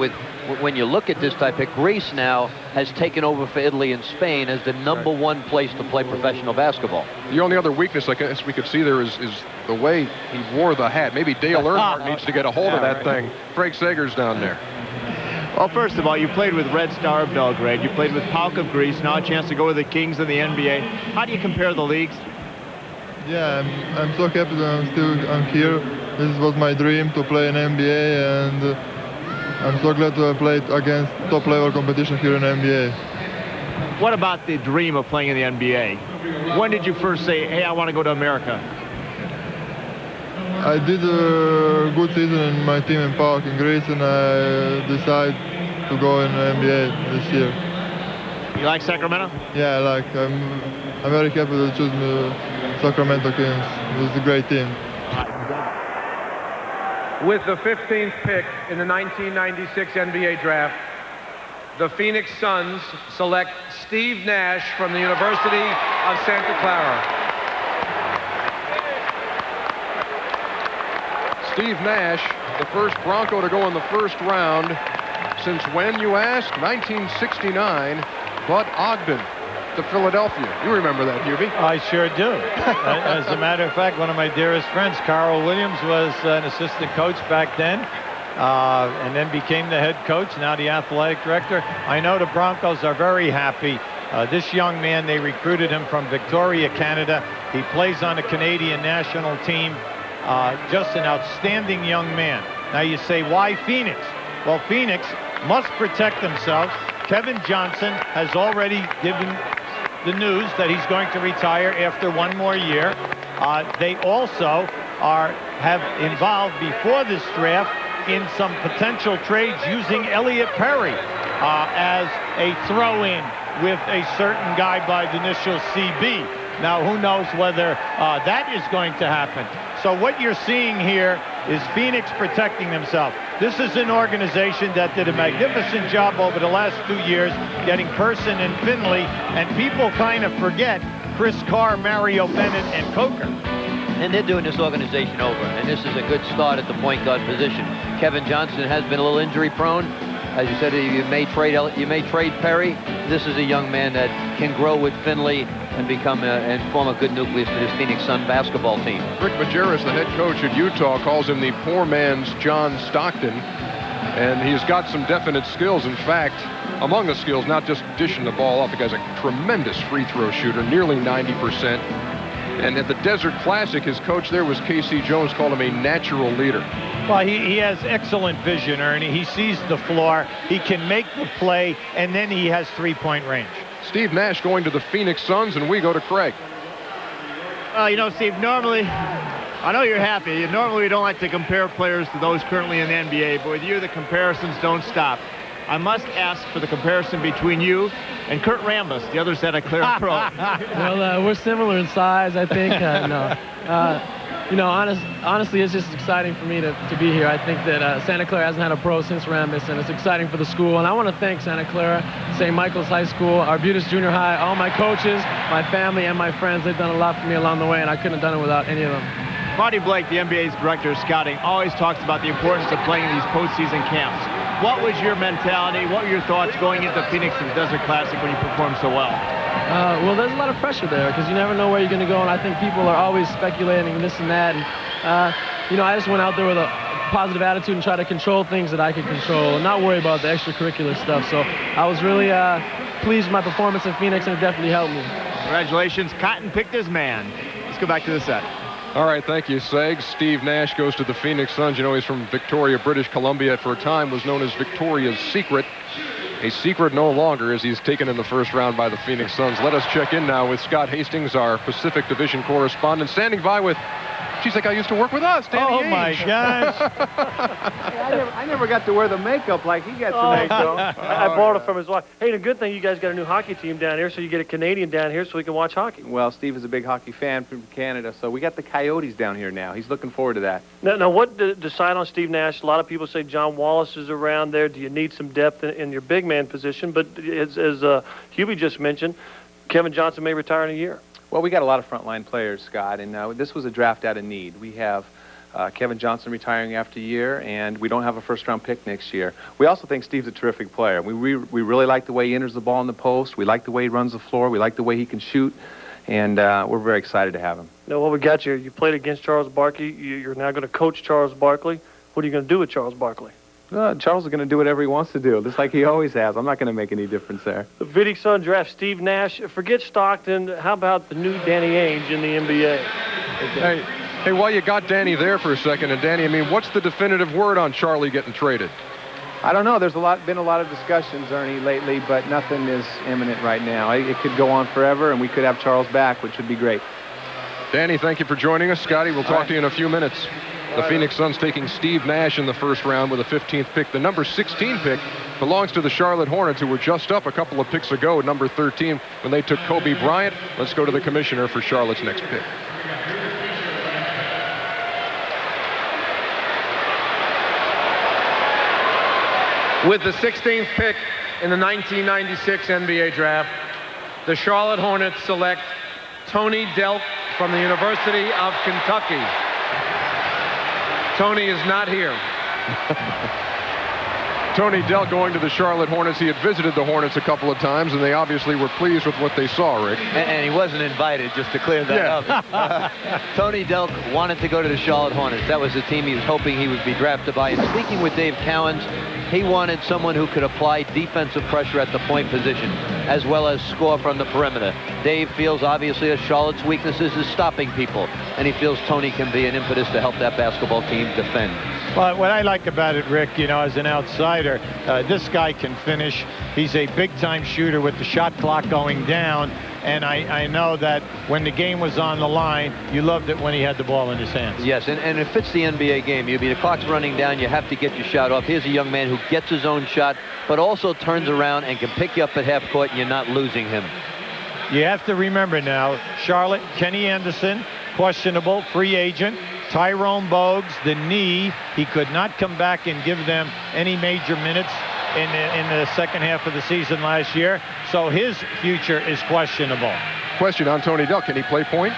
when you look at this type pick, Greece now has taken over for Italy and Spain as the #1 place to play professional basketball. The only other weakness I guess we could see there is the way he wore the hat. Maybe Dale Earnhardt needs to get a hold of that thing. Frank Sager's down there. Well, first of all, you played with Red Star of Belgrade. You played with PAOK of Greece. Now a chance to go with the Kings in the NBA. How do you compare the leagues? Yeah, I'm so happy that I'm here. This was my dream to play in NBA, and I'm so glad to have played against top-level competition here in NBA. What about the dream of playing in the NBA? When did you first say, hey, I want to go to America? I did a good season in my team in PAOK in Greece, and I decided to go in the NBA this year. You like Sacramento? Yeah, I like. I'm very happy to choose the Sacramento Kings. It was a great team. With the 15th pick in the 1996 NBA Draft, the Phoenix Suns select Steve Nash from the University of Santa Clara. Steve Nash, the first Bronco to go in the first round. Since when, you ask? 1969, Bud Ogden to Philadelphia. You remember that, Hubie? I sure do. As a matter of fact, one of my dearest friends, Carl Williams, was an assistant coach back then, and then became the head coach, now the athletic director. I know the Broncos are very happy. This young man, they recruited him from Victoria, Canada. He plays on the Canadian national team. Just an outstanding young man. Now you say, why Phoenix? Well, Phoenix must protect themselves. Kevin Johnson has already given the news that he's going to retire after 1 more year. They also have involved before this draft in some potential trades using Elliot Perry as a throw-in with a certain guy by the initial CB. Now, who knows whether that is going to happen. So what you're seeing here is Phoenix protecting themselves. This is an organization that did a magnificent job over the last 2 years getting Person and Finley, and people kind of forget Chris Carr, Mario Bennett, and Coker. And they're doing this organization over, and this is a good start at the point guard position. Kevin Johnson has been a little injury prone. As you said, you may trade Perry. This is a young man that can grow with Finley and become and form a good nucleus for this Phoenix Sun basketball team. Rick Majerus, the head coach at Utah, calls him the poor man's John Stockton, and he's got some definite skills. In fact, among the skills, not just dishing the ball off, the guy's a tremendous free throw shooter, nearly 90%. And at the Desert Classic, his coach there was K.C. Jones, called him a natural leader. Well, he has excellent vision, Ernie. He sees the floor, he can make the play, and then he has three-point range. Steve Nash going to the Phoenix Suns, and we go to Craig. You know, Steve, normally I know you're happy. Normally we don't like to compare players to those currently in the NBA, but with you, the comparisons don't stop. I must ask for the comparison between you and Kurt Rambis, the other Santa Clara pro. Well, we're similar in size, I think. You know, honestly, it's just exciting for me to be here. I think that Santa Clara hasn't had a pro since Rambis, and it's exciting for the school. And I want to thank Santa Clara, St. Michael's High School, Arbutus Junior High, all my coaches, my family, and my friends. They've done a lot for me along the way, and I couldn't have done it without any of them. Marty Blake, the NBA's director of scouting, always talks about the importance of playing in these postseason camps. What was your mentality? What were your thoughts going into Phoenix and the Desert Classic when you performed so well? Well, there's a lot of pressure there because you never know where you're going to go, and I think people are always speculating this and that. And, you know, I just went out there with a positive attitude and try to control things that I could control and not worry about the extracurricular stuff. So I was really pleased with my performance in Phoenix, and it definitely helped me. Congratulations. Cotton picked his man. Let's go back to the set. All right, thank you, Segs. Steve Nash goes to the Phoenix Suns. You know, he's from Victoria, British Columbia. For a time was known as Victoria's Secret. A secret no longer, as he's taken in the first round by the Phoenix Suns. Let us check in now with Scott Hastings, our Pacific Division correspondent, standing by with, she's like, I used to work with us, Danny Ainge. My gosh. I never got to wear the makeup like he got to make, though. I borrowed it from his wife. Hey, the good thing, you guys got a new hockey team down here, so you get a Canadian down here so we can watch hockey. Well, Steve is a big hockey fan from Canada, so we got the Coyotes down here now. He's looking forward to that. Now what decide on Steve Nash? A lot of people say John Wallace is around there. Do you need some depth in your big man position? But as Hubie just mentioned, Kevin Johnson may retire in a year. Well, we got a lot of frontline players, Scott, and this was a draft out of need. We have Kevin Johnson retiring after a year, and we don't have a first-round pick next year. We also think Steve's a terrific player. We really like the way he enters the ball in the post. We like the way he runs the floor. We like the way he can shoot, and we're very excited to have him. Now, what we got you, you played against Charles Barkley. You're now going to coach Charles Barkley. What are you going to do with Charles Barkley? Charles is going to do whatever he wants to do, just like he always has. I'm not going to make any difference there. The Phoenix Suns draft Steve Nash. Forget Stockton. How about the new Danny Ainge in the NBA? Hey, while you got Danny there for a second, and Danny, I mean, what's the definitive word on Charlie getting traded? I don't know. There's been a lot of discussions, Ernie, lately, but nothing is imminent right now. It could go on forever, and we could have Charles back, which would be great. Danny, thank you for joining us. Scotty, we'll talk to you in a few minutes. The Phoenix Suns taking Steve Nash in the first round with a 15th pick. The number 16 pick belongs to the Charlotte Hornets, who were just up a couple of picks ago at number 13 when they took Kobe Bryant. Let's go to the commissioner for Charlotte's next pick. With the 16th pick in the 1996 NBA draft, the Charlotte Hornets select Tony Delk from the University of Kentucky. Tony is not here. Tony Delk going to the Charlotte Hornets. He had visited the Hornets a couple of times, and they obviously were pleased with what they saw, Rick. And he wasn't invited, just to clear that up. Tony Delk wanted to go to the Charlotte Hornets. That was the team he was hoping he would be drafted by. And speaking with Dave Cowens, he wanted someone who could apply defensive pressure at the point position, as well as score from the perimeter. Dave feels, obviously, that Charlotte's weaknesses is stopping people, and he feels Tony can be an impetus to help that basketball team defend. Well, what I like about it, Rick, you know, as an outsider, this guy can finish. He's a big-time shooter with the shot clock going down, and I know that when the game was on the line, you loved it when he had the ball in his hands. Yes, and it fits the NBA game. The clock's running down. You have to get your shot off. Here's a young man who gets his own shot, but also turns around and can pick you up at half court, and you're not losing him. You have to remember now, Charlotte, Kenny Anderson, questionable, free agent. Tyrone Bogues, the knee, he could not come back and give them any major minutes in the second half of the season last year, so his future is questionable. Question on Tony Delk, can he play point?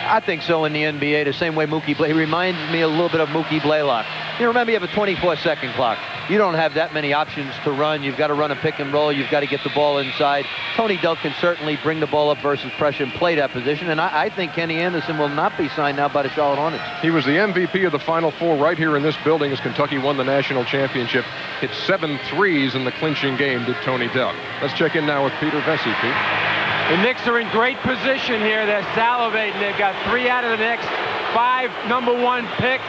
I think so in the NBA, the same way Mookie Blaylock. He reminds me a little bit of Mookie Blaylock. You remember, you have a 24-second clock. You don't have that many options to run. You've got to run a pick and roll. You've got to get the ball inside. Tony Delk can certainly bring the ball up versus pressure and play that position, and I think Kenny Anderson will not be signed now by the Charlotte Hornets. He was the MVP of the Final Four right here in this building as Kentucky won the national championship. Hit 7 threes in the clinching game, did Tony Delk. Let's check in now with Peter Vesey. Pete. The Knicks are in great position here. They're salivating. They've got 3 out of the next 5 #1 pick.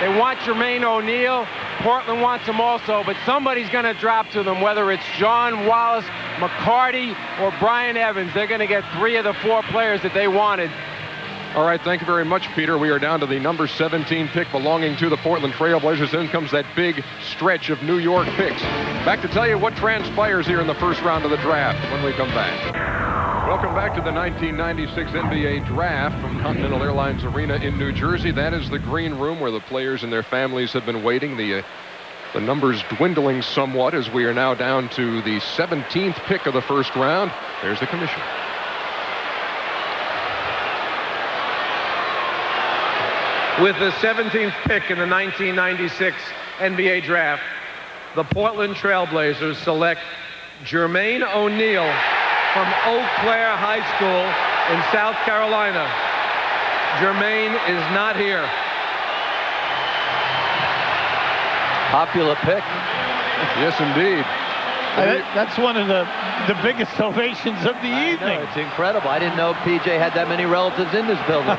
They want Jermaine O'Neal. Portland wants him also, but somebody's going to drop to them, whether it's John Wallace, McCarty, or Brian Evans. They're going to get 3 of the 4 players that they wanted. All right, thank you very much, Peter. We are down to the number 17 pick belonging to the Portland Trail Blazers. Then comes that big stretch of New York picks. Back to tell you what transpires here in the first round of the draft when we come back. Welcome back to the 1996 NBA Draft from Continental Airlines Arena in New Jersey. That is the green room where the players and their families have been waiting. The numbers dwindling somewhat as we are now down to the 17th pick of the first round. There's the commission. With the 17th pick in the 1996 NBA Draft, the Portland Trail Blazers select Jermaine O'Neal from Eau Claire High School in South Carolina. Jermaine is not here. Popular pick. Yes, indeed. That's one of the biggest ovations of the evening. It's incredible. I didn't know PJ had that many relatives in this building.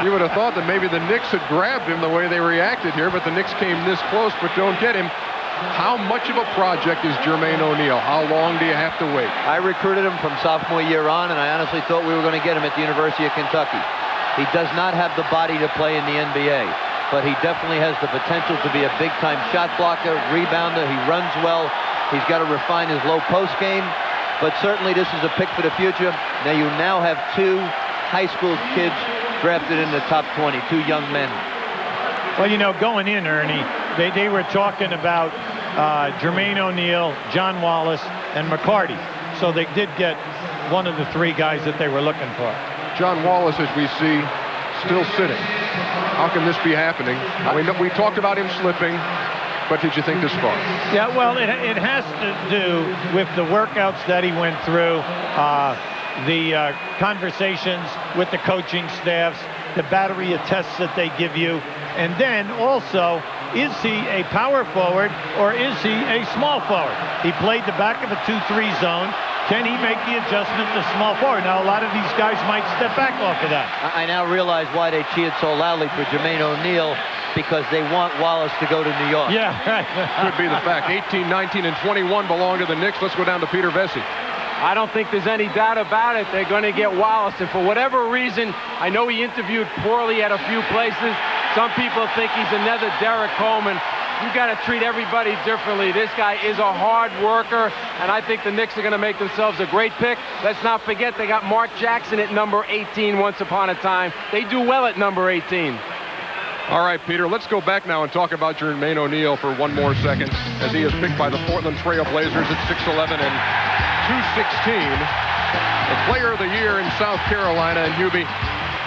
You would have thought that maybe the Knicks had grabbed him the way they reacted here, but the Knicks came this close but don't get him. How much of a project is Jermaine O'Neal? How long do you have to wait? I recruited him from sophomore year on, and I honestly thought we were going to get him at the University of Kentucky. He does not have the body to play in the NBA, but he definitely has the potential to be a big-time shot blocker, rebounder. He runs well. He's got to refine his low post game, but certainly this is a pick for the future. Now you have two high school kids drafted in the top 20, two young men. Well, you know, going in, Ernie, they were talking about Jermaine O'Neal, John Wallace, and McCarty. So they did get one of the three guys that they were looking for. John Wallace, as we see, still sitting. How can this be happening? We talked about him slipping. What did you think this far? Yeah, well, it has to do with the workouts that he went through, the conversations with the coaching staffs, the battery of tests that they give you, and then also, is he a power forward or is he a small forward? He played the back of a 2-3 zone. Can he make the adjustment to small forward? Now, a lot of these guys might step back off of that. I now realize why they cheered so loudly for Jermaine O'Neal, because they want Wallace to go to New York. Yeah, right. Could be the fact. 18, 19, and 21 belong to the Knicks. Let's go down to Peter Vesey. I don't think there's any doubt about it. They're going to get Wallace. And for whatever reason, I know he interviewed poorly at a few places. Some people think he's another Derek Coleman. You got to treat everybody differently. This guy is a hard worker, and I think the Knicks are going to make themselves a great pick. Let's not forget they got Mark Jackson at number 18 once upon a time. They do well at number 18. All right, Peter, let's go back now and talk about Jermaine O'Neal for one more second, as he is picked by the Portland Trail Blazers at 6'11 and 216. The player of the year in South Carolina. And Hubie,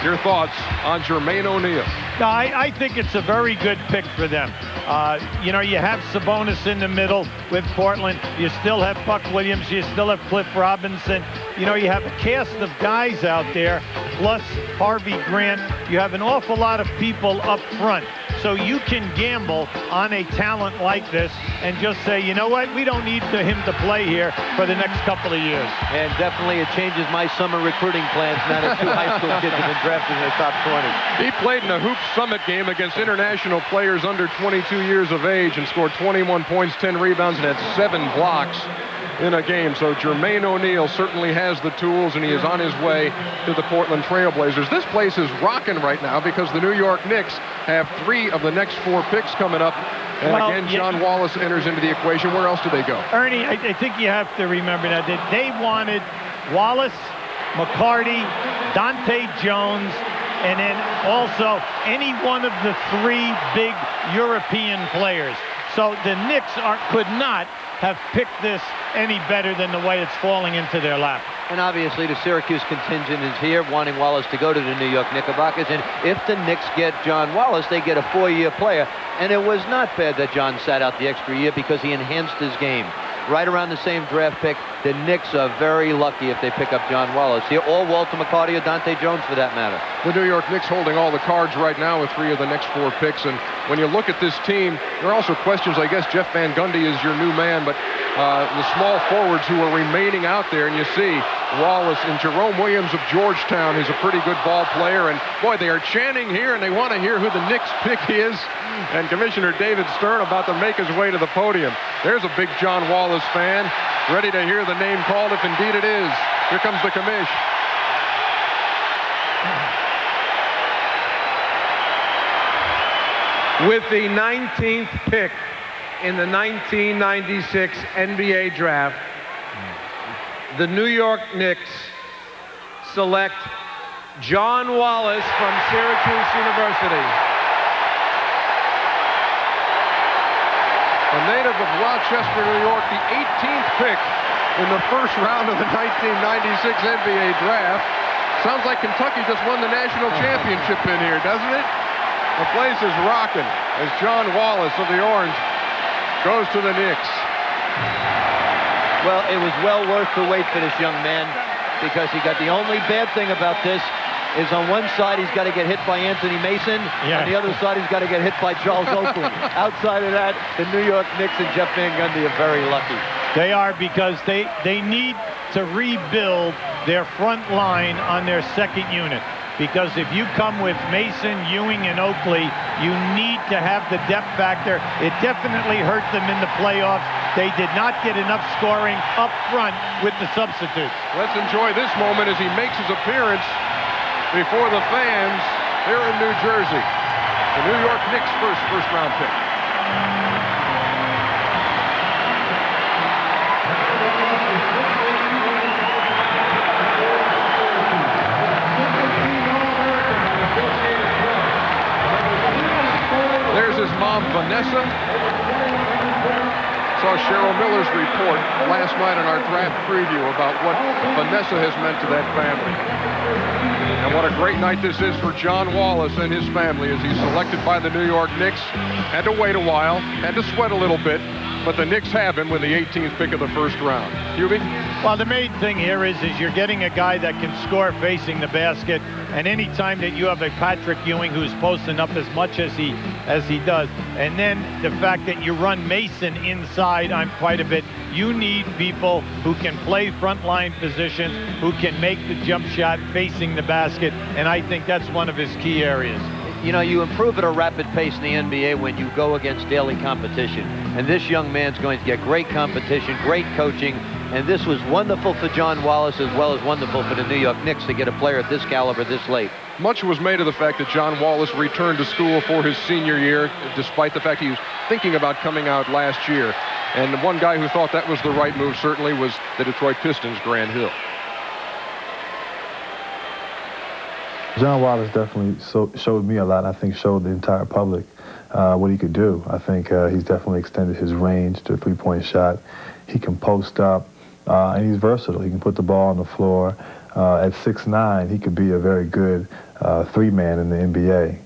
your thoughts on Jermaine O'Neal? No, I think it's a very good pick for them. You know, you have Sabonis in the middle with Portland. You still have Buck Williams. You still have Cliff Robinson. You know, you have a cast of guys out there, plus Harvey Grant. You have an awful lot of people up front. So you can gamble on a talent like this and just say, you know what, we don't need him to play here for the next couple of years. And definitely it changes my summer recruiting plans now that two high school kids have been drafted in the top 20. He played in a Hoop Summit game against international players under 22 years of age and scored 21 points, 10 rebounds, and had 7 blocks in a game. So Jermaine O'Neal certainly has the tools, and he is on his way to the Portland Trail Blazers. This place is rocking right now because the New York Knicks have 3 of the next 4 picks coming up. And again, John Wallace enters into the equation. Where else do they go? Ernie, I think you have to remember that they wanted Wallace, McCarty, Dante Jones, and then also any one of the 3 big European players. So the Knicks could not have picked this any better than the way it's falling into their lap. And obviously the Syracuse contingent is here wanting Wallace to go to the New York Knickerbockers. And if the Knicks get John Wallace, they get a 4-year player. And it was not bad that John sat out the extra year because he enhanced his game. Right around the same draft pick, the Knicks are very lucky if they pick up John Wallace here, or Walter McCarty or Dante Jones for that matter. The New York Knicks holding all the cards right now with 3 of the next 4 picks. And when you look at this team, there are also questions. I guess Jeff Van Gundy is your new man, but the small forwards who are remaining out there, and you see Wallace and Jerome Williams of Georgetown, who's a pretty good ball player. And boy, they are chanting here, and they want to hear who the Knicks pick is. And Commissioner David Stern about to make his way to the podium. There's a big John Wallace fan, ready to hear the name called if indeed it is. Here comes the commish. With the 19th pick in the 1996 NBA draft, the New York Knicks select John Wallace from Syracuse University. A native of Rochester, New York, the 18th pick in the first round of the 1996 NBA draft. Sounds like Kentucky just won the national championship in here, doesn't it? The place is rocking as John Wallace of the Orange goes to the Knicks. Well, it was well worth the wait for this young man because he got the only bad thing about this is on one side he's got to get hit by Anthony Mason. Yeah. On the other side he's got to get hit by Charles Oakley. Outside of that, the New York Knicks and Jeff Van Gundy are very lucky. They are, because they need to rebuild their front line on their second unit. Because if you come with Mason, Ewing, and Oakley, you need to have the depth factor. It definitely hurt them in the playoffs. They did not get enough scoring up front with the substitutes. Let's enjoy this moment as he makes his appearance before the fans here in New Jersey. The New York Knicks first round pick. There's his mom, Vanessa. Saw Cheryl Miller's report last night in our draft preview about what Vanessa has meant to that family. And what a great night this is for John Wallace and his family as he's selected by the New York Knicks. Had to wait a while, had to sweat a little bit, but the Knicks have him with the 18th pick of the first round. Hubie? Well, the main thing here is you're getting a guy that can score facing the basket, and any time that you have a Patrick Ewing who's posting up as much as he does, and then the fact that you run Mason inside on quite a bit, you need people who can play frontline positions, who can make the jump shot facing the basket, and I think that's one of his key areas. You know, you improve at a rapid pace in the NBA when you go against daily competition. And this young man's going to get great competition, great coaching. And this was wonderful for John Wallace as well as wonderful for the New York Knicks to get a player at this caliber this late. Much was made of the fact that John Wallace returned to school for his senior year, despite the fact he was thinking about coming out last year. And one guy who thought that was the right move certainly was the Detroit Pistons' Grant Hill. John Wallace definitely showed me a lot. I think showed the entire public what he could do. I think he's definitely extended his range to a three-point shot. He can post up, and he's versatile. He can put the ball on the floor. At 6'9", he could be a very good three-man in the NBA.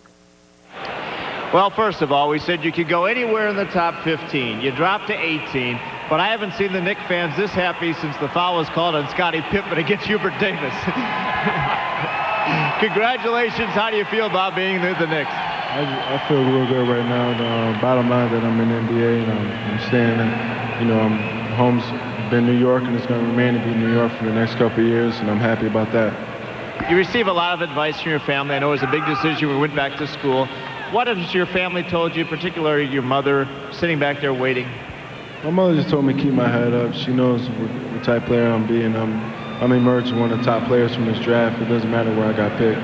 Well, first of all, we said you could go anywhere in the top 15. You dropped to 18, but I haven't seen the Knicks fans this happy since the foul was called on Scottie Pippen against Hubert Davis. Congratulations. How do you feel about being the Knicks? I feel real good right now. The bottom line that I'm in the NBA and I'm staying in, home's been New York and it's going to remain to be New York for the next couple of years, and I'm happy about that. You receive a lot of advice from your family. I know it was a big decision when we went back to school. What has your family told you, particularly your mother, sitting back there waiting? My mother just told me to keep my head up. She knows what type of player I'm being. I'm emerging one of the top players from this draft. It doesn't matter where I got picked.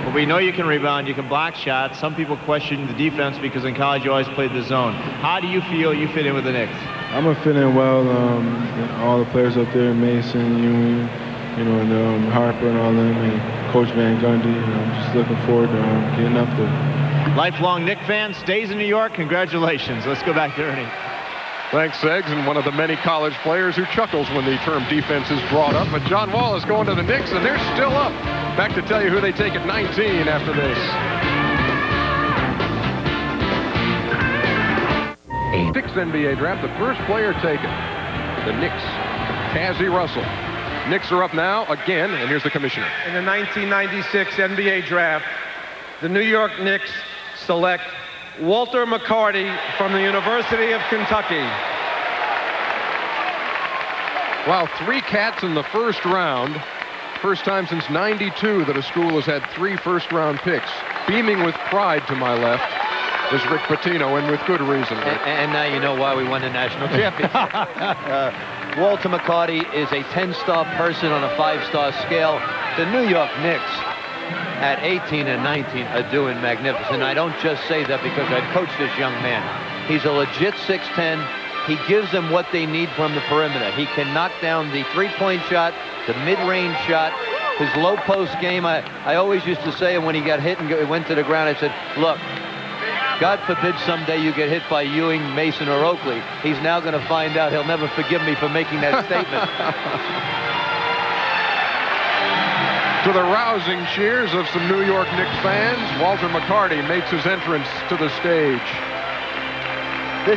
Well, we know you can rebound, you can block shots. Some people question the defense because in college you always played the zone. How do you feel you fit in with the Knicks? I'm going to fit in well. All the players up there, Mason, Ewing, and Harper and all them, and Coach Van Gundy. I'm just looking forward to getting up there. Lifelong Knick fan, stays in New York. Congratulations. Let's go back to Ernie. Thanks, Seggs, and one of the many college players who chuckles when the term defense is brought up. But John Wallace going to the Knicks, and they're still up. Back to tell you who they take at 19 after this. Sixth NBA draft, the first player taken. The Knicks, Cazzie Russell. Knicks are up now again, and here's the commissioner. In the 1996 NBA draft, the New York Knicks select Walter McCarty from the University of Kentucky. Wow, 3 Cats in the first round. First time since '92 that a school has had 3 first-round picks. Beaming with pride to my left is Rick Pitino, and with good reason. And now you know why we won the national championship. Walter McCarty is a 10-star person on a 5-star scale. The New York Knicks at 18 and 19 are doing magnificent. I don't just say that because I've coached this young man. He's a legit 6'10". He gives them what they need from the perimeter. He can knock down the three-point shot, the mid-range shot, his low post game. I always used to say when he got hit and went to the ground, I said, look, God forbid someday you get hit by Ewing, Mason, or Oakley. He's now going to find out. He'll never forgive me for making that statement. To the rousing cheers of some New York Knicks fans, Walter McCarty makes his entrance to the stage.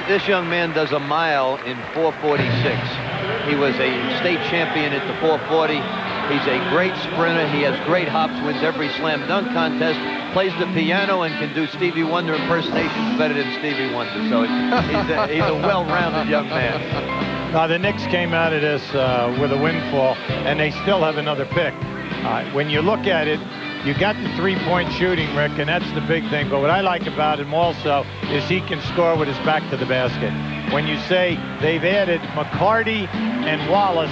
This young man does a mile in 4:46. He was a state champion at the 440. He's a great sprinter. He has great hops, wins every slam dunk contest, plays the piano, and can do Stevie Wonder impersonations better than Stevie Wonder. So he's a well-rounded young man. Now, the Knicks came out of this with a windfall, and they still have another pick. When you look at it, you got the three-point shooting, Rick, and that's the big thing. But what I like about him also is he can score with his back to the basket. When you say they've added McCarty and Wallace,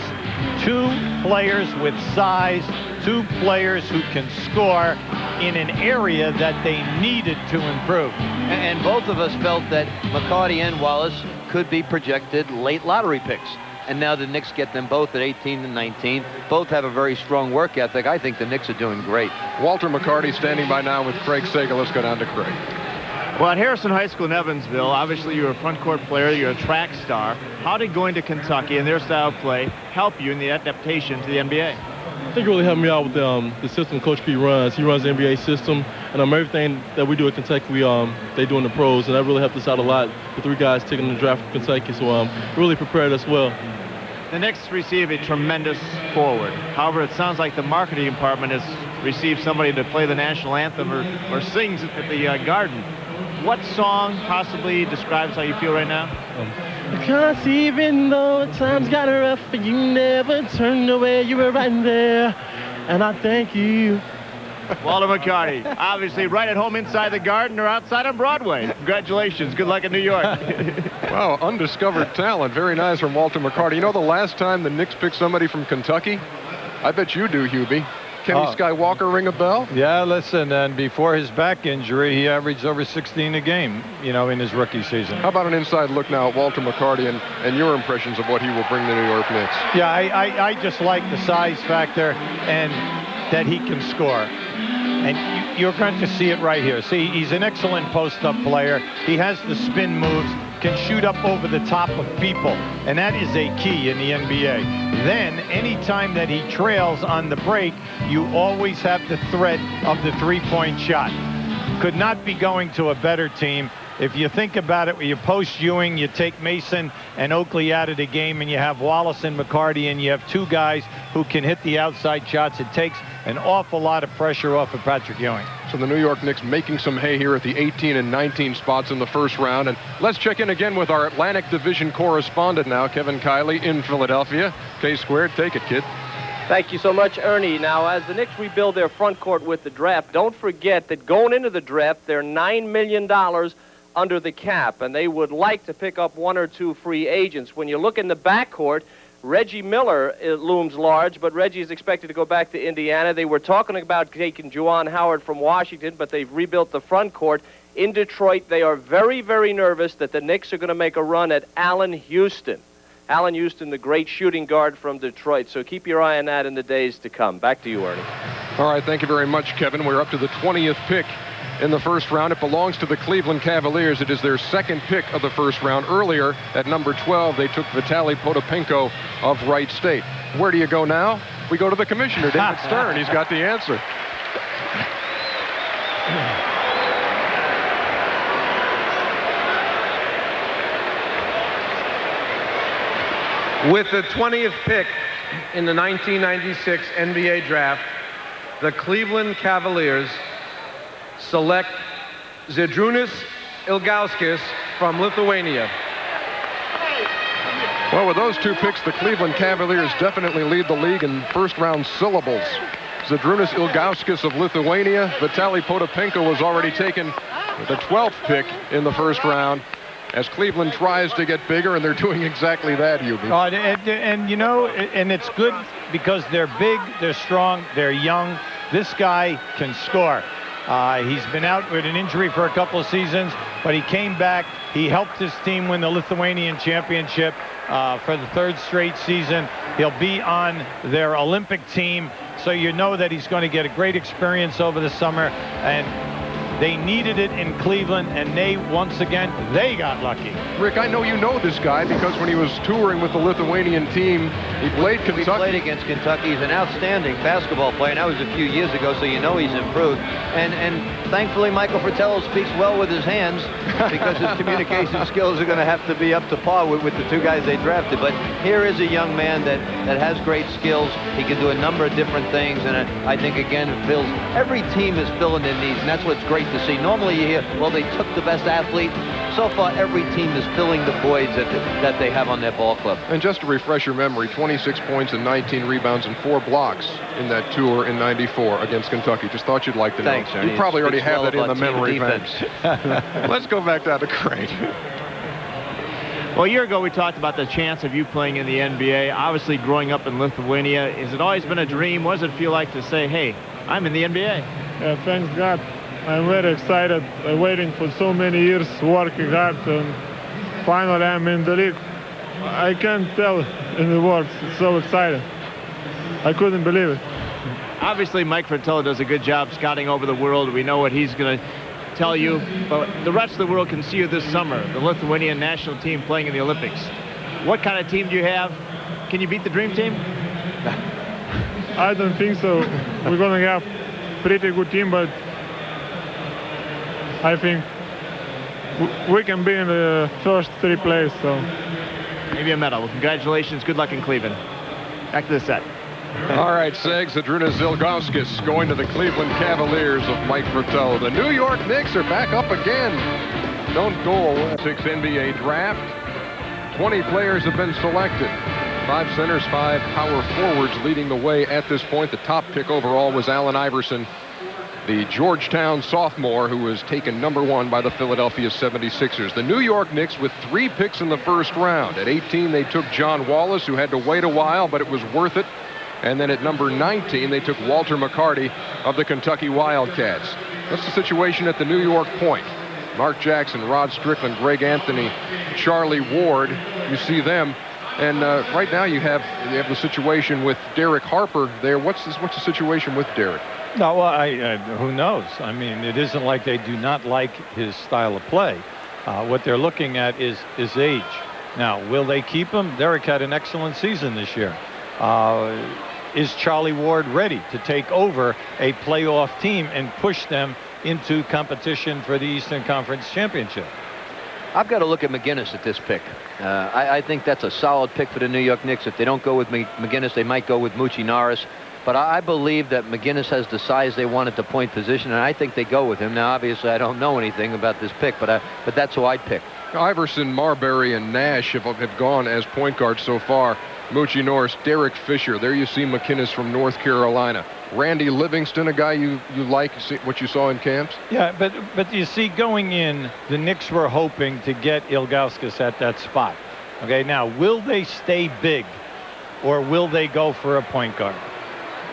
two players with size, two players who can score in an area that they needed to improve. And both of us felt that McCarty and Wallace could be projected late lottery picks. And now the Knicks get them both at 18 and 19. Both have a very strong work ethic. I think the Knicks are doing great. Walter McCarty standing by now with Craig Sager. Let's go down to Craig. Well, at Harrison High School in Evansville, obviously you're a front court player, you're a track star. How did going to Kentucky and their style of play help you in the adaptation to the NBA? I think it really helped me out with the system Coach P runs. He runs the NBA system, and everything that we do at Kentucky, they do in the pros, and that really helped us out a lot. The three guys taking the draft from Kentucky, so it really prepared us well. The Knicks receive a tremendous forward. However, it sounds like the marketing department has received somebody to play the national anthem or sings at the Garden. What song possibly describes how you feel right now? Because even though times got rough, you never turned away. You were right there, and I thank you. Walter McCarty, obviously right at home inside the Garden or outside on Broadway. Congratulations. Good luck in New York. Wow, undiscovered talent. Very nice from Walter McCarty. You know the last time the Knicks picked somebody from Kentucky? I bet you do, Hubie. Kenny Skywalker ring a bell? Yeah, listen, and before his back injury, he averaged over 16 a game, in his rookie season. How about an inside look now at Walter McCarty and your impressions of what he will bring the New York Knicks? Yeah, I just like the size factor and that he can score. And you're going to see it right here. See, he's an excellent post-up player. He has the spin moves, can shoot up over the top of people, and that is a key in the NBA. Then, anytime that he trails on the break, you always have the threat of the three-point shot. Could not be going to a better team. If you think about it, when you post Ewing, you take Mason and Oakley out of the game, and you have Wallace and McCarty, and you have two guys who can hit the outside shots. It takes an awful lot of pressure off of Patrick Ewing. So the New York Knicks making some hay here at the 18 and 19 spots in the first round. And let's check in again with our Atlantic Division correspondent now, Kevin Kiley in Philadelphia. K-Squared, take it, kid. Thank you so much, Ernie. Now, as the Knicks rebuild their front court with the draft, don't forget that going into the draft, they're $9 million under the cap, and they would like to pick up one or two free agents. When you look in the backcourt, Reggie Miller looms large, but Reggie is expected to go back to Indiana. They were talking about taking Juwan Howard from Washington, but they've rebuilt the front court. In Detroit, they are very, very nervous that the Knicks are going to make a run at Allen Houston. Allen Houston, the great shooting guard from Detroit. So keep your eye on that in the days to come. Back to you, Ernie. All right, thank you very much, Kevin. We're up to the 20th pick in the first round. It belongs to the Cleveland Cavaliers. It is their second pick of the first round. Earlier, at number 12, they took Vitaly Potapenko of Wright State. Where do you go now? We go to the commissioner, David Stern. He's got the answer. With the 20th pick in the 1996 NBA draft, the Cleveland Cavaliers select Zydrunas Ilgauskas from Lithuania. Well, with those two picks, the Cleveland Cavaliers definitely lead the league in first-round syllables. Zydrunas Ilgauskas of Lithuania. Vitaly Potapenko was already taken with the 12th pick in the first round, as Cleveland tries to get bigger, and they're doing exactly that, Hubie. And it's good because they're big, they're strong, they're young, This guy can score. He's been out with an injury for a couple of seasons, but he came back. He helped his team win the Lithuanian championship for the 3rd straight season. He'll be on their Olympic team, so you know that he's going to get a great experience over the summer. And they needed it in Cleveland, and once again, they got lucky. Rick, I know you know this guy because when he was touring with the Lithuanian team, he played Kentucky. He played against Kentucky. He's an outstanding basketball player, and that was a few years ago, so you know he's improved. And thankfully, Michael Fratello speaks well with his hands because his communication skills are going to have to be up to par with the 2 guys they drafted. But here is a young man that has great skills. He can do a number of different things, and I think, again, every team is filling their needs, and that's what's great to see. Normally you hear, well, they took the best athlete. So far, every team is filling the voids that they have on their ball club. And just to refresh your memory, 26 points and 19 rebounds and 4 blocks in that tour in '94 against Kentucky. Just thought you'd like to know. Thanks, Ernie. You probably already have that in the memory defense. Let's go back down to Craig. Well, a year ago, we talked about the chance of you playing in the NBA. Obviously, growing up in Lithuania, has it always been a dream? What does it feel like to say, hey, I'm in the NBA? Yeah, thanks God. I'm very excited. I'm waiting for so many years, working hard, and finally I'm in the league. I can't tell in the words. It's so exciting. I couldn't believe it. Obviously, Mike Fratello does a good job scouting over the world. We know what he's going to tell you, but the rest of the world can see you this summer, the Lithuanian national team playing in the Olympics. What kind of team do you have? Can you beat the dream team? I don't think so. We're going to have a pretty good team, but I think we can be in the first 3 places. So maybe a medal. Well, congratulations. Good luck in Cleveland. Back to the set. All right, Segs, Adrunas Ilgauskas going to the Cleveland Cavaliers of Mike Fratello. The New York Knicks are back up again. Don't go away. 6 NBA draft. 20 players have been selected. 5 centers, 5 power forwards leading the way at this point. The top pick overall was Allen Iverson, the Georgetown sophomore who was taken #1 by the Philadelphia 76ers. The New York Knicks with 3 picks in the first round. At 18, they took John Wallace, who had to wait a while, but it was worth it. And then at number 19, they took Walter McCarty of the Kentucky Wildcats. That's the situation at the New York point. Mark Jackson, Rod Strickland, Greg Anthony, Charlie Ward, you see them. And right now you have the situation with Derek Harper there. What's the situation with Derek? No, well, who knows? I mean, it isn't like they do not like his style of play. What they're looking at is his age. Now, will they keep him? Derek had an excellent season this year. Is Charlie Ward ready to take over a playoff team and push them into competition for the Eastern Conference Championship? I've got to look at McGinnis at this pick. I think that's a solid pick for the New York Knicks. If they don't go with McGinnis, they might go with Moochie Norris. But I believe that McGinnis has the size they want at the point position, and I think they go with him. Now, obviously, I don't know anything about this pick, but that's who I'd pick. Iverson, Marbury, and Nash have gone as point guards so far. Moochie Norris, Derek Fisher. There you see McGinnis from North Carolina. Randy Livingston, a guy you like, what you saw in camps? Yeah, but you see, going in, the Knicks were hoping to get Ilgauskas at that spot. Okay, now, will they stay big, or will they go for a point guard?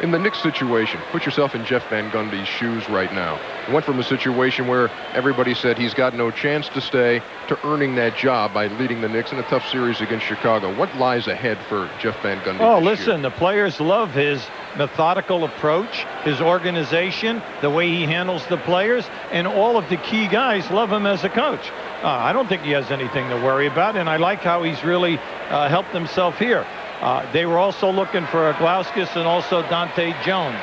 In the Knicks situation, put yourself in Jeff Van Gundy's shoes right now. Went from a situation where everybody said he's got no chance to stay to earning that job by leading the Knicks in a tough series against Chicago. What lies ahead for Jeff Van Gundy? Oh, listen, the players love his methodical approach, his organization, the way he handles the players, and all of the key guys love him as a coach. I don't think he has anything to worry about, and I like how he's really helped himself here. They were also looking for Ilgauskas and also Dante Jones.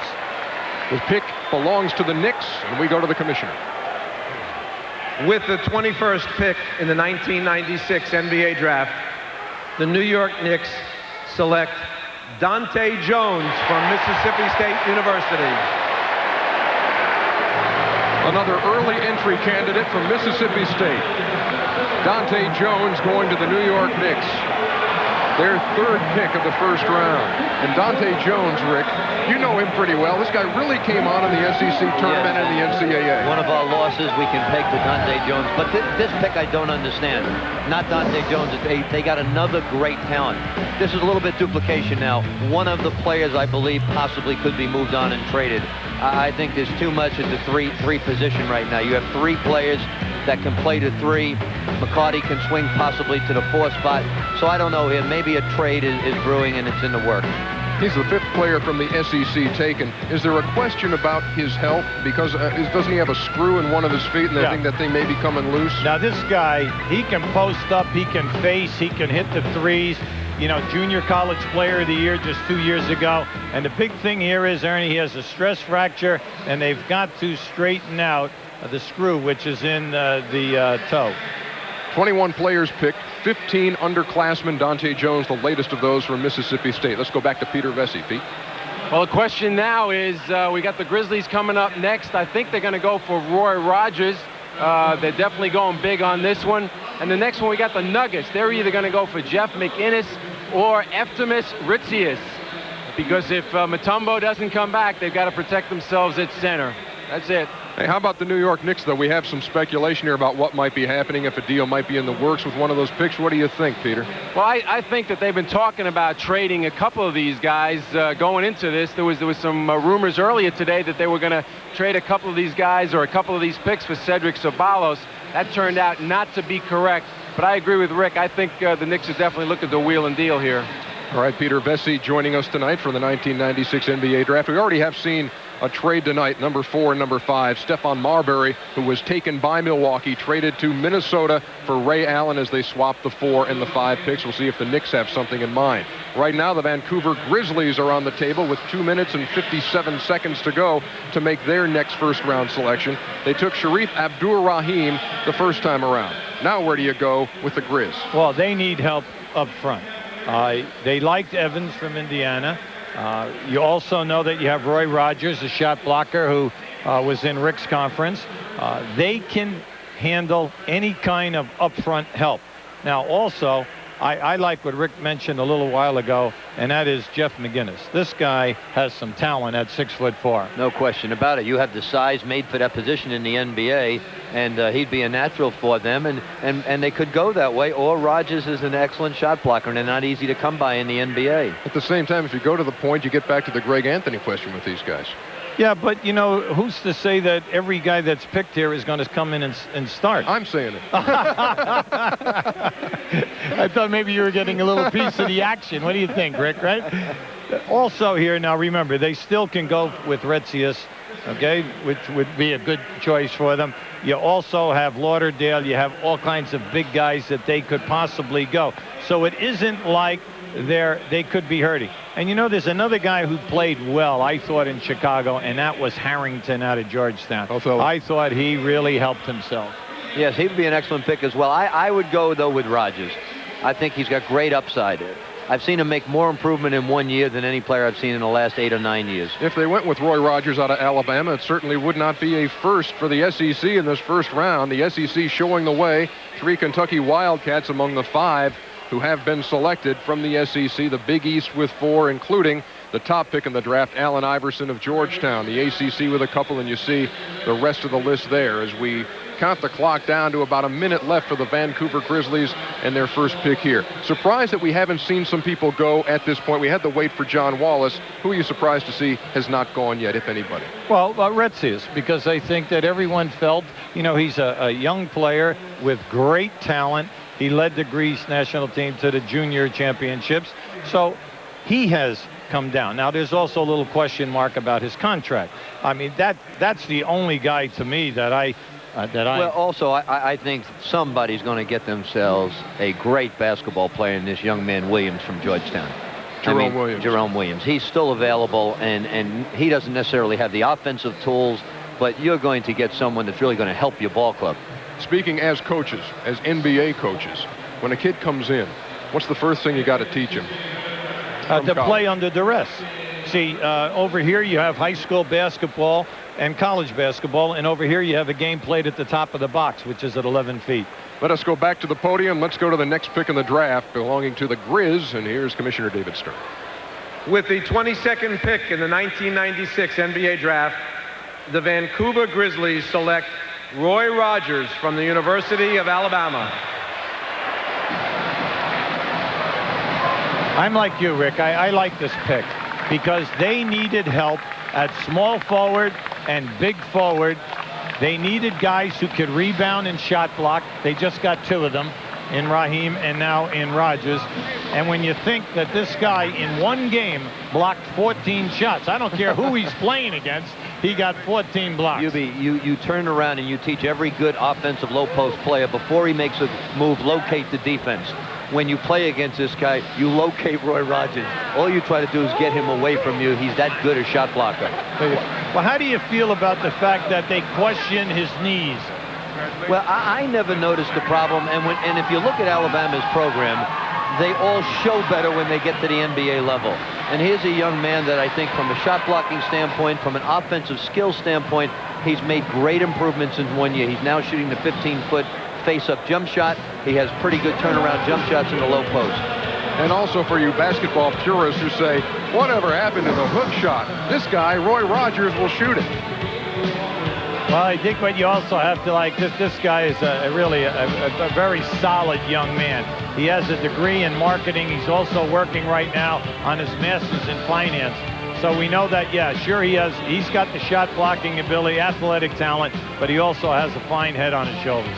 The pick belongs to the Knicks, and we go to the commissioner. With the 21st pick in the 1996 NBA draft, the New York Knicks select Dante Jones from Mississippi State University. Another early entry candidate from Mississippi State. Dante Jones going to the New York Knicks. Their 3rd pick of the first round. And Dante Jones, Rick, you know him pretty well. This guy really came on in the SEC tournament and the NCAA. One of our losses we can peg to Dante Jones. But this pick I don't understand. Not Dante Jones. They got another great talent. This is a little bit duplication now. One of the players I believe possibly could be moved on and traded. I think there's too much at the three position right now. You have 3 players that can play the 3. McCarty can swing possibly to the 4 spot. So I don't know here. Maybe a trade is brewing and it's in the works. He's the 5th player from the SEC taken. Is there a question about his health? Because doesn't he have a screw in one of his feet, and they think that thing may be coming loose? Now, this guy, he can post up, he can face, he can hit the threes. You know, junior college player of the year just 2 years ago. And the big thing here is, Ernie, he has a stress fracture, and they've got to straighten out the screw, which is in the toe. 21 players picked, 15 underclassmen. Dante Jones, the latest of those from Mississippi State. Let's go back to Peter Vesey. Pete? Well, the question now is, we got the Grizzlies coming up next. I think they're going to go for Roy Rogers. They're definitely going big on this one. And the next one, we got the Nuggets. They're either going to go for Jeff McInnes or Eftimus Ritzius. Because if Mutombo doesn't come back, they've got to protect themselves at center. That's it. Hey, how about the New York Knicks, though? We have some speculation here about what might be happening, if a deal might be in the works with one of those picks. What do you think, Peter? Well, I think that they've been talking about trading a couple of these guys going into this. There was some rumors earlier today that they were going to trade a couple of these guys or a couple of these picks for Cedric Ceballos. That turned out not to be correct. But I agree with Rick. I think the Knicks are definitely looking to wheel and deal here. All right, Peter Vesey joining us tonight for the 1996 NBA Draft. We already have seen a trade tonight, number 4 and number 5. Stephon Marbury, who was taken by Milwaukee, traded to Minnesota for Ray Allen as they swap the 4 and the 5 picks. We'll see if the Knicks have something in mind. Right now, the Vancouver Grizzlies are on the table with 2 minutes and 57 seconds to go to make their next first-round selection. They took Sharif Abdur-Rahim the first time around. Now where do you go with the Grizz? Well, they need help up front. They liked Evans from Indiana. You also know that you have Roy Rogers, a shot blocker who was in Rick's conference. They can handle any kind of upfront help. Now, also, I like what Rick mentioned a little while ago, and that is Jeff McInnes. This guy has some talent at 6'4". No question about it. You have the size made for that position in the NBA, and he'd be a natural for them, and they could go that way. Or Rogers is an excellent shot blocker, and they're not easy to come by in the NBA. At the same time, if you go to the point, you get back to the Greg Anthony question with these guys. Yeah, but, you know, who's to say that every guy that's picked here is going to come in and start? I'm saying it. I thought maybe you were getting a little piece of the action. What do you think, Rick, right? Also here, now remember, they still can go with Retzius, okay, which would be a good choice for them. You also have Lauderdale. You have all kinds of big guys that they could possibly go. So it isn't like they could be hurting. And you know, there's another guy who played well, I thought, in Chicago, and that was Harrington out of Georgetown. I thought he really helped himself. Yes, he would be an excellent pick as well. I would go, though, with Rogers. I think he's got great upside. I've seen him make more improvement in 1 year than any player I've seen in the last 8 or 9 years. If they went with Roy Rogers out of Alabama, it certainly would not be a first for the SEC in this first round. The SEC showing the way. 3 Kentucky Wildcats among the 5 who have been selected from the SEC. The Big East with 4, including the top pick in the draft, Allen Iverson of Georgetown. The ACC with a couple, and you see the rest of the list there as we count the clock down to about a minute left for the Vancouver Grizzlies and their first pick here. Surprised that we haven't seen some people go at this point. We had to wait for John Wallace. Who are you surprised to see has not gone yet, if anybody? Well, Retzius, because I think that everyone felt, you know, he's a young player with great talent. He led the Greece national team to the junior championships. So he has come down. Now, there's also a little question mark about his contract. I mean, that's the only guy to me that Well, also, I think somebody's going to get themselves a great basketball player in this young man Williams from Georgetown. Jerome Williams. He's still available, and he doesn't necessarily have the offensive tools, but you're going to get someone that's really going to help your ball club. Speaking as coaches, as NBA coaches, when a kid comes in, what's the first thing you got to teach him? To play under duress. See, over here you have high school basketball and college basketball, and over here you have a game played at the top of the box, which is at 11 feet. Let us go back to the podium. Let's go to the next pick in the draft belonging to the Grizz, and here's Commissioner David Stern. With the 22nd pick in the 1996 NBA draft, the Vancouver Grizzlies select Roy Rogers from the University of Alabama. I'm like you, Rick. I like this pick because they needed help at small forward and big forward. They needed guys who could rebound and shot block. They just got 2 of them, in Raheem and now in Rogers. And when you think that this guy in one game blocked 14 shots, I don't care who he's playing against, he got 14 blocks. You turn around and you teach every good offensive low post player before he makes a move, locate the defense. When you play against this guy, you locate Roy Rogers. All you try to do is get him away from you. He's that good a shot blocker. Well, how do you feel about the fact that they question his knees? Well, I never noticed the problem, and if you look at Alabama's program, they all show better when they get to the NBA level. And here's a young man that I think from a shot blocking standpoint, from an offensive skill standpoint, he's made great improvements in 1 year. He's now shooting the 15-foot face-up jump shot. He has pretty good turnaround jump shots in the low post. And also for you basketball purists who say, whatever happened to the hook shot? This guy, Roy Rogers, will shoot it. Well, I think what you also have to like, this guy is really a very solid young man. He has a degree in marketing. He's also working right now on his master's in finance. So we know that, yeah, sure he's got the shot blocking ability, athletic talent, but he also has a fine head on his shoulders.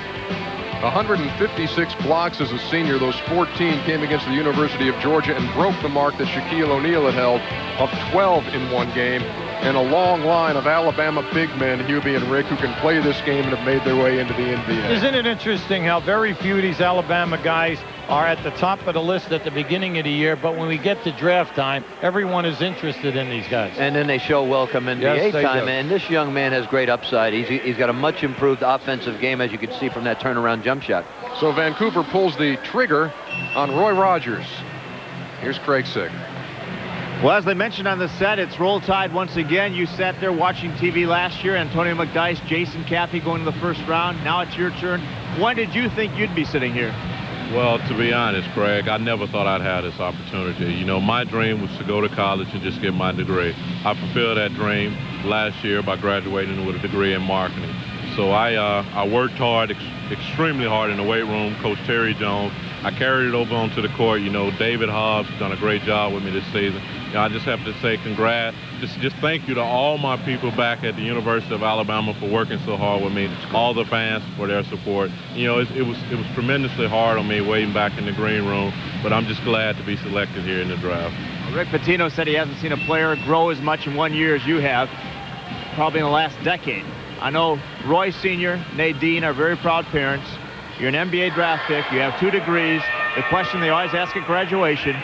156 blocks as a senior. Those 14 came against the University of Georgia and broke the mark that Shaquille O'Neal had held of 12 in one game. And a long line of Alabama big men, Hubie and Rick, who can play this game and have made their way into the NBA. Isn't it interesting how very few of these Alabama guys are at the top of the list at the beginning of the year, but when we get to draft time, everyone is interested in these guys. And then they show welcome NBA Yes, time, do. and this young man has great upside. He's got a much improved offensive game, as you can see from that turnaround jump shot. So Vancouver pulls the trigger on Roy Rogers. Here's Craig Sager. Well, as they mentioned on the set, it's Roll Tide once again. You sat there watching TV last year. Antonio McDyess, Jason Caffey going to the first round. Now it's your turn. When did you think you'd be sitting here? Well, to be honest, Craig, I never thought I'd have this opportunity. You know, my dream was to go to college and just get my degree. I fulfilled that dream last year by graduating with a degree in marketing. So I worked hard, extremely hard in the weight room. Coach Terry Jones, I carried it over onto the court. You know, David Hobbs has done a great job with me this season. You know, I just have to say congrats. Just thank you to all my people back at the University of Alabama for working so hard with me, all the fans for their support. You know, it was tremendously hard on me waiting back in the green room, but I'm just glad to be selected here in the draft. Rick Pitino said he hasn't seen a player grow as much in 1 year as you have, probably in the last decade. I know Roy Sr., Nadine are very proud parents. You're an NBA draft pick. You have 2 degrees. The question they always ask at graduation,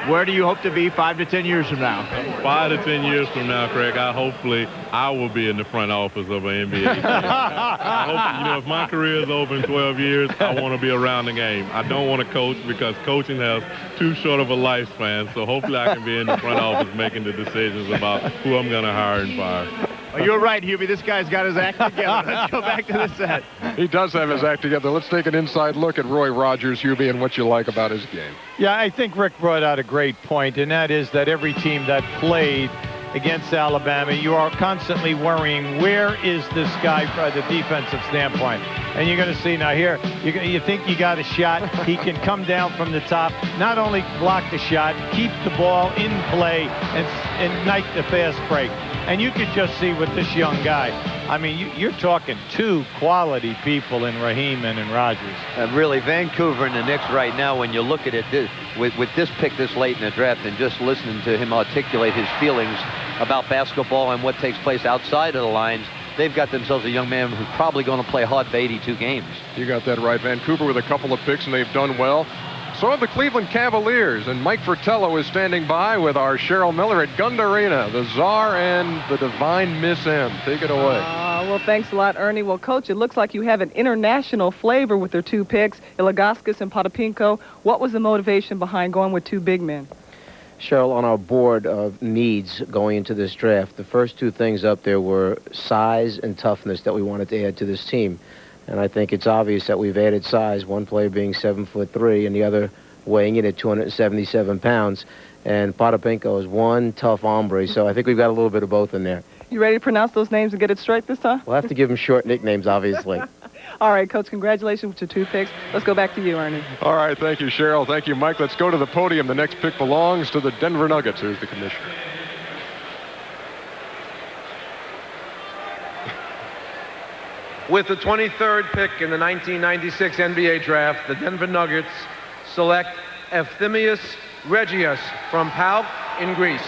where do you hope to be 5 to 10 years from now? 5 to 10 years from now, Craig, hopefully I will be in the front office of an NBA team. I hope, you know, if my career is over in 12 years, I want to be around the game. I don't want to coach because coaching has too short of a lifespan. So hopefully I can be in the front office making the decisions about who I'm going to hire and fire. Oh, you're right, Hubie. This guy's got his act together. Let's go back to the set. He does have his act together. Let's take an inside look at Roy Rogers, Hubie, and what you like about his game. Yeah, I think Rick brought out a great point, and that is that every team that played against Alabama, you are constantly worrying, where is this guy from the defensive standpoint? And you're going to see now here, you think you got a shot. He can come down from the top, not only block the shot, keep the ball in play, and ignite the fast break. And you could just see with this young guy, I mean, you're talking 2 quality people in Raheem and in Rogers. Really, Vancouver and the Knicks right now, when you look at it with this pick this late in the draft and just listening to him articulate his feelings about basketball and what takes place outside of the lines, they've got themselves a young man who's probably going to play hard for 82 games. You got that right. Vancouver with a couple of picks, and they've done well. So have the Cleveland Cavaliers, and Mike Fratello is standing by with our Cheryl Miller at Gund Arena, the Czar and the divine Miss M. Take it away. Well, thanks a lot, Ernie. Well, Coach, it looks like you have an international flavor with their 2 picks, Ilgauskas and Potapinko. What was the motivation behind going with 2 big men? Cheryl, on our board of needs going into this draft, the first 2 things up there were size and toughness that we wanted to add to this team. And I think it's obvious that we've added size, one player being 7'3" and the other weighing in at 277 pounds. And Potapinko is one tough hombre, so I think we've got a little bit of both in there. You ready to pronounce those names and get it straight this time? We'll have to give him short nicknames, obviously. All right, Coach, congratulations with your 2 picks. Let's go back to you, Ernie. All right, thank you, Cheryl. Thank you, Mike. Let's go to the podium. The next pick belongs to the Denver Nuggets. Here's the commissioner. With the 23rd pick in the 1996 NBA draft, the Denver Nuggets select Efthymios Regius from PAOK in Greece.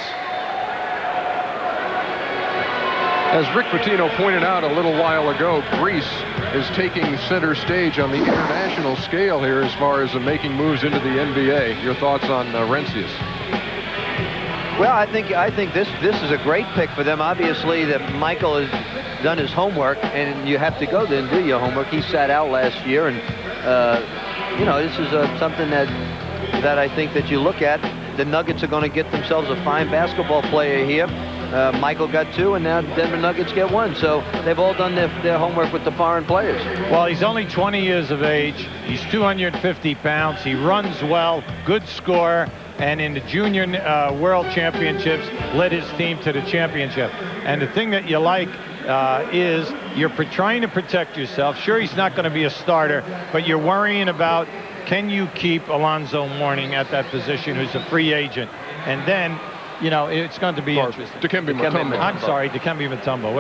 As Rick Pitino pointed out a little while ago, Greece is taking center stage on the international scale here as far as making moves into the NBA. Your thoughts on Rencius? Well, I think this is a great pick for them. Obviously, that Michael has done his homework, and you have to go there and do your homework. He sat out last year, and you know, this is something that I think that you look at. The Nuggets are going to get themselves a fine basketball player here. Michael got 2, and now the Denver Nuggets get 1. So they've all done their homework with the foreign players. Well, he's only 20 years of age. He's 250 pounds. He runs well, good scorer, and in the junior world championships led his team to the championship. And the thing that you like is you're trying to protect yourself. Sure, he's not going to be a starter, but you're worrying about, can you keep Alonzo Mourning at that position, who's a free agent? And then, you know, it's going to be interesting. Dikembe Mutombo. I'm sorry, Dikembe Mutombo.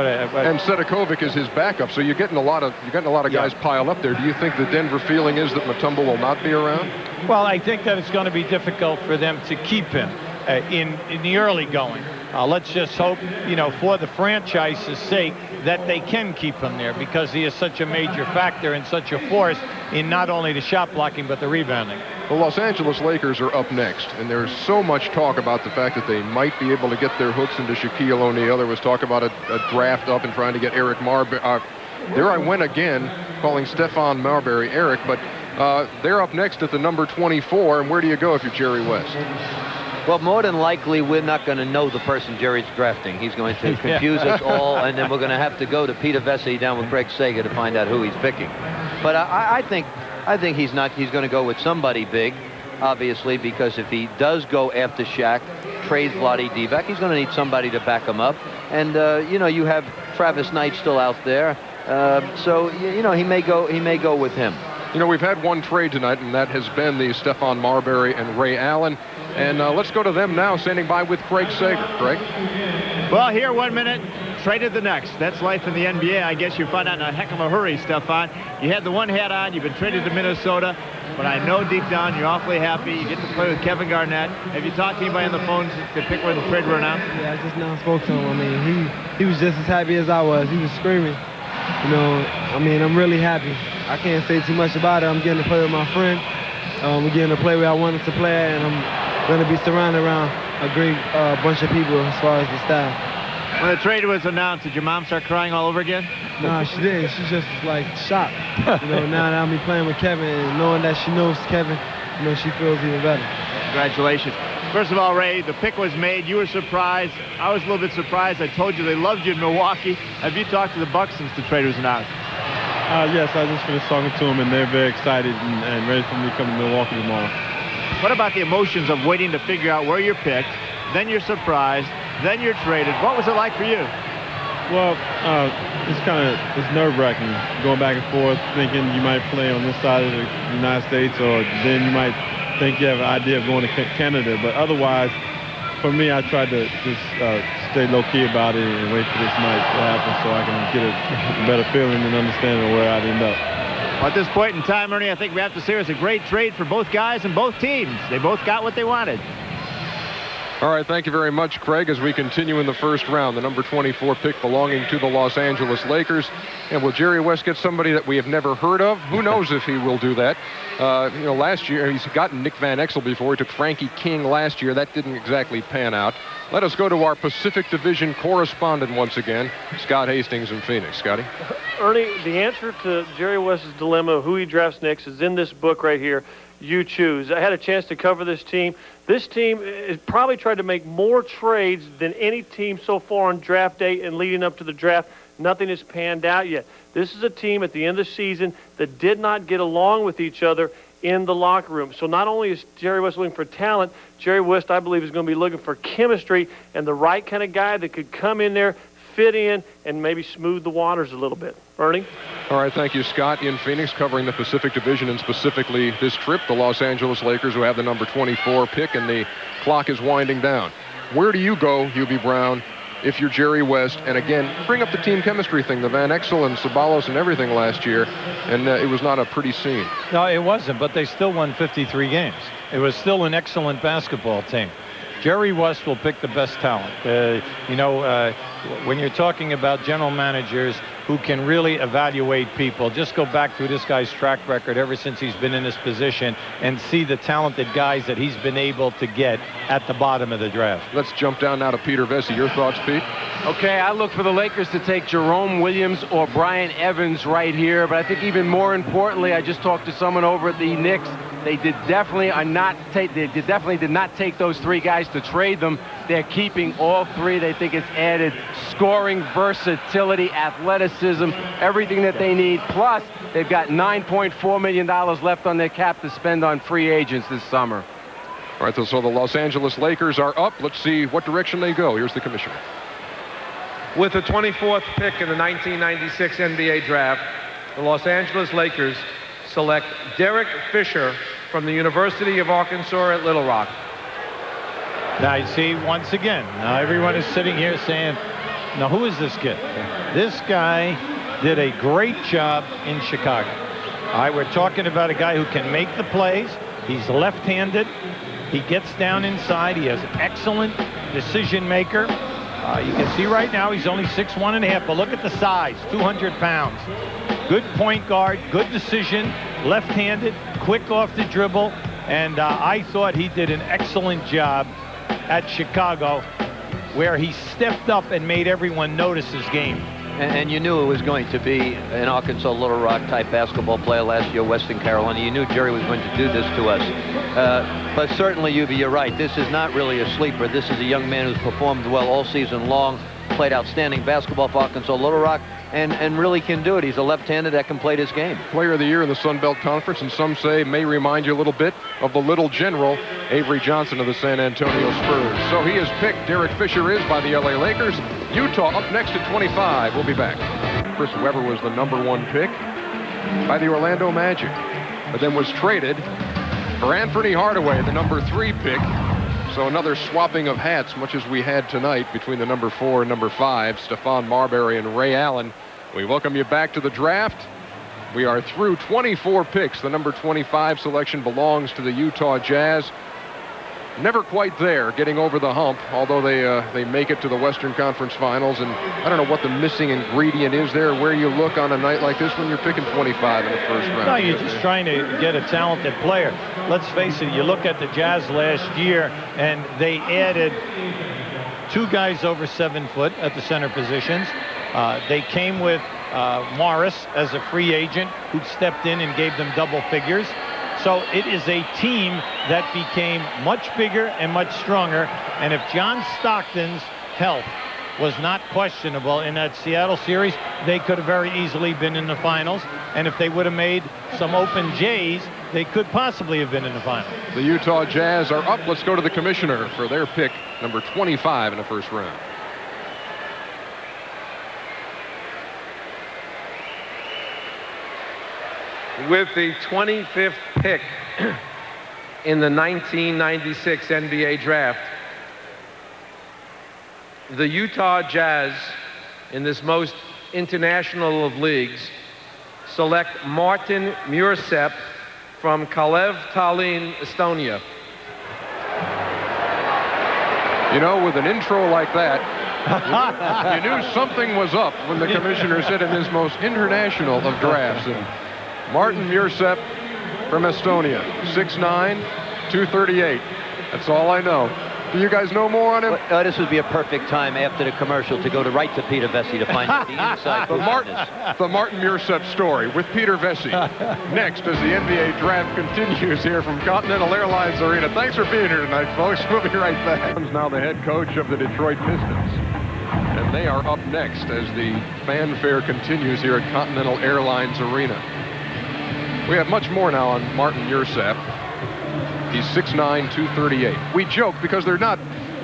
And Setokovic is his backup, so you're getting a lot of guys piled up there. Do you think the Denver feeling is that Mutombo will not be around? Well, I think that it's going to be difficult for them to keep him in the early going. Let's just hope, you know, for the franchise's sake, that they can keep him there, because he is such a major factor and such a force in not only the shot blocking but the rebounding. The Los Angeles Lakers are up next, and there's so much talk about the fact that they might be able to get their hooks into Shaquille O'Neal. There was talk about a draft up and trying to get Eric Marbury. There I went again, calling Stephon Marbury Eric, but they're up next at the number 24, and where do you go if you're Jerry West? Well, more than likely, we're not going to know the person Jerry's drafting. He's going to confuse us all, and then we're going to have to go to Peter Vesey down with Greg Sager to find out who he's picking. But I think he's not. He's going to go with somebody big, obviously, because if he does go after Shaq, trades Vlade Divac, he's going to need somebody to back him up. And you know, you have Travis Knight still out there, so you know, he may go with him. You know, we've had one trade tonight, and that has been the Stephon Marbury and Ray Allen. And let's go to them now, standing by with Craig Sager. Craig? Well, here 1 minute, traded the next. That's life in the NBA. I guess you find out in a heck of a hurry, Stephon. You had the one hat on. You've been traded to Minnesota. But I know deep down you're awfully happy. You get to play with Kevin Garnett. Have you talked to anybody on the phone to pick where the trade were now? Yeah, I just now spoke to him. I mean, he was just as happy as I was. He was screaming. You know, I mean, I'm really happy. I can't say too much about it. I'm getting to play with my friend. We're getting to play where I wanted to play, and I'm going to be surrounded around a great bunch of people as far as the staff. When the trade was announced, did your mom start crying all over again? No, she didn't. She's just like shocked. You know, now that I'm playing with Kevin and knowing that she knows Kevin, you know, she feels even better. Congratulations. First of all, Ray, the pick was made. You were surprised. I was a little bit surprised. I told you they loved you in Milwaukee. Have you talked to the Bucks since the trade was announced? Yes, I just finished talking to them, and they're very excited and ready for me to come to Milwaukee tomorrow. What about the emotions of waiting to figure out where you're picked, then you're surprised, then you're traded? What was it like for you? Well, it's nerve-wracking going back and forth, thinking you might play on this side of the United States, or then you might think you have an idea of going to Canada. But otherwise, for me, I tried to just stay low-key about it and wait for this night to happen so I can get a better feeling and understanding of where I'd end up. Well, at this point in time, Ernie, I think we have to say it's a great trade for both guys and both teams. They both got what they wanted. All right, thank you very much, Craig, as we continue in the first round. The number 24 pick belonging to the Los Angeles Lakers. And will Jerry West get somebody that we have never heard of? Who knows if he will do that. You know, last year, he's gotten Nick Van Exel before. He took Frankie King last year. That didn't exactly pan out. Let us go to our Pacific Division correspondent once again, Scott Hastings in Phoenix. Scotty? Ernie, the answer to Jerry West's dilemma of who he drafts next is in this book right here, You Choose. I had a chance to cover this team. This team has probably tried to make more trades than any team so far on draft day and leading up to the draft. Nothing has panned out yet. This is a team at the end of the season that did not get along with each other in the locker room. So not only is Jerry West looking for talent, Jerry West, I believe, is going to be looking for chemistry and the right kind of guy that could come in there, fit in, and maybe smooth the waters a little bit. Ernie? All right, thank you, Scott. In Phoenix, covering the Pacific Division and specifically this trip, the Los Angeles Lakers, who have the number 24 pick, and the clock is winding down. Where do you go, Hubie Brown, if you're Jerry West. And again, bring up the team chemistry thing, the Van Exel and Ceballos and everything last year, and it was not a pretty scene. No, it wasn't, but they still won 53 games. It was still an excellent basketball team. Jerry West will pick the best talent. When you're talking about general managers who can really evaluate people, just go back through this guy's track record ever since he's been in this position and see the talented guys that he's been able to get at the bottom of the draft. Let's jump down now to Peter Vesey. Your thoughts, Pete? Okay, I look for the Lakers to take Jerome Williams or Brian Evans right here, but I think even more importantly, I just talked to someone over at the Knicks. They definitely did not take those three guys to trade them. They're keeping all three. They think it's added scoring, versatility, athleticism, everything that they need. Plus, they've got $9.4 million left on their cap to spend on free agents this summer. All right, so the Los Angeles Lakers are up. Let's see what direction they go. Here's the commissioner. With the 24th pick in the 1996 NBA draft, the Los Angeles Lakers select Derek Fisher from the University of Arkansas at Little Rock. Now, you see, once again, now everyone is sitting here saying, now, who is this kid? This guy did a great job in Chicago. All right, we're talking about a guy who can make the plays. He's left-handed. He gets down inside. He has excellent decision maker. You can see right now he's only 6'1.5", but look at the size, 200 pounds. Good point guard, good decision, left-handed, quick off the dribble, and I thought he did an excellent job at Chicago, where he stepped up and made everyone notice his game. And you knew it was going to be an Arkansas Little Rock type basketball player last year, Western Carolina. You knew Jerry was going to do this to us. But certainly, you're right. This is not really a sleeper. This is a young man who's performed well all season long, played outstanding basketball for Arkansas Little Rock, and really can do it. He's a left-handed that can play this game. Player of the year in the Sun Belt Conference, and some say may remind you a little bit of the little general, Avery Johnson of the San Antonio Spurs. So he is picked. Derek Fisher is by the LA Lakers. Utah up next at 25. We'll be back. Chris Webber was the #1 pick by the Orlando Magic, but then was traded for Anthony Hardaway, the #3 pick. So another swapping of hats, much as we had tonight between the #4 and #5, Stephon Marbury and Ray Allen. We welcome you back to the draft. We are through 24 picks. The #25 selection belongs to the Utah Jazz. Never quite there, getting over the hump, although they make it to the Western Conference Finals. And I don't know what the missing ingredient is there, where you look on a night like this when you're picking 25 in the first round. No, you're just trying to get a talented player. Let's face it, you look at the Jazz last year, and they added 2 guys over 7 foot at the center positions. They came with Morris as a free agent who stepped in and gave them double figures. So it is a team that became much bigger and much stronger. And if John Stockton's health was not questionable in that Seattle series, they could have very easily been in the finals. And if they would have made some open J's, they could possibly have been in the finals. The Utah Jazz are up. Let's go to the commissioner for their pick, #25 in the first round. With the 25th pick in the 1996 NBA draft, the Utah Jazz, in this most international of leagues, select Martin Mursep from Kalev Tallinn, Estonia. You know, with an intro like that, you knew something was up when the commissioner said in this most international of drafts. And Martin Mursep from Estonia, 6'9", 238. That's all I know. Do you guys know more on him? This would be a perfect time after the commercial to go right to Peter Vesey to find out the inside. the Martin Mursep story with Peter Vesey. Next, as the NBA draft continues here from Continental Airlines Arena. Thanks for being here tonight, folks. We'll be right back. Now the head coach of the Detroit Pistons. And they are up next as the fanfare continues here at Continental Airlines Arena. We have much more now on Martin Mursep. He's 6'9", 238. We joke because there are not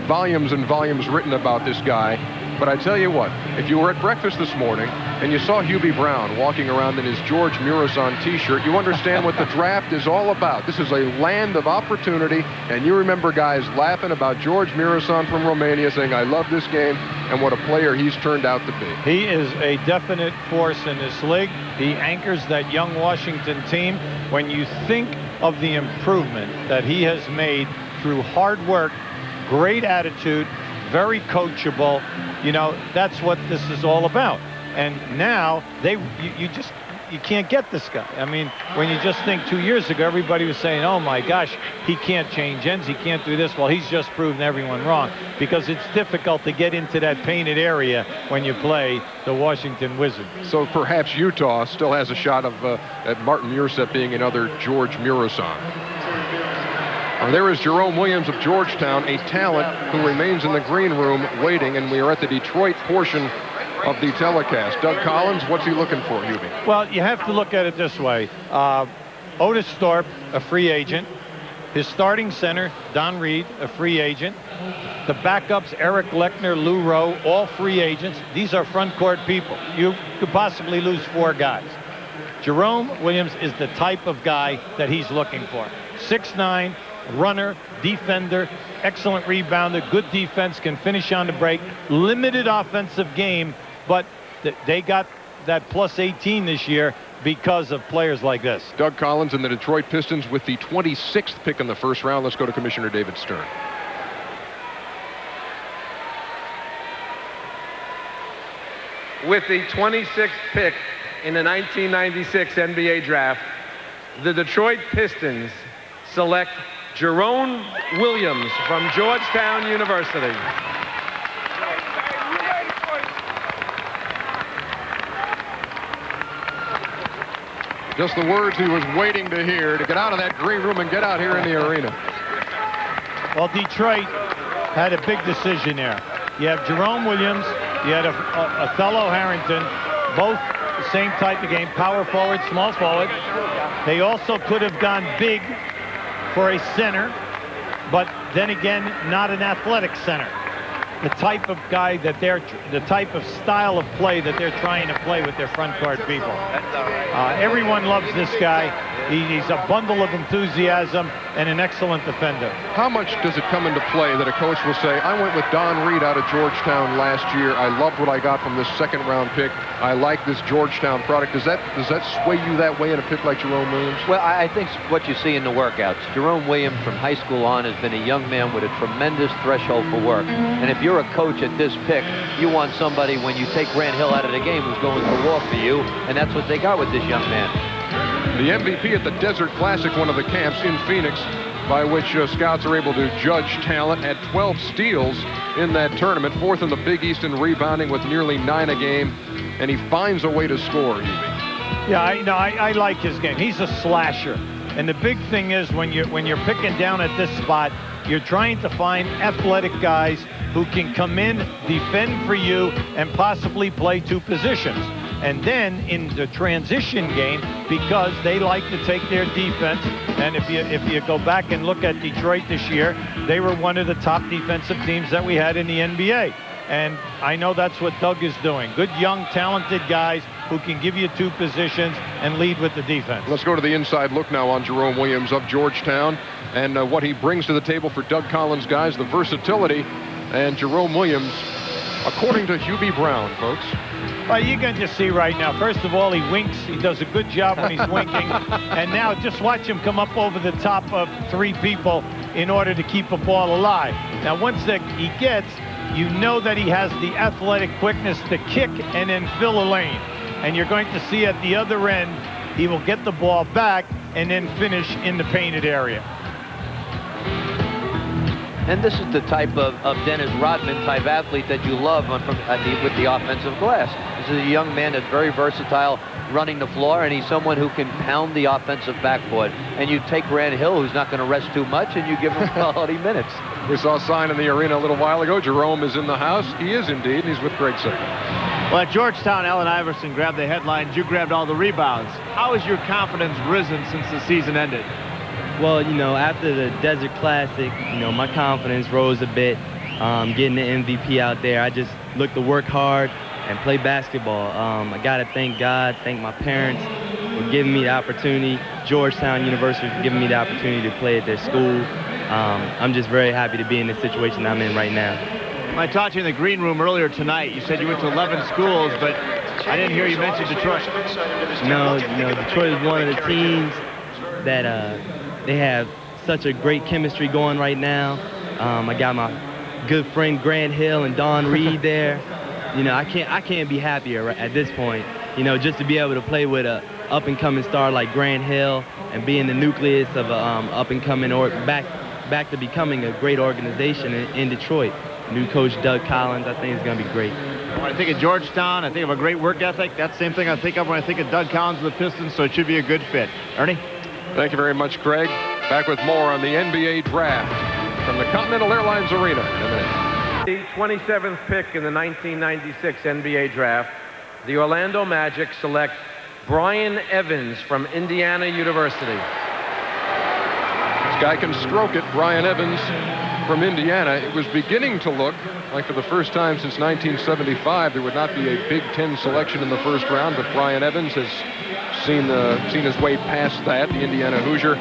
volumes and volumes written about this guy. But I tell you what, if you were at breakfast this morning and you saw Hubie Brown walking around in his George Murison t-shirt, you understand what the draft is all about. This is a land of opportunity, and you remember guys laughing about George Murison from Romania saying, I love this game, and what a player he's turned out to be. He is a definite force in this league. He anchors that young Washington team. When you think of the improvement that he has made through hard work, great attitude, very coachable, you know, that's what this is all about. And now you can't get this guy. I mean, when you just think 2 years ago, everybody was saying, oh my gosh, he can't change ends, he can't do this. Well, he's just proven everyone wrong, because it's difficult to get into that painted area when you play the Washington Wizards. So perhaps Utah still has a shot of at Martin Mursett being another George Murison. There is Jerome Williams of Georgetown, a talent who remains in the green room waiting, and we are at the Detroit portion of the telecast. Doug Collins, what's he looking for, Hubie? Well, you have to look at it this way. Otis Thorpe, a free agent. His starting center, Don Reed, a free agent. The backups, Eric Lechner, Lou Rowe, all free agents. These are front court people. You could possibly lose 4 guys. Jerome Williams is the type of guy that he's looking for. 6'9", runner, defender, excellent rebounder, good defense, can finish on the break, limited offensive game, but they got that plus 18 this year because of players like this. Doug Collins and the Detroit Pistons with the 26th pick in the first round. Let's go to Commissioner David Stern. With the 26th pick in the 1996 NBA draft, the Detroit Pistons select Jerome Williams from Georgetown University. Just the words he was waiting to hear to get out of that green room and get out here in the arena. Well, Detroit had a big decision there. You have Jerome Williams, you had Othello Harrington, both the same type of game, power forward, small forward. They also could have gone big for a center, but then again, not an athletic center. The type of guy that the type of style of play that they're trying to play with their front court people. Everyone loves this guy. He's a bundle of enthusiasm and an excellent defender. How much does it come into play that a coach will say, I went with Don Reed out of Georgetown last year. I loved what I got from this second-round pick. I like this Georgetown product. Does that sway you that way in a pick like Jerome Williams? Well, I think what you see in the workouts, Jerome Williams from high school on has been a young man with a tremendous threshold for work. And if you're a coach at this pick, you want somebody, when you take Grant Hill out of the game, who's going to walk for you, and that's what they got with this young man. The MVP at the Desert Classic, one of the camps in Phoenix, by which scouts are able to judge talent, had 12 steals in that tournament, 4th in the Big East in rebounding with nearly 9 a game, and he finds a way to score, Hubie. Yeah, I like his game. He's a slasher. And the big thing is when you're picking down at this spot, you're trying to find athletic guys who can come in, defend for you, and possibly play 2 positions. And then in the transition game, because they like to take their defense, and if you go back and look at Detroit this year, they were one of the top defensive teams that we had in the NBA. And I know that's what Doug is doing. Good, young, talented guys who can give you 2 positions and lead with the defense. Let's go to the inside look now on Jerome Williams of Georgetown and what he brings to the table for Doug Collins' guys, the versatility. And Jerome Williams, according to Hubie Brown, folks. Well, you can just see right now, first of all, he winks. He does a good job when he's winking. And now just watch him come up over the top of 3 people in order to keep a ball alive. Now, once he gets, you know that he has the athletic quickness to kick and then fill a lane. And you're going to see at the other end, he will get the ball back and then finish in the painted area. And this is the type of Dennis Rodman type athlete that you love with the offensive glass. This is a young man that's very versatile running the floor, and he's someone who can pound the offensive backboard. And you take Grant Hill, who's not going to rest too much, and you give him quality minutes. We saw a sign in the arena a little while ago. Jerome is in the house. He is indeed, and he's with Greg Sickles. Well, at Georgetown, Allen Iverson grabbed the headlines. You grabbed all the rebounds. How has your confidence risen since the season ended? Well, after the Desert Classic, my confidence rose a bit. Getting the MVP out there, I just, look to work hard and play basketball. I got to thank God, thank my parents for giving me the opportunity, Georgetown University for giving me the opportunity to play at their school. I'm just very happy to be in the situation I'm in right now. I talked to you in the green room earlier tonight. You said you went to 11 schools, but I didn't hear you mention Detroit. No, Detroit is one of the teams that they have such a great chemistry going right now. I got my good friend Grant Hill and Don Reed there. I can't be happier at this point. Just to be able to play with a up-and-coming star like Grant Hill and be in the nucleus of a up-and-coming or back to becoming a great organization in Detroit. New coach Doug Collins, I think it's going to be great. When I think of Georgetown, I think of a great work ethic. That's the same thing I think of when I think of Doug Collins and the Pistons, so it should be a good fit. Ernie? Thank you very much, Craig. Back with more on the NBA Draft from the Continental Airlines Arena in a minute. The 27th pick in the 1996 NBA Draft, the Orlando Magic select Brian Evans from Indiana University. This guy can stroke it, Brian Evans from Indiana. It was beginning to look like for the first time since 1975 there would not be a Big Ten selection in the first round, but Brian Evans has seen his way past that. The Indiana Hoosier,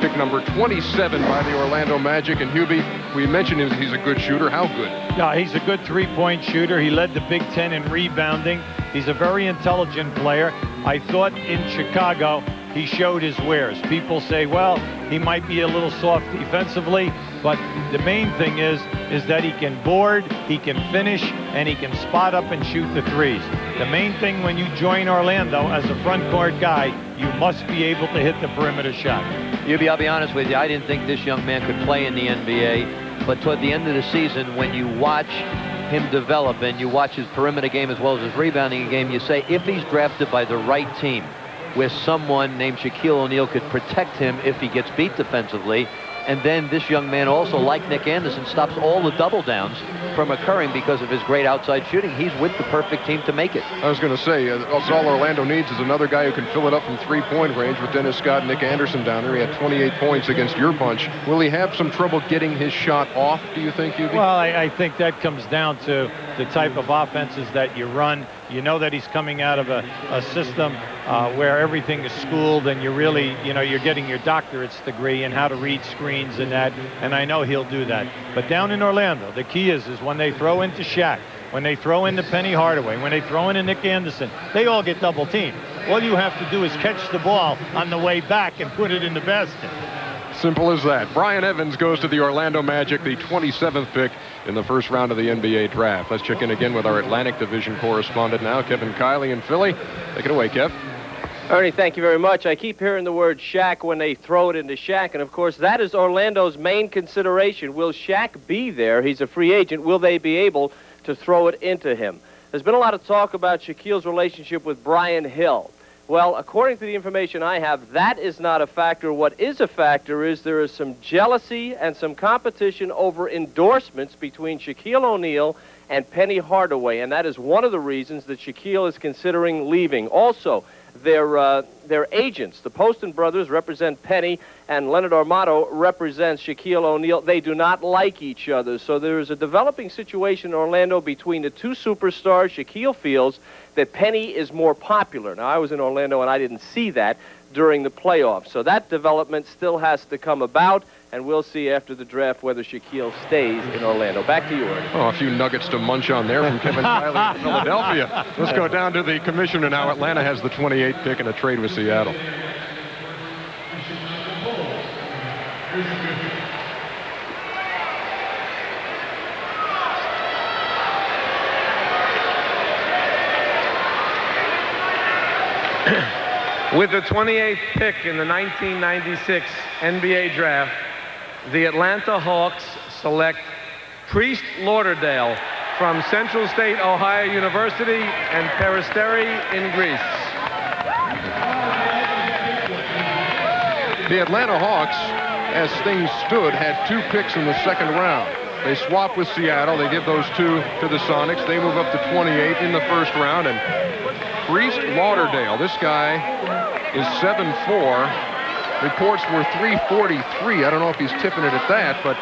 pick number 27 by the Orlando Magic. And Hubie, we mentioned him, he's a good shooter. How good? Yeah, he's a good three-point shooter. He led the Big Ten in rebounding. He's a very intelligent player. I thought in Chicago he showed his wares. People say, well, he might be a little soft defensively, but the main thing is that he can board, he can finish, and he can spot up and shoot the threes. The main thing when you join Orlando as a front court guy, you must be able to hit the perimeter shot. Hubie, I'll be honest with you, I didn't think this young man could play in the NBA, but toward the end of the season, when you watch him develop and you watch his perimeter game as well as his rebounding game, you say if he's drafted by the right team, where someone named Shaquille O'Neal could protect him if he gets beat defensively. And then this young man also, like Nick Anderson, stops all the double downs from occurring because of his great outside shooting. He's with the perfect team to make it. I was going to say, all Orlando needs is another guy who can fill it up from three-point range with Dennis Scott and Nick Anderson down there. He had 28 points against your bunch. Will he have some trouble getting his shot off, do you think, Hubie? Well, I think that comes down to the type of offenses that you run. You know that he's coming out of a system where everything is schooled, and you're really, you're getting your doctorate's degree in how to read screens and that, and I know he'll do that. But down in Orlando, the key is when they throw into Shaq, when they throw into Penny Hardaway, when they throw into Nick Anderson, they all get double teamed. All you have to do is catch the ball on the way back and put it in the basket. Simple as that. Brian Evans goes to the Orlando Magic, the 27th pick in the first round of the NBA Draft. Let's check in again with our Atlantic Division correspondent now, Kevin Kiley in Philly. Take it away, Kev. Ernie, thank you very much. I keep hearing the word Shaq when they throw it into Shaq, and of course that is Orlando's main consideration. Will Shaq be there? He's a free agent. Will they be able to throw it into him? There's been a lot of talk about Shaquille's relationship with Brian Hill. Well, according to the information I have, that is not a factor. What is a factor is there is some jealousy and some competition over endorsements between Shaquille O'Neal and Penny Hardaway, and that is one of the reasons that Shaquille is considering leaving. Also, their agents, the Poston brothers, represent Penny, and Leonard Armato represents Shaquille O'Neal. They do not like each other, so there is a developing situation in Orlando between the two superstars. Shaquille feels that Penny is more popular. Now, I was in Orlando, and I didn't see that during the playoffs, so that development still has to come about, and we'll see after the draft whether Shaquille stays in Orlando. Back to you, Ernie. Oh, a few nuggets to munch on there from Kevin Kiley in Philadelphia. Let's go down to the commissioner now. Atlanta has the 28th pick in a trade with Seattle. With the 28th pick in the 1996 NBA Draft, the Atlanta Hawks select Priest Lauderdale from Central State Ohio University and Peristeri in Greece. The Atlanta Hawks, as things stood, had 2 picks in the second round. They swap with Seattle. They give those 2 to the Sonics. They move up to 28 in the first round. And Priest Lauderdale, this guy is 7'4", Reports were 343. I don't know if he's tipping it at that, but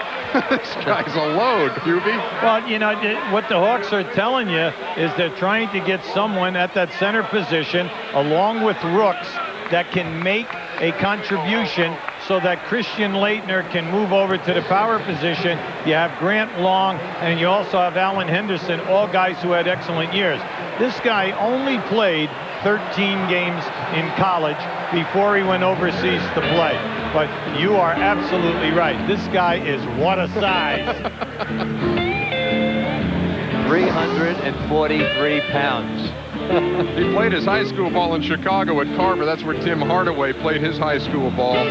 this guy's a load, Hubie. Well, you know, what the Hawks are telling you is they're trying to get someone at that center position along with Rooks that can make a contribution so that Christian Laettner can move over to the power position. You have Grant Long, and you also have Alan Henderson, all guys who had excellent years. This guy only played 13 games in college before he went overseas to play. But you are absolutely right. This guy is what a size. 343 pounds. He played his high school ball in Chicago at Carver. That's where Tim Hardaway played his high school ball.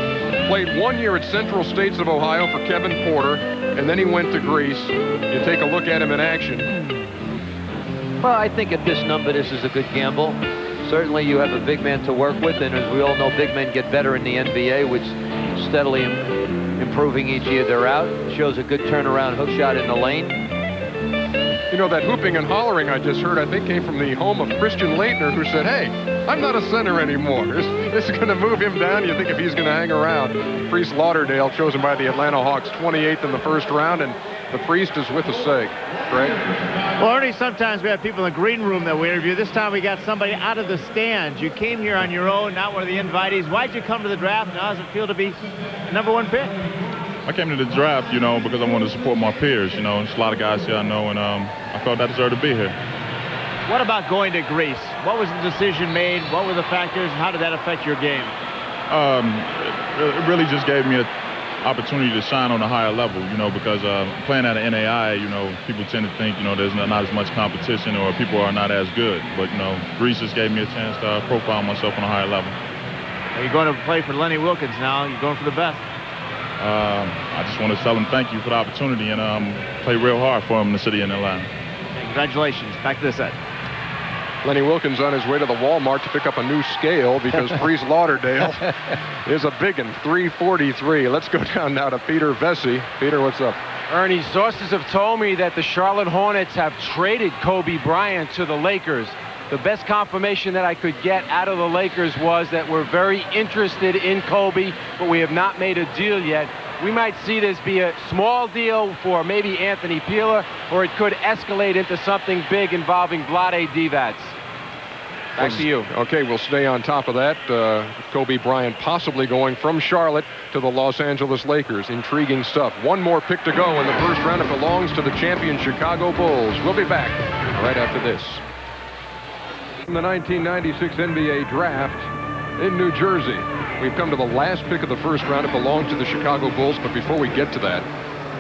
Played 1 year at Central States of Ohio for Kevin Porter, and then he went to Greece. You take a look at him in action. Well, I think at this number, this is a good gamble. Certainly you have a big man to work with, and as we all know, big men get better in the NBA, which steadily improving each year they're out. Shows a good turnaround hook shot in the lane. You know, that hooping and hollering I just heard, I think came from the home of Christian Laettner, who said, hey, I'm not a center anymore. This is going to move him down. You think if he's going to hang around. Priest Lauderdale, chosen by the Atlanta Hawks, 28th in the first round, and the Priest is with a seg. Right? Well, Ernie, sometimes we have people in the green room that we interview. This time we got somebody out of the stands. You came here on your own, not one of the invitees. Why'd you come to the draft? How does it feel to be the #1 pick? I came to the draft, you know, because I wanted to support my peers. You know, there's a lot of guys here I know, and I felt I deserved to be here. What about going to Greece? What was the decision made? What were the factors? How did that affect your game? It really just gave me an opportunity to shine on a higher level, you know, because playing at an NAI, you know, people tend to think, you know, there's not as much competition or people are not as good. But, you know, Greece just gave me a chance to profile myself on a higher level. Well, you're going to play for Lenny Wilkens now. You're going for the best. I just want to tell him thank you for the opportunity and play real hard for him in the city in Atlanta. Congratulations. Back to the set. Lenny Wilkens on his way to the Walmart to pick up a new scale because Priest Lauderdale is a big one, 343. Let's go down now to Peter Vesey. Peter, what's up? Ernie, sources have told me that the Charlotte Hornets have traded Kobe Bryant to the Lakers. The best confirmation that I could get out of the Lakers was that we're very interested in Kobe, but we have not made a deal yet. We might see this be a small deal for maybe Anthony Peeler, or it could escalate into something big involving Vlade Divac. Back to you. Okay, we'll stay on top of that. Kobe Bryant possibly going from Charlotte to the Los Angeles Lakers. Intriguing stuff. One more pick to go in the first round. It belongs to the champion Chicago Bulls. We'll be back right after this. In the 1996 NBA Draft in New Jersey. We've come to the last pick of the first round. It belongs to the Chicago Bulls, but before we get to that,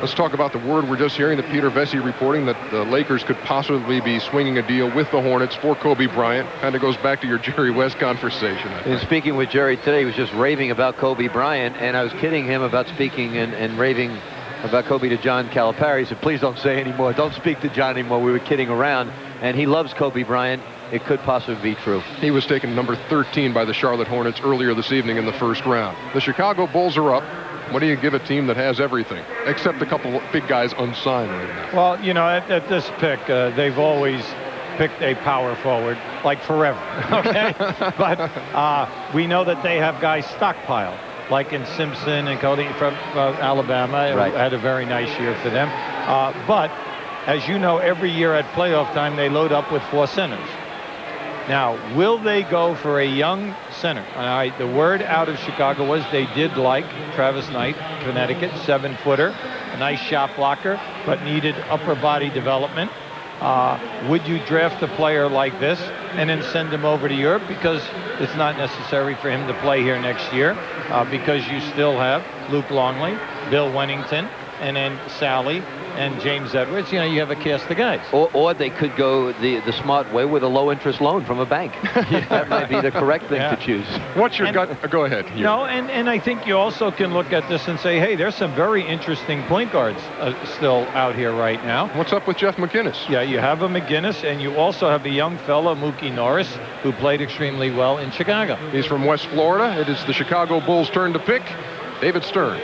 let's talk about the word we're just hearing that Peter Vesey reporting that the Lakers could possibly be swinging a deal with the Hornets for Kobe Bryant. Kind of goes back to your Jerry West conversation. In speaking with Jerry today, he was just raving about Kobe Bryant, and I was kidding him about speaking and raving about Kobe to John Calipari. He said, please don't say anymore. Don't speak to John anymore. We were kidding around, and he loves Kobe Bryant. It could possibly be true. He was taken number 13 by the Charlotte Hornets earlier this evening in the first round. The Chicago Bulls are up. What do you give a team that has everything, except a couple of big guys unsigned right now? Well, you know, at this pick, they've always picked a power forward, like forever, okay? But we know that they have guys stockpiled, like in Simpson and Cody from Alabama. Right. Had a very nice year for them. But, as you know, every year at playoff time, they load up with 4 centers. Now, will they go for a young center? The word out of Chicago was they did like Travis Knight, Connecticut, 7-footer, a nice shot blocker, but needed upper body development. Would you draft a player like this and then send him over to Europe? Because it's not necessary for him to play here next year, because you still have Luke Longley, Bill Wennington, and then Sally and James Edwards. You know, you have a cast of guys. Or they could go the smart way with a low-interest loan from a bank. That might be the correct thing to choose. What's your gut? Go ahead. No, and I think you also can look at this and say, hey, there's some very interesting point guards still out here right now. What's up with Jeff McGinnis? Yeah, you have a McGinnis, and you also have a young fellow, Mookie Norris, who played extremely well in Chicago. He's from West Florida. It is the Chicago Bulls' turn to pick. David Stern.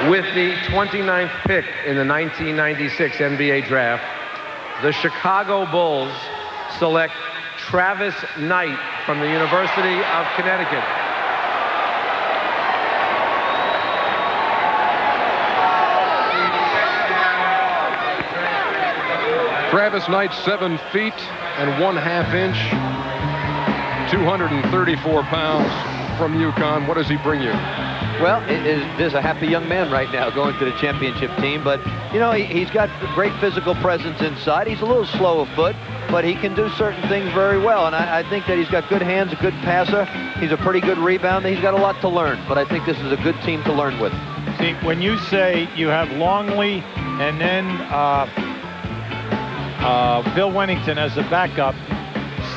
With the 29th pick in the 1996 NBA draft, the Chicago Bulls select Travis Knight from the University of Connecticut. Travis Knight, 7 feet and 1/2 inch, 234 pounds from UConn. What does he bring you? Well, there's a happy young man right now going to the championship team, but, you know, he's got great physical presence inside. He's a little slow of foot, but he can do certain things very well, and I think that he's got good hands, a good passer. He's a pretty good rebounder. He's got a lot to learn, but I think this is a good team to learn with. See, when you say you have Longley and then Bill Wennington as a backup,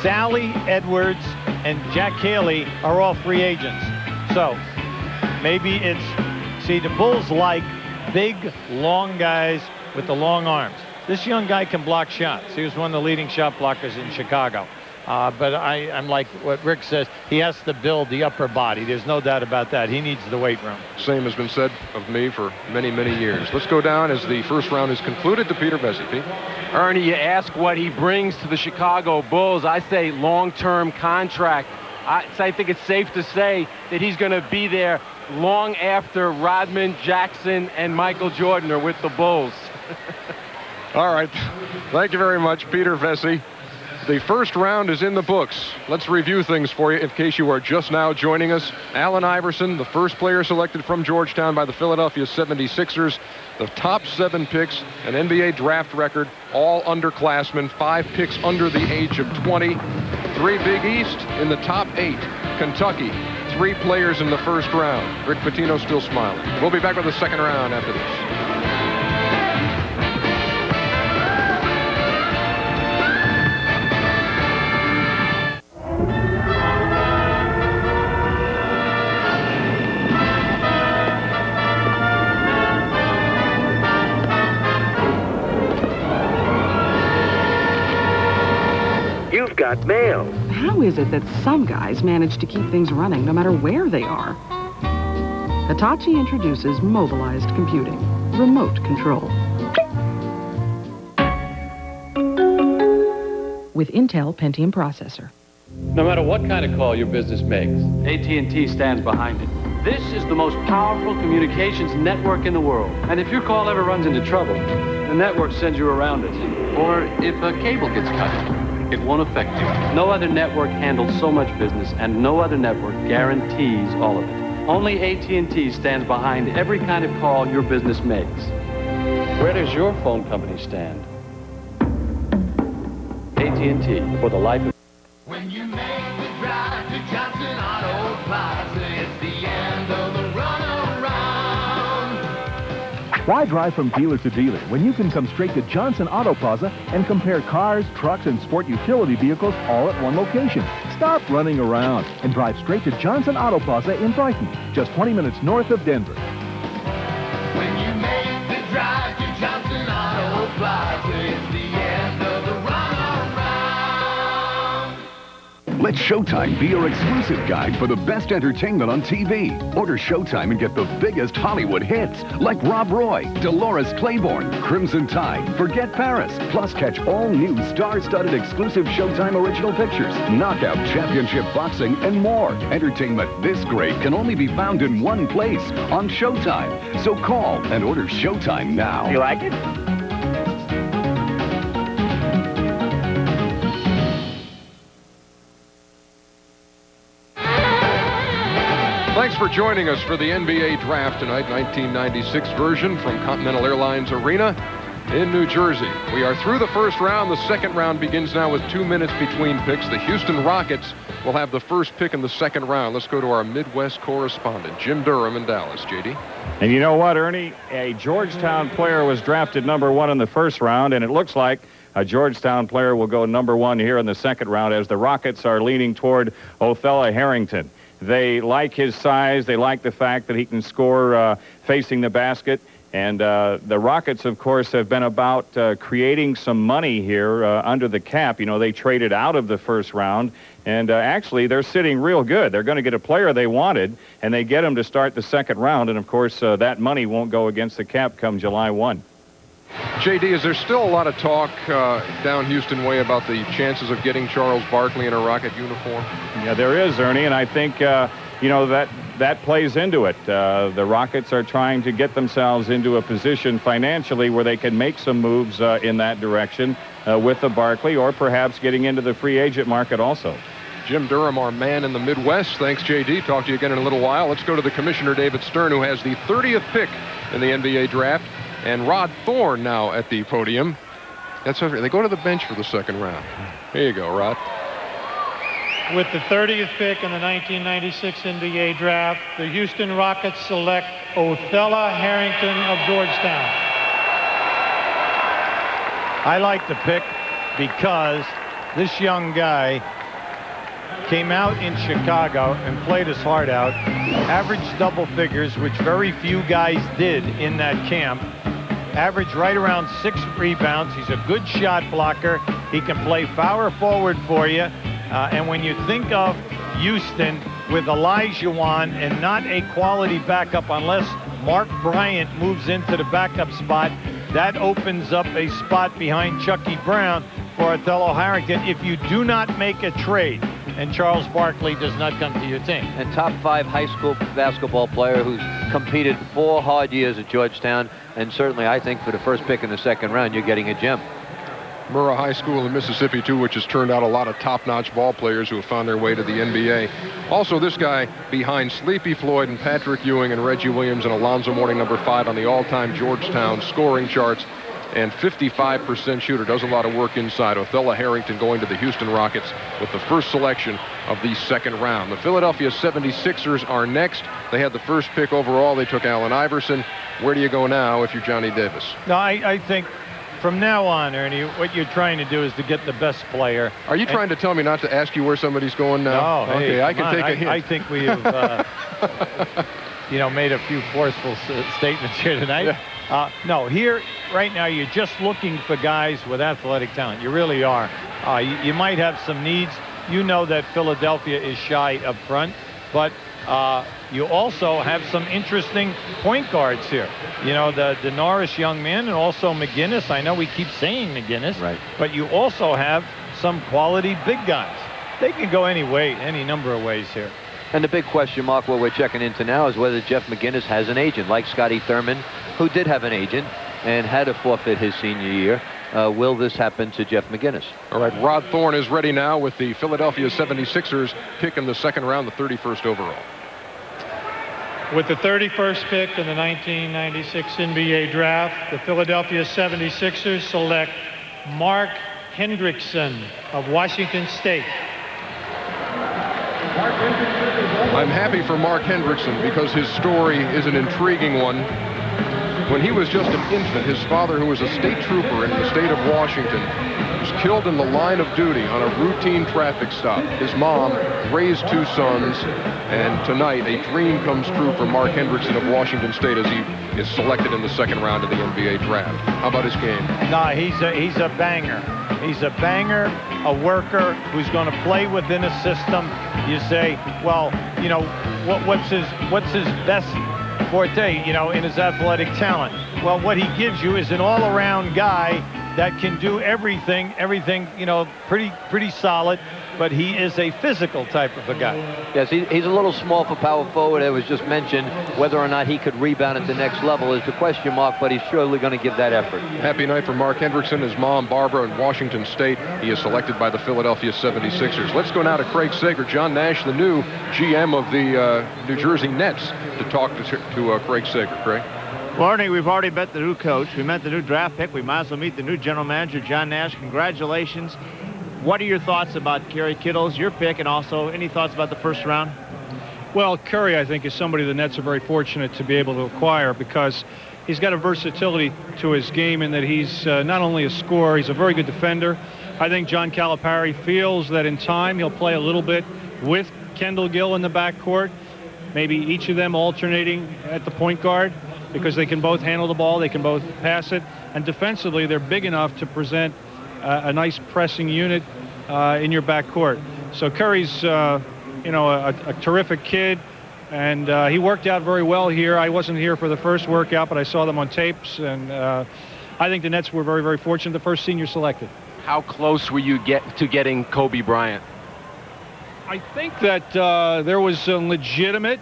Sally, Edwards, and Jack Haley are all free agents. So maybe it's, see, the Bulls like big, long guys with the long arms. This young guy can block shots. He was one of the leading shot blockers in Chicago. But I'm like what Rick says, he has to build the upper body. There's no doubt about that. He needs the weight room. Same has been said of me for many, many years. Let's go down as the first round is concluded to Peter Vecsey. Pete? Ernie, you ask what he brings to the Chicago Bulls. I say long-term contract. I think it's safe to say that he's going to be there long after Rodman, Jackson, and Michael Jordan are with the Bulls. All right. Thank you very much, Peter Vecsey. The first round is in the books. Let's review things for you in case you are just now joining us. Allen Iverson, the first player selected from Georgetown by the Philadelphia 76ers. The top 7 picks, an NBA draft record, all underclassmen, 5 picks under the age of 20. 3 Big East in the top 8. Kentucky, 3 players in the first round. Rick Pitino still smiling. We'll be back with the second round after this. You've got mail. How is it that some guys manage to keep things running no matter where they are? Hitachi introduces mobilized computing, remote control. With Intel Pentium processor. No matter what kind of call your business makes, AT&T stands behind it. This is the most powerful communications network in the world. And if your call ever runs into trouble, the network sends you around it. Or if a cable gets cut, it won't affect you. No other network handles so much business, and no other network guarantees all of it. Only AT&T stands behind every kind of call your business makes. Where does your phone company stand? AT&T, for the life of... When you make the drive to Johnson Auto Plaza, it's the end of the runaround. Why drive from dealer to dealer when you can come straight to Johnson Auto Plaza and compare cars, trucks, and sport utility vehicles all at one location? Stop running around and drive straight to Johnson Auto Plaza in Brighton, just 20 minutes north of Denver. When you make the drive to Johnson Auto Plaza, it's the end of the runaround. Let Showtime be your exclusive guide for the best entertainment on TV. Order Showtime and get the biggest Hollywood hits like Rob Roy, Dolores Claiborne, Crimson Tide, Forget Paris. Plus catch all new star-studded exclusive Showtime original pictures, Knockout Championship Boxing, and more. Entertainment this great can only be found in one place, on Showtime. So call and order Showtime now. You like it? Thanks for joining us for the NBA Draft tonight, 1996 version from Continental Airlines Arena in New Jersey. We are through the first round. The second round begins now with 2 minutes between picks. The Houston Rockets will have the first pick in the second round. Let's go to our Midwest correspondent, Jim Durham in Dallas. JD? And you know what, Ernie? A Georgetown player was drafted #1 in the first round, and it looks like a Georgetown player will go #1 here in the second round as the Rockets are leaning toward Othello Harrington. They like his size. They like the fact that he can score facing the basket. And the Rockets, of course, have been about creating some money here under the cap. You know, they traded out of the first round And actually, they're sitting real good. They're going to get a player they wanted, and they get him to start the second round. And, of course, that money won't go against the cap come July 1. JD, is there still a lot of talk down Houston way about the chances of getting Charles Barkley in a Rocket uniform? Yeah, there is, Ernie, and I think, that plays into it. The Rockets are trying to get themselves into a position financially where they can make some moves in that direction with the Barkley, or perhaps getting into the free agent market also. Jim Durham, our man in the Midwest. Thanks, JD. Talk to you again in a little while. Let's go to the Commissioner, David Stern, who has the 30th pick in the NBA draft. And Rod Thorne now at the podium. That's over. They go to the bench for the second round. Here you go, Rod. With the 30th pick in the 1996 NBA draft, the Houston Rockets select Othella Harrington of Georgetown. I like the pick because this young guy came out in Chicago and played his heart out, averaged double figures, which very few guys did in that camp, averaged right around 6 rebounds. He's a good shot blocker. He can play power forward for you. And when you think of Houston with Olajuwon and not a quality backup unless Mark Bryant moves into the backup spot, that opens up a spot behind Chucky Brown for Othella Harrington if you do not make a trade and Charles Barkley does not come to your team. And top 5 high school basketball player who's competed 4 hard years at Georgetown, and certainly I think for the first pick in the second round you're getting a gem. Murrah High School in Mississippi, too, which has turned out a lot of top-notch ball players who have found their way to the NBA. Also, this guy behind Sleepy Floyd and Patrick Ewing and Reggie Williams and Alonzo Mourning, number 5 on the all-time Georgetown scoring charts, and 55% shooter. Does a lot of work inside. Othella Harrington going to the Houston Rockets with the first selection of the second round. The Philadelphia 76ers are next. They had the first pick overall. They took Allen Iverson. Where do you go now if you're Johnny Davis? No, I think from now on, Ernie, what you're trying to do is to get the best player. Are you trying to tell me not to ask you where somebody's going now? No, okay, hey, I can take a hint. I think we have, made a few forceful statements here tonight. Yeah. No, here, right now, you're just looking for guys with athletic talent. You really are. You might have some needs. You know that Philadelphia is shy up front, but you also have some interesting point guards here. You know, the Norris young man and also McGinnis. I know we keep saying McGinnis, right? But you also have some quality big guys. They can go any way, any number of ways here. And the big question mark, what we're checking into now, is whether Jeff McGinnis has an agent, like Scotty Thurman, who did have an agent and had to forfeit his senior year. Will this happen to Jeff McGinnis? All right, Rod Thorne is ready now with the Philadelphia 76ers pick in the second round, the 31st overall. With the 31st pick in the 1996 NBA draft, the Philadelphia 76ers select Mark Hendrickson of Washington State. I'm happy for Mark Hendrickson because his story is an intriguing one. When he was just an infant, his father, who was a state trooper in the state of Washington, was killed in the line of duty on a routine traffic stop. His mom raised 2 sons, and tonight a dream comes true for Mark Hendrickson of Washington State as he is selected in the second round of the NBA draft. How about his game? No, he's a banger. He's a banger, a worker who's going to play within a system. You say, well, you know, what's his best forte, you know, in his athletic talent? Well, what he gives you is an all-around guy that can do everything, you know, pretty solid, but he is a physical type of a guy. Yes, he's a little small for power forward. It was just mentioned whether or not he could rebound at the next level is the question mark, but he's surely going to give that effort. Happy night for Mark Hendrickson. His mom, Barbara, in Washington State. He is selected by the Philadelphia 76ers. Let's go now to Craig Sager. John Nash, the new GM of the New Jersey Nets, to talk to Craig Sager. Craig? Well, Ernie, we've already met the new coach. We met the new draft pick. We might as well meet the new general manager, John Nash. Congratulations. What are your thoughts about Kerry Kittles, your pick, and also any thoughts about the first round? Well, Curry, I think, is somebody the Nets are very fortunate to be able to acquire because he's got a versatility to his game in that he's not only a scorer, he's a very good defender. I think John Calipari feels that in time he'll play a little bit with Kendall Gill in the backcourt, maybe each of them alternating at the point guard because they can both handle the ball, they can both pass it, and defensively they're big enough to present a nice pressing unit in your backcourt. So Curry's, you know, a terrific kid, and he worked out very well here. I wasn't here for the first workout, but I saw them on tapes, and I think the Nets were very, very fortunate. The first senior selected. How close were you to getting Kobe Bryant? I think that there was a legitimate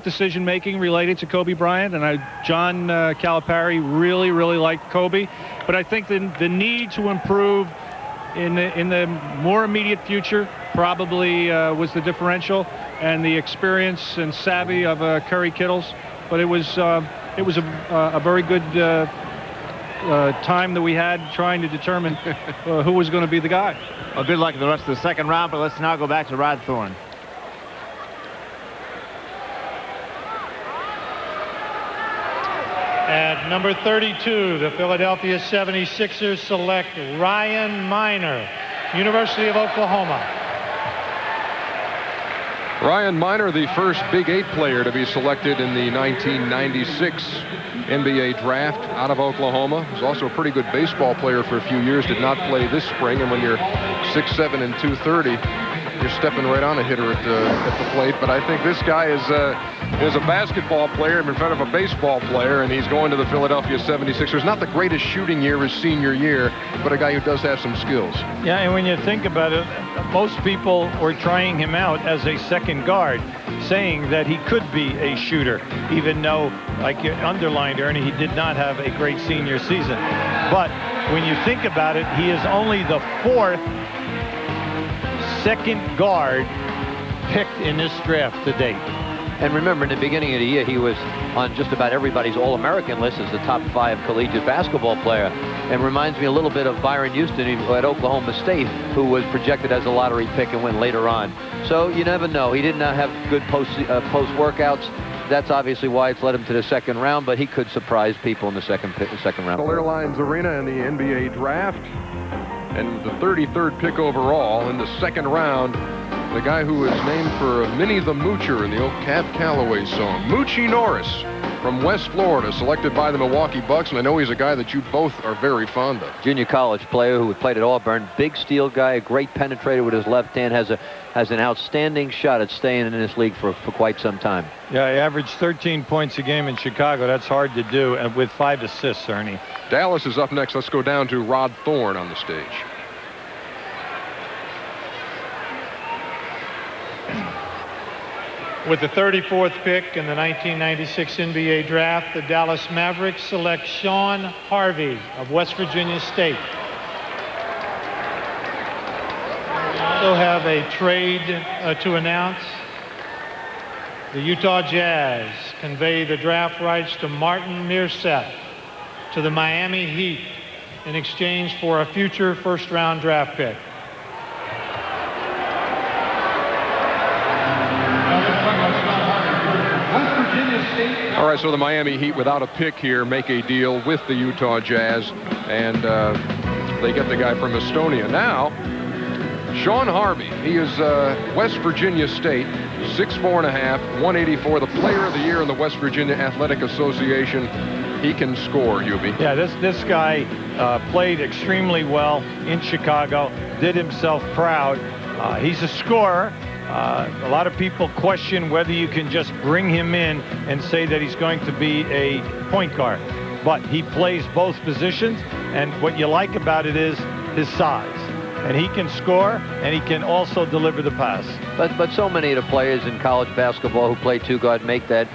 decision-making related to Kobe Bryant, and John Calipari really liked Kobe. But I think the need to improve in the more immediate future probably was the differential, and the experience and savvy of Curry Kittles. But it was a very good time that we had trying to determine who was going to be the guy. Well, good luck in the rest of the second round, but let's now go back to Rod Thorne. At number 32, the Philadelphia 76ers select Ryan Miner, University of Oklahoma. Ryan Miner, the first Big 8 player to be selected in the 1996 NBA draft out of Oklahoma. Was also a pretty good baseball player for a few years. Did not play this spring, and when you're 6'7" and 230, you're stepping right on a hitter at the plate. But I think this guy is a basketball player in front of a baseball player, and he's going to the Philadelphia 76ers. Not the greatest shooting year his senior year, but a guy who does have some skills. Yeah, and when you think about it, most people were trying him out as a second guard, saying that he could be a shooter, even though, like you underlined, Ernie, he did not have a great senior season. But when you think about it, he is only the fourth second guard picked in this draft to date. And remember, in the beginning of the year, he was on just about everybody's All-American list as the top 5 collegiate basketball player. And reminds me a little bit of Byron Houston at Oklahoma State, who was projected as a lottery pick and went later on. So you never know. He did not have good post workouts. That's obviously why it's led him to the second round, but he could surprise people in the second round. Airlines Arena in the NBA draft, and the 33rd pick overall in the second round, the guy who is named for Minnie the Moocher in the old Cab Calloway song, Moochie Norris from West Florida, selected by the Milwaukee Bucks, and I know he's a guy that you both are very fond of. Junior college player who played at Auburn, big steel guy, a great penetrator with his left hand, has an outstanding shot at staying in this league for quite some time. Yeah, he averaged 13 points a game in Chicago. That's hard to do, and with 5 assists, Ernie. Dallas is up next. Let's go down to Rod Thorne on the stage. With the 34th pick in the 1996 NBA draft, the Dallas Mavericks select Sean Harvey of West Virginia State. We also have a trade to announce. The Utah Jazz convey the draft rights to Martin Meerseth to the Miami Heat in exchange for a future first-round draft pick. All right, so the Miami Heat, without a pick here, make a deal with the Utah Jazz, and they get the guy from Estonia. Now, Sean Harvey, he is West Virginia State, 6'4.5", 184, the player of the year in the West Virginia Athletic Association. He can score, Hubie. Yeah, this guy played extremely well in Chicago, did himself proud. He's a scorer. A lot of people question whether you can just bring him in and say that he's going to be a point guard. But he plays both positions, and what you like about it is his size. And he can score, and he can also deliver the pass. But so many of the players in college basketball who play 2-guard make that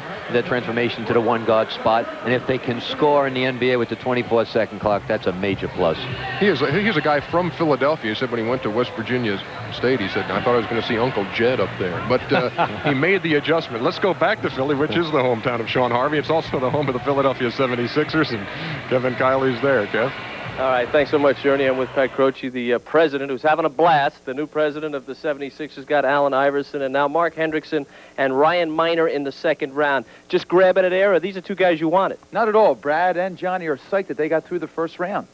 transformation to the 1-guard spot. And if they can score in the NBA with the 24-second clock, that's a major plus. He's a guy from Philadelphia. He said when he went to West Virginia State, he said, I thought I was going to see Uncle Jed up there. But he made the adjustment. Let's go back to Philly, which is the hometown of Sean Harvey. It's also the home of the Philadelphia 76ers, and Kevin Kiley's there, Kev. All right, thanks so much, Ernie. I'm with Pat Croce, the president, who's having a blast. The new president of the 76ers got Allen Iverson, and now Mark Hendrickson and Ryan Miner in the second round. Just grabbing at air, or these are two guys you wanted? Not at all. Brad and Johnny are psyched that they got through the first round.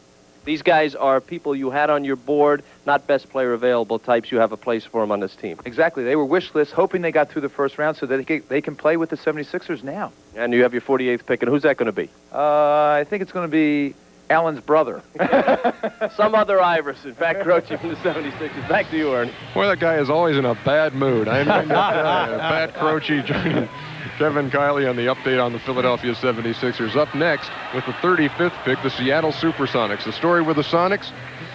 These guys are people you had on your board, not best player available types. You have a place for them on this team. Exactly. They were wish lists, hoping they got through the first round so that they can play with the 76ers now. And you have your 48th pick, and who's that going to be? I think it's going to be Alan's brother. Some other Iverson, Pat Croce from the 76ers. Back to you, Ernie. Boy, that guy is always in a bad mood. I mean, Pat Croce joining Kevin Kiley on the update on the Philadelphia 76ers. Up next, with the 35th pick, the Seattle Supersonics. The story with the Sonics,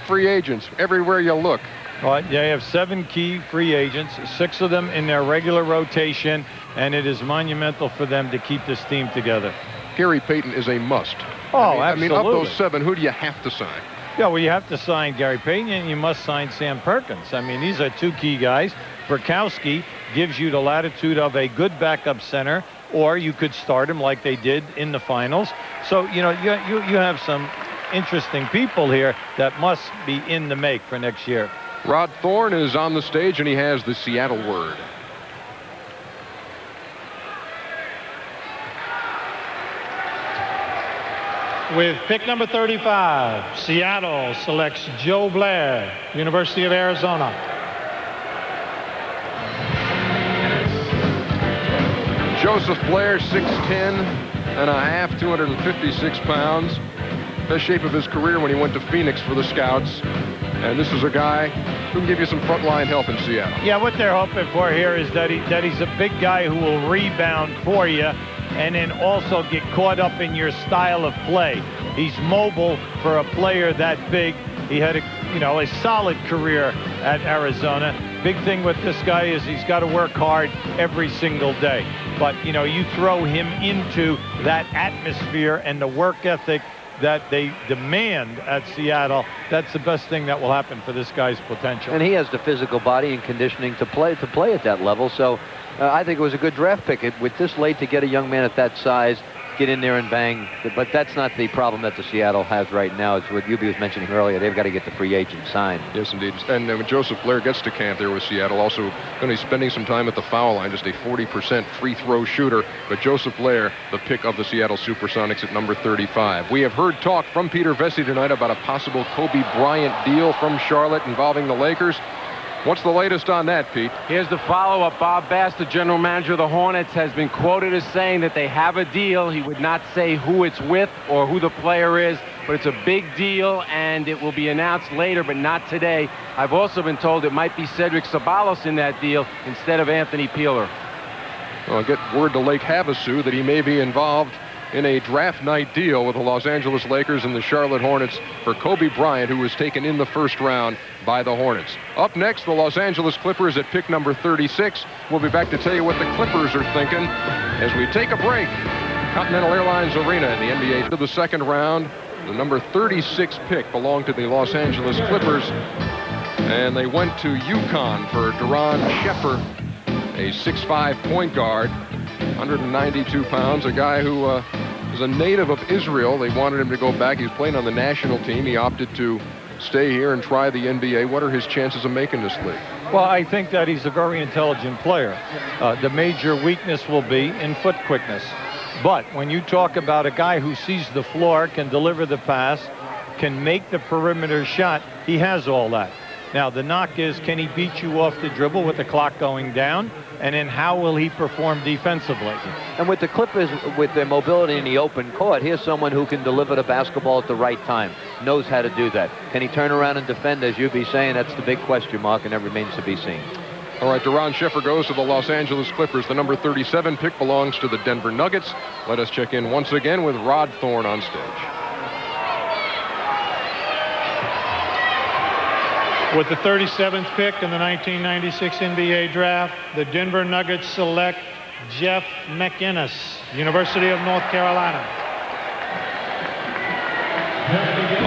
free agents everywhere you look. Well, they have 7 key free agents, 6 of them in their regular rotation, and it is monumental for them to keep this team together. Gary Payton is a must. Oh, I mean, of absolutely. those 7, who do you have to sign? Yeah, well, you have to sign Gary Payton, and you must sign Sam Perkins. I mean, these are 2 key guys. Burkowski gives you the latitude of a good backup center, or you could start him like they did in the finals. So, you know, you have some interesting people here that must be in the make for next year. Rod Thorne is on the stage, and he has the Seattle word. With pick number 35, Seattle selects Joe Blair, University of Arizona. Joseph Blair, 6'10 and a half, 256 pounds. Best shape of his career when he went to Phoenix for the Scouts. And this is a guy who can give you some frontline help in Seattle. Yeah, what they're hoping for here is that he's a big guy who will rebound for you and then also get caught up in your style of play. He's mobile for a player that big. He had a solid career at Arizona. Big thing with this guy is he's got to work hard every single day. But, you throw him into that atmosphere and the work ethic that they demand at Seattle, that's the best thing that will happen for this guy's potential. And he has the physical body and conditioning to play at that level. So I think it was a good draft pick. With this late to get a young man at that size, get in there and bang. But that's not the problem that the Seattle has right now. It's what Ubi was mentioning earlier. They've got to get the free agent signed. Yes, indeed. And when Joseph Blair gets to camp there with Seattle, also going to be spending some time at the foul line, just a 40% free throw shooter. But Joseph Blair, the pick of the Seattle Supersonics at number 35. We have heard talk from Peter Vesey tonight about a possible Kobe Bryant deal from Charlotte involving the Lakers. What's the latest on that, Pete? Here's the follow-up. Bob Bass, the general manager of the Hornets, has been quoted as saying that they have a deal. He would not say who it's with or who the player is, but it's a big deal, and it will be announced later, but not today. I've also been told it might be Cedric Ceballos in that deal instead of Anthony Peeler. Well, get word to Lake Havasu that he may be involved in a draft night deal with the Los Angeles Lakers and the Charlotte Hornets for Kobe Bryant, who was taken in the first round by the Hornets. Up next, the Los Angeles Clippers at pick number 36. We'll be back to tell you what the Clippers are thinking as we take a break. Continental Airlines Arena in the NBA to the second round. The number 36 pick belonged to the Los Angeles Clippers, and they went to UConn for Duran Sheffer, a 6'5" point guard, 192 pounds, a guy who is a native of Israel. They wanted him to go back. He was playing on the national team. He opted to stay here and try the NBA. What are his chances of making this league? Well, I think that he's a very intelligent player. The major weakness will be in foot quickness. But when you talk about a guy who sees the floor, can deliver the pass, can make the perimeter shot, he has all that. Now, the knock is, can he beat you off the dribble with the clock going down? And then how will he perform defensively? And with the Clippers, with their mobility in the open court, here's someone who can deliver the basketball at the right time, knows how to do that. Can he turn around and defend, as you'd be saying? That's the big question mark, and that remains to be seen. All right, Duran Sheffer goes to the Los Angeles Clippers. The number 37 pick belongs to the Denver Nuggets. Let us check in once again with Rod Thorne on stage. With the 37th pick in the 1996 NBA draft, the Denver Nuggets select Jeff McInnes, University of North Carolina.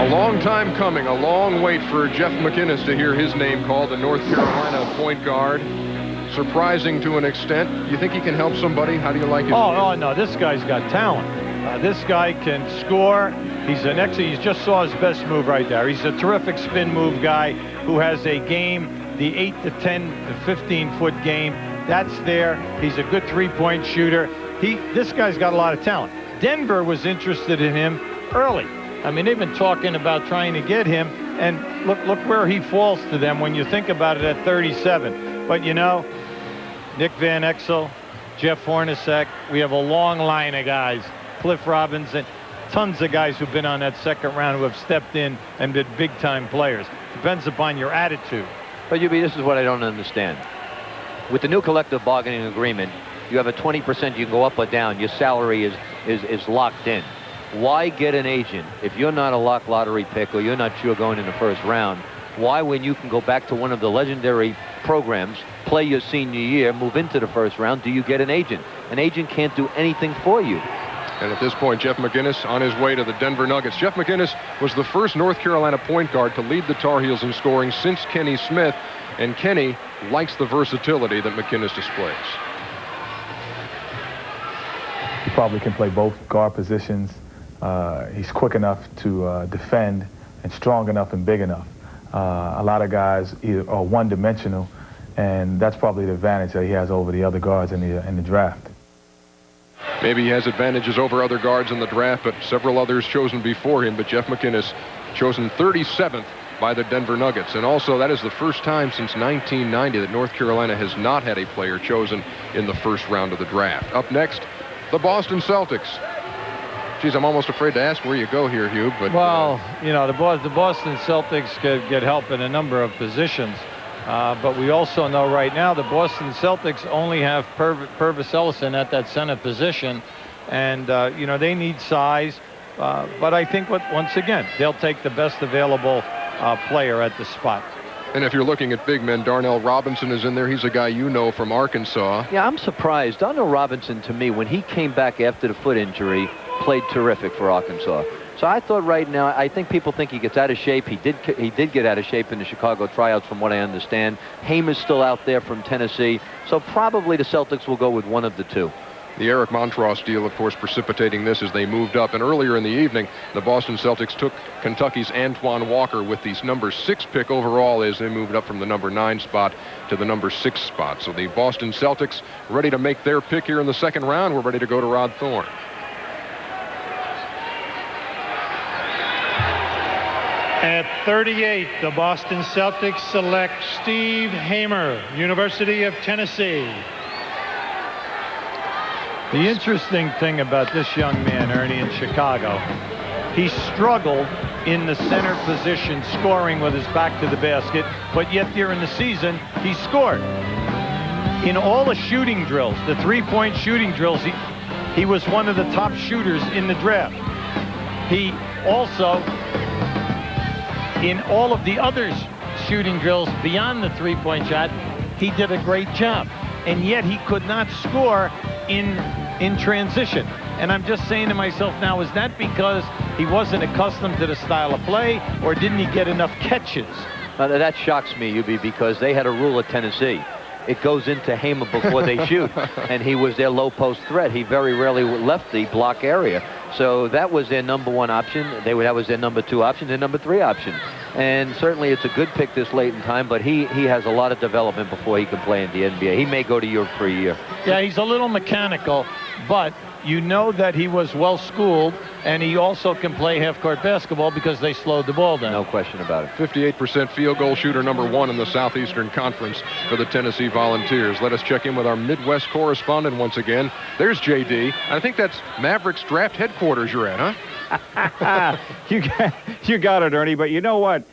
A long time coming, a long wait for Jeff McInnes to hear his name called, the North Carolina point guard. Surprising to an extent. You think he can help somebody? How do you like his game? Oh, no, this guy's got talent. This guy can score. He's an excellent, you just saw his best move right there. He's a terrific spin move guy who has a game, the 8 to 10 to 15-foot game. That's there. He's a good three-point shooter. This guy's got a lot of talent. Denver was interested in him early. I mean, they've been talking about trying to get him, and look where he falls to them when you think about it at 37. But, Nick Van Exel, Jeff Hornacek, we have a long line of guys. Cliff Robinson. tons of guys who've been on that second round who have stepped in and been big-time players. Depends upon your attitude. But this is what I don't understand. With the new collective bargaining agreement, you have a 20% you can go up or down. Your salary is locked in. Why get an agent if you're not a lock lottery pick or you're not sure going in the first round? Why, when you can go back to one of the legendary programs, play your senior year, move into the first round, do you get an agent? An agent can't do anything for you. And at this point, Jeff McInnis on his way to the Denver Nuggets. Jeff McInnis was the first North Carolina point guard to lead the Tar Heels in scoring since Kenny Smith. And Kenny likes the versatility that McInnis displays. He probably can play both guard positions. He's quick enough to defend and strong enough and big enough. A lot of guys are one-dimensional, and that's probably the advantage that he has over the other guards in the draft. Maybe he has advantages over other guards in the draft, but several others chosen before him. But Jeff McInnis chosen 37th by the Denver Nuggets. And also, that is the first time since 1990 that North Carolina has not had a player chosen in the first round of the draft. Up next, the Boston Celtics. Geez, I'm almost afraid to ask where you go here, Hugh. But well, you know, the Boston Celtics could get help in a number of positions. But we also know right now the Boston Celtics only have Purvis Ellison at that center position. And, you know, they need size. But I think, once again, they'll take the best available player at the spot. And if you're looking at big men, Darnell Robinson is in there. He's a guy you know from Arkansas. Yeah, I'm surprised. Darnell Robinson, to me, when he came back after the foot injury, played terrific for Arkansas. So I thought right now, I think people think he gets out of shape. He did get out of shape in the Chicago tryouts, from what I understand. Haim is still out there from Tennessee. So probably the Celtics will go with one of the two. The Eric Montross deal, of course, precipitating this as they moved up. And earlier in the evening, the Boston Celtics took Kentucky's Antoine Walker with the number 6 pick overall as they moved up from the number 9 spot to the number 6 spot. So the Boston Celtics ready to make their pick here in the second round. We're ready to go to Rod Thorne. At 38, the Boston Celtics select Steve Hamer, University of Tennessee. The interesting thing about this young man, Ernie, in Chicago, he struggled in the center position, scoring with his back to the basket, but yet during the season, he scored. In all the shooting drills, the three-point shooting drills, he was one of the top shooters in the draft. He also, in all of the other shooting drills beyond the three-point shot, he did a great job. And yet he could not score in transition. And I'm just saying to myself now, is that because he wasn't accustomed to the style of play, or didn't he get enough catches? That shocks me, Ubi, because they had a rule at Tennessee. It goes into Hamer before they shoot, and he was their low post threat. He very rarely left the block area. So that was their number 1 option. That was their number 2 option, their number 3 option. And certainly it's a good pick this late in time, but he has a lot of development before he can play in the NBA. He may go to Europe for a year. Yeah, he's a little mechanical, but you know that he was well-schooled, and he also can play half-court basketball because they slowed the ball down. No question about it. 58% field goal shooter, number 1 in the Southeastern Conference for the Tennessee Volunteers. Let us check in with our Midwest correspondent once again. There's JD. I think that's Mavericks draft headquarters you're at, huh? You got it, Ernie. But you know what?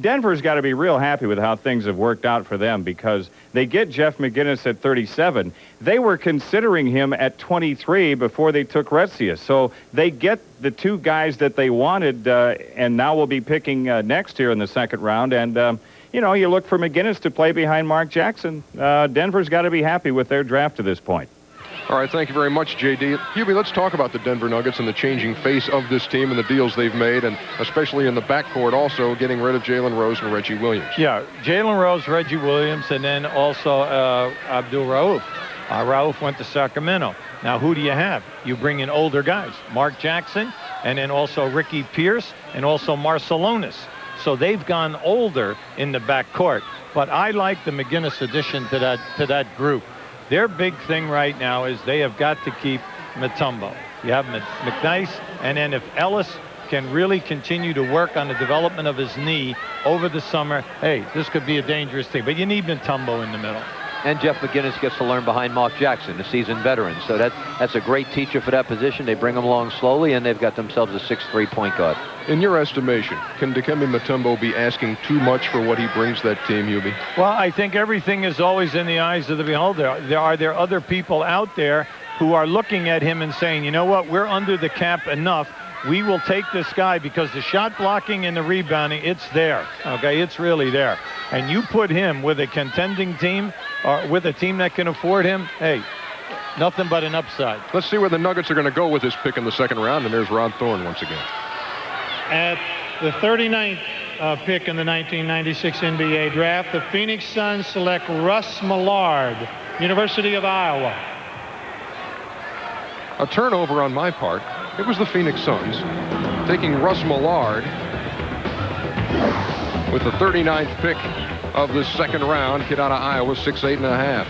Denver's got to be real happy with how things have worked out for them, because they get Jeff McInnis at 37. They were considering him at 23 before they took Retzius. So they get the 2 guys that they wanted, and now we'll be picking next here in the second round. And, you know, you look for McInnis to play behind Mark Jackson. Denver's got to be happy with their draft to this point. All right, thank you very much, J.D. Hubie, let's talk about the Denver Nuggets and the changing face of this team and the deals they've made, and especially in the backcourt also getting rid of Jalen Rose and Reggie Williams. Yeah, Jalen Rose, Reggie Williams, and then also Abdul Rauf. Rauf went to Sacramento. Now, who do you have? You bring in older guys, Mark Jackson, and then also Ricky Pierce, and also Marcelonis. So they've gone older in the backcourt. But I like the McInnis addition to that group. Their big thing right now is they have got to keep Mutombo. You have McNice, and then if Ellis can really continue to work on the development of his knee over the summer, hey, this could be a dangerous thing. But you need Mutombo in the middle. And Jeff McGinnis gets to learn behind Mark Jackson, a seasoned veteran. So that's a great teacher for that position. They bring him along slowly, and they've got themselves a 6'3" point guard. In your estimation, can Dikembe Mutombo be asking too much for what he brings to that team, Hubie? Well, I think everything is always in the eyes of the beholder. Are there other people out there who are looking at him and saying, you know what, we're under the cap enough. We will take this guy because the shot blocking and the rebounding, it's there. Okay, it's really there. And you put him with a contending team or with a team that can afford him, hey, nothing but an upside. Let's see where the Nuggets are going to go with this pick in the second round, and there's Rod Thorne once again. At the 39th pick in the 1996 NBA draft, the Phoenix Suns select Russ Millard, University of Iowa. A turnover on my part. It was the Phoenix Suns taking Russ Millard with the 39th pick of the second round. Kid out of Iowa, 6'8½".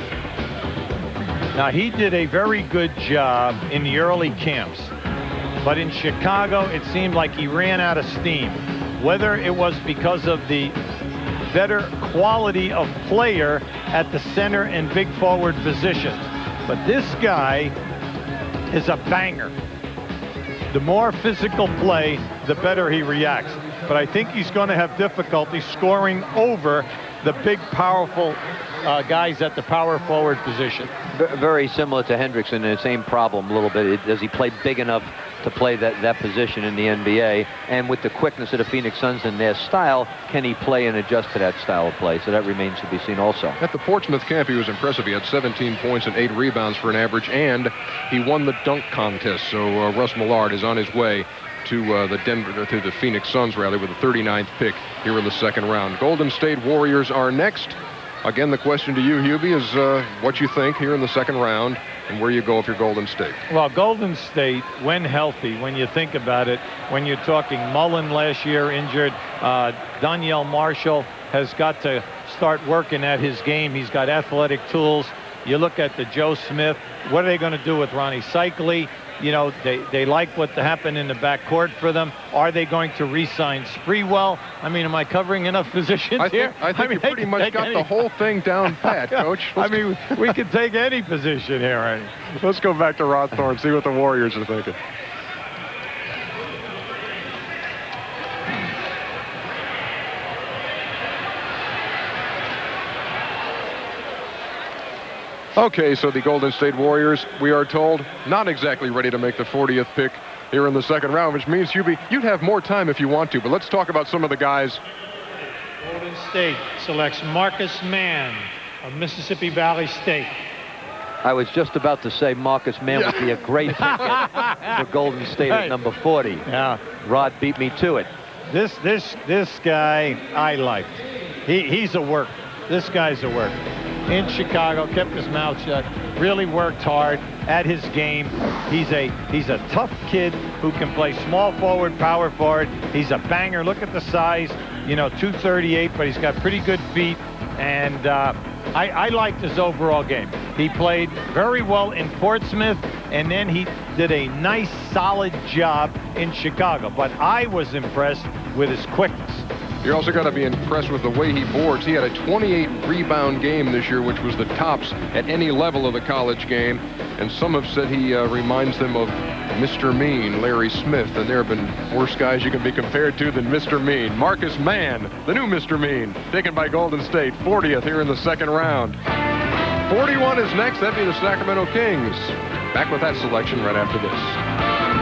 Now, he did a very good job in the early camps. But in Chicago, it seemed like he ran out of steam. Whether it was because of the better quality of player at the center and big forward positions. But this guy is a banger. The more physical play, the better he reacts. But I think he's going to have difficulty scoring over the big, powerful guys at the power forward position. Very similar to Hendrickson, the same problem a little bit. Does he play big enough to play that position in the NBA? And with the quickness of the Phoenix Suns and their style, can he play and adjust to that style of play? So that remains to be seen also. At the Portsmouth camp, he was impressive. He had 17 points and 8 rebounds for an average, and he won the dunk contest. So Russ Millard is on his way to the Phoenix Suns, rather, with the 39th pick here in the second round. Golden State Warriors are next. Again, the question to you, Hubie, is what you think here in the second round and where you go if you're Golden State. Well, Golden State, when healthy, when you think about it, when you're talking Mullen last year injured, Donyell Marshall has got to start working at his game. He's got athletic tools. You look at the Joe Smith. What are they going to do with Ronnie Cycli? You know, they like what happened in the backcourt for them. Are they going to re-sign Sprewell? I mean, am I covering enough positions here? I think you pretty much got the whole thing down pat, Coach. I mean, we could take any position here. Right? Let's go back to Rod Thorne, see what the Warriors are thinking. Okay, so the Golden State Warriors, we are told, not exactly ready to make the 40th pick here in the second round, which means, Hubie, you'd have more time if you want to, but let's talk about some of the guys. Golden State selects Marcus Mann of Mississippi Valley State. I was just about to say Marcus Mann would be a great pick for Golden State at number 40. Yeah. Rod beat me to it. This guy I liked. He's a worker. This guy's a worker. In Chicago, kept his mouth shut, really worked hard at his game. He's a tough kid who can play small forward, power forward. He's a banger. Look at the size, 238, but he's got pretty good feet. And I liked his overall game. He played very well in Portsmouth, and then he did a nice, solid job in Chicago. But I was impressed with his quickness. You're also got to be impressed with the way he boards. He had a 28 rebound game this year, which was the tops at any level of the college game. And some have said he reminds them of Mr. Mean, Larry Smith. And there have been worse guys you can be compared to than Mr. Mean. Marcus Mann, the new Mr. Mean, taken by Golden State, 40th here in the second round. 41 is next. That'd be the Sacramento Kings. Back with that selection right after this.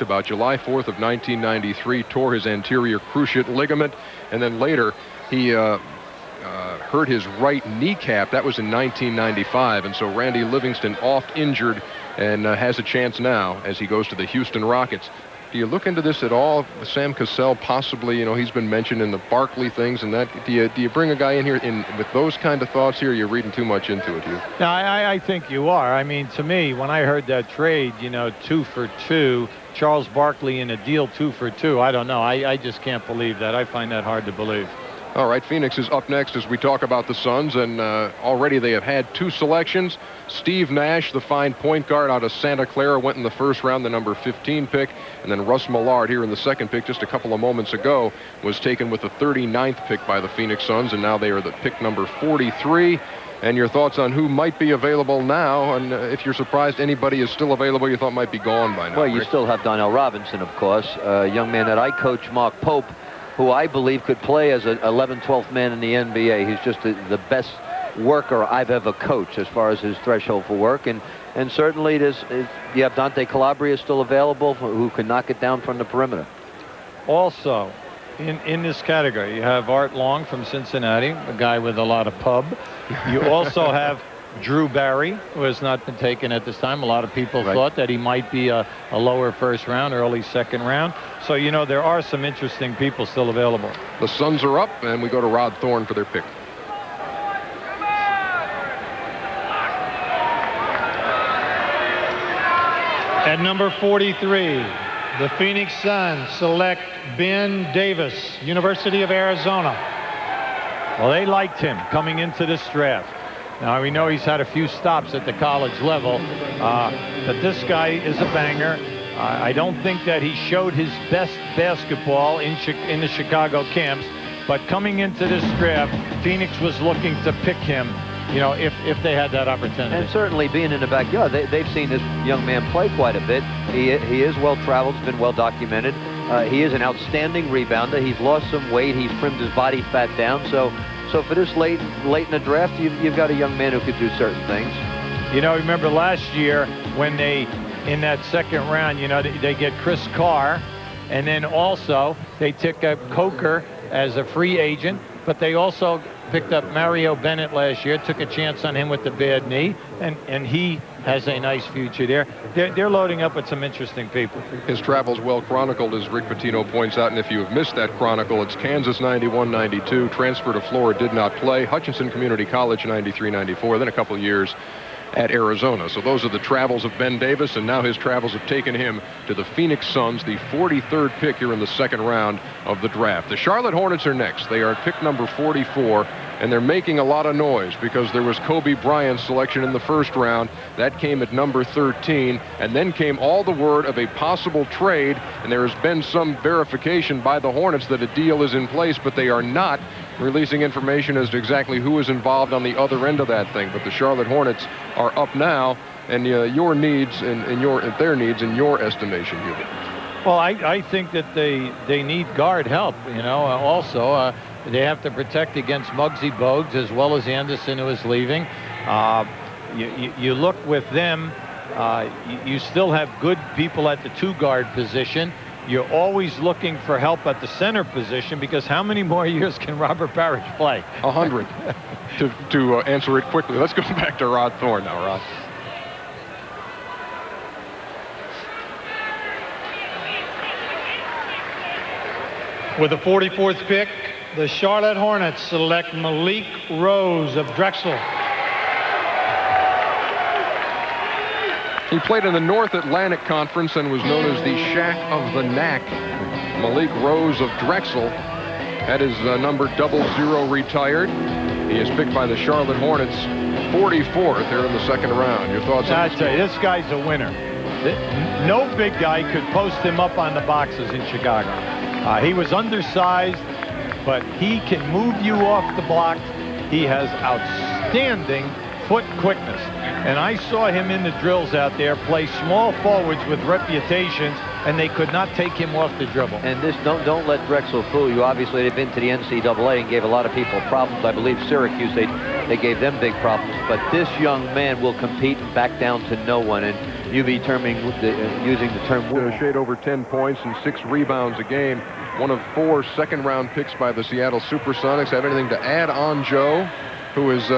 About July 4th of 1993, tore his anterior cruciate ligament, and then later he hurt his right kneecap. That was in 1995, and so Randy Livingston oft injured and has a chance now as he goes to the Houston Rockets. Do you look into this at all? Sam Cassell possibly, he's been mentioned in the Barkley things and that. Do you bring a guy in here with those kind of thoughts here? You're reading too much into it, Hugh. No, I think you are. I mean, to me, when I heard that trade, 2 for 2, Charles Barkley in a deal 2 for 2, I don't know. I just can't believe that. I find that hard to believe. All right, Phoenix is up next as we talk about the Suns, and already they have had 2 selections. Steve Nash, the fine point guard out of Santa Clara, went in the first round, the number 15 pick, and then Russ Millard here in the second pick just a couple of moments ago was taken with the 39th pick by the Phoenix Suns, and now they are the pick number 43. and your thoughts on who might be available now, and if you're surprised anybody is still available you thought might be gone by now. Well, you Rick. still have Donnell Robinson, of course, a young man that I coach, Mark Pope, who I believe could play as an 11th, 12th man in the NBA. He's just the best worker I've ever coached as far as his threshold for work. And certainly you have Dante Calabria still available who can knock it down from the perimeter. Also, in this category, you have Art Long from Cincinnati, a guy with a lot of pub. You also have Drew Barry, who has not been taken at this time. A lot of people thought that he might be a lower first round, early second round. So, you know, there are some interesting people still available. The Suns are up, and we go to Rod Thorne for their pick. At number 43, the Phoenix Suns select Ben Davis, University of Arizona. Well, they liked him coming into this draft. Now, we know he's had a few stops at the college level, but this guy is a banger. I don't think that he showed his best basketball in the Chicago camps, but coming into this draft, Phoenix was looking to pick him, you know, if they had that opportunity. And certainly being in the backyard, they've seen this young man play quite a bit. He is well-traveled, it's been well-documented. He is an outstanding rebounder. He's lost some weight. He's trimmed his body fat down. So for this late in the draft, you've got a young man who could do certain things. You know, remember last year when in that second round, you know, they get Chris Carr, and then also they took up Coker as a free agent, but they also picked up Mario Bennett last year, took a chance on him with the bad knee, and he has a nice future there. They're loading up with some interesting people. His travels well chronicled, as Rick Pitino points out, and if you have missed that chronicle, it's Kansas 91-92, transfer to Florida, did not play, Hutchinson Community College 93-94, then a couple years at Arizona. So those are the travels of Ben Davis, and now his travels have taken him to the Phoenix Suns, the 43rd pick here in the second round of the draft. The Charlotte Hornets are next. They are at pick number 44, and they're making a lot of noise because there was Kobe Bryant's selection in the first round. That came at number 13, and then came all the word of a possible trade, and there has been some verification by the Hornets that a deal is in place, but they are not releasing information as to exactly who is involved on the other end of that thing. But the Charlotte Hornets are up now, and your needs and their needs in your estimation, Hubert. Well, I think that they need guard help, you know. Also, they have to protect against Muggsy Bogues as well as Anderson, who is leaving. You look with them, you still have good people at the two-guard position. You're always looking for help at the center position, because how many more years can Robert Parrish play? 100. to answer it quickly, let's go back to Rod Thorne now, Rod. With the 44th pick, the Charlotte Hornets select Malik Rose of Drexel. He played in the North Atlantic Conference and was known as the Shaq of the Knack. Malik Rose of Drexel had his number 00 retired. He is picked by the Charlotte Hornets, 44th here in the second round. Your thoughts on this? I tell you, this guy's a winner. No big guy could post him up on the boxes in Chicago. He was undersized, but he can move you off the block. He has outstanding foot quickness. And I saw him in the drills out there play small forwards with reputations, and they could not take him off the dribble. And this, don't let Drexel fool you. Obviously, they've been to the NCAA and gave a lot of people problems. I believe Syracuse, they gave them big problems. But this young man will compete and back down to no one. And you be using the term... A shade over 10 points and 6 rebounds a game. One of 4 second-round picks by the Seattle Supersonics. Have anything to add on Joe, who is...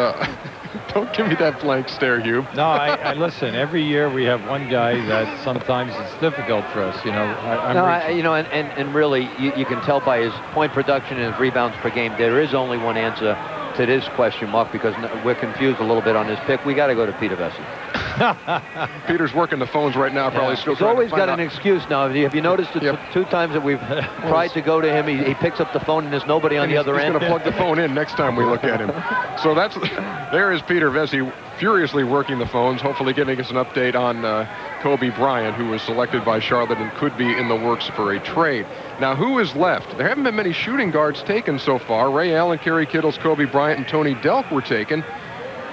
Don't give me that blank stare, Hugh. No, I listen. Every year we have one guy that sometimes it's difficult for us. You know, and really, you can tell by his point production and his rebounds per game. There is only one answer to this question mark, because we're confused a little bit on this pick. We got to go to Peter Vesey. Peter's working the phones right now, probably still He's always got an excuse now. Have you noticed the 2 times that we've tried to go to him, he picks up the phone and there's nobody on the other end? He's going to plug the phone in next time we look at him. So there is Peter Vesey furiously working the phones, hopefully giving us an update on Kobe Bryant, who was selected by Charlotte and could be in the works for a trade. Now, who is left? There haven't been many shooting guards taken so far. Ray Allen, Kerry Kittles, Kobe Bryant, and Tony Delk were taken.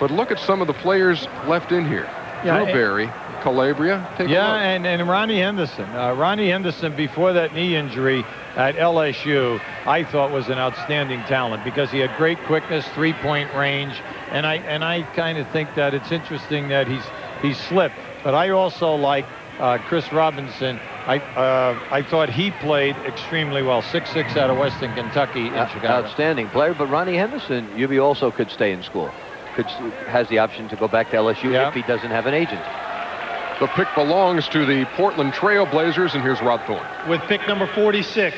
But look at some of the players left in here. Yeah, Drew Barry, Calabria. Take a look. and Ronnie Henderson. Ronnie Henderson, before that knee injury at LSU, I thought was an outstanding talent because he had great quickness, three-point range, and I kind of think that it's interesting that he's slipped. But I also like Chris Robinson. I thought he played extremely well. 6'6" out of Western Kentucky in Chicago. Outstanding player. But Ronnie Henderson, UB also could stay in school. Has the option to go back to LSU if he doesn't have an agent. The pick belongs to the Portland Trail Blazers, and here's Rod Thorne. With pick number 46,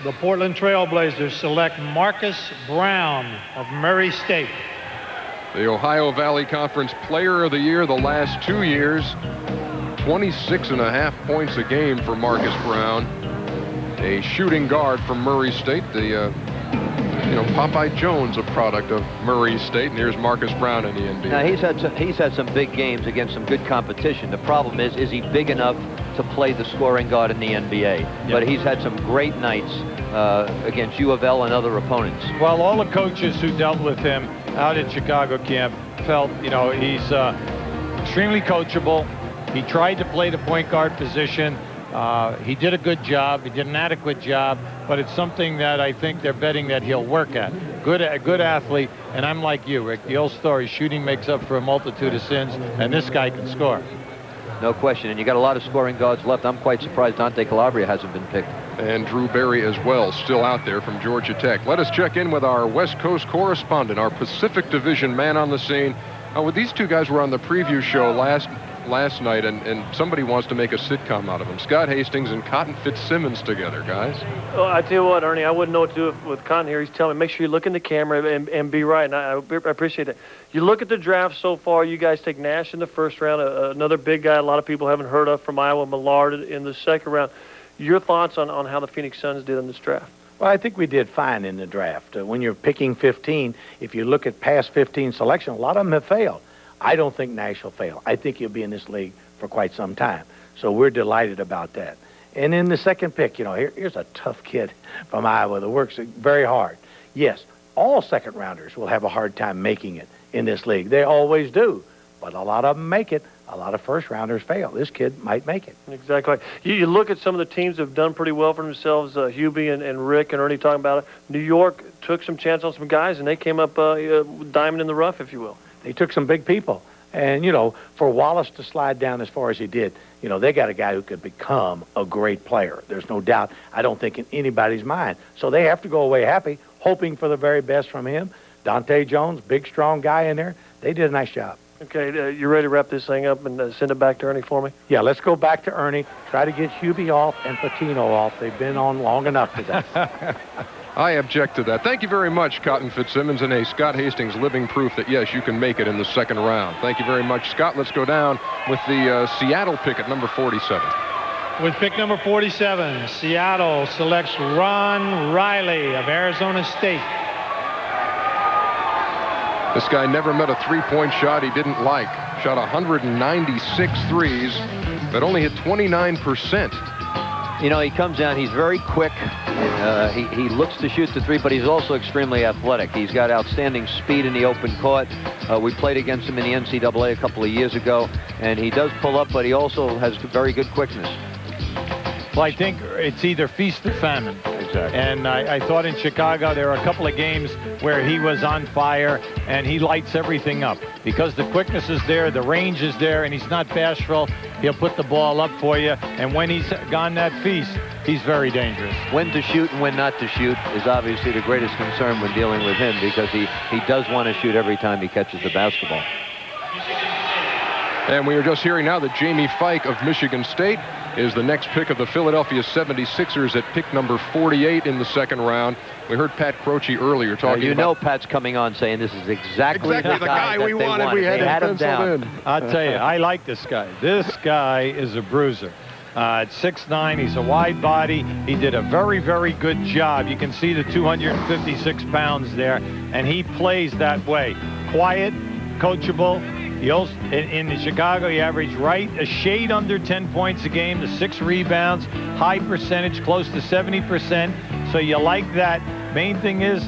the Portland Trail Blazers select Marcus Brown of Murray State. The Ohio Valley Conference Player of the Year the last 2 years. 26.5 points a game for Marcus Brown. A shooting guard from Murray State. The Popeye Jones, a product of Murray State, and here's Marcus Brown in the NBA. Now he's had some big games against some good competition. The problem is he big enough to play the scoring guard in the NBA? Yep. But he's had some great nights against U of L and other opponents. Well, all the coaches who dealt with him out at Chicago camp felt, he's extremely coachable. He tried to play the point guard position. He did a good job. He did an adequate job, but it's something that I think they're betting that he'll work at. A good athlete, and I'm like you, Rick. The old story, shooting makes up for a multitude of sins, and this guy can score. No question, and you got a lot of scoring guards left. I'm quite surprised Dante Calabria hasn't been picked. And Drew Barry as well, still out there from Georgia Tech. Let us check in with our West Coast correspondent, our Pacific Division man on the scene. With these two guys were on the preview show last night, and somebody wants to make a sitcom out of them. Scott Hastings and Cotton Fitzsimmons together, guys. Oh, I tell you what, Ernie, I wouldn't know what to do with Cotton here. He's telling me, make sure you look in the camera and be right, and I appreciate that. You look at the draft so far, you guys take Nash in the first round, another big guy a lot of people haven't heard of from Iowa, Millard in the second round. Your thoughts on how the Phoenix Suns did in this draft? Well, I think we did fine in the draft. When you're picking 15, if you look at past 15 selection, a lot of them have failed. I don't think Nash will fail. I think he'll be in this league for quite some time. So we're delighted about that. And in the second pick, here's a tough kid from Iowa that works very hard. Yes, all second rounders will have a hard time making it in this league. They always do. But a lot of them make it. A lot of first rounders fail. This kid might make it. Exactly. You look at some of the teams that have done pretty well for themselves, Hubie and Rick and Ernie talking about it. New York took some chance on some guys, and they came up diamond in the rough, if you will. They took some big people. And, for Wallace to slide down as far as he did, they got a guy who could become a great player. There's no doubt, I don't think, in anybody's mind. So they have to go away happy, hoping for the very best from him. Dante Jones, big, strong guy in there. They did a nice job. Okay, you ready to wrap this thing up and send it back to Ernie for me? Yeah, let's go back to Ernie. Try to get Hubie off and Patino off. They've been on long enough today. I object to that. Thank you very much, Cotton Fitzsimmons, and Scott Hastings, living proof that, yes, you can make it in the second round. Thank you very much, Scott. Let's go down with the Seattle pick at number 47. With pick number 47, Seattle selects Ron Riley of Arizona State. This guy never met a three-point shot he didn't like. Shot 196 threes, but only hit 29%. He comes down, he's very quick. He looks to shoot the three, but he's also extremely athletic. He's got outstanding speed in the open court. We played against him in the NCAA a couple of years ago, and he does pull up, but he also has very good quickness. Well, I think it's either feast or famine. Exactly. And I thought in Chicago there were a couple of games where he was on fire, and he lights everything up. Because the quickness is there, the range is there, and he's not bashful. He'll put the ball up for you. And when he's gone that feast, he's very dangerous. When to shoot and when not to shoot is obviously the greatest concern when dealing with him, because he does want to shoot every time he catches the basketball. And we are just hearing now that Jamie Fike of Michigan State is the next pick of the Philadelphia 76ers at pick number 48 in the second round. We heard Pat Croce earlier talking about... Pat's coming on saying this is exactly the guy we wanted. We had him down. I'll tell you, I like this guy. This guy is a bruiser. At 6'9", he's a wide body. He did a very, very good job. You can see the 256 pounds there, and he plays that way. Quiet, coachable. In Chicago, he averaged a shade under 10 points a game, to 6 rebounds, high percentage, close to 70%. So you like that. Main thing is,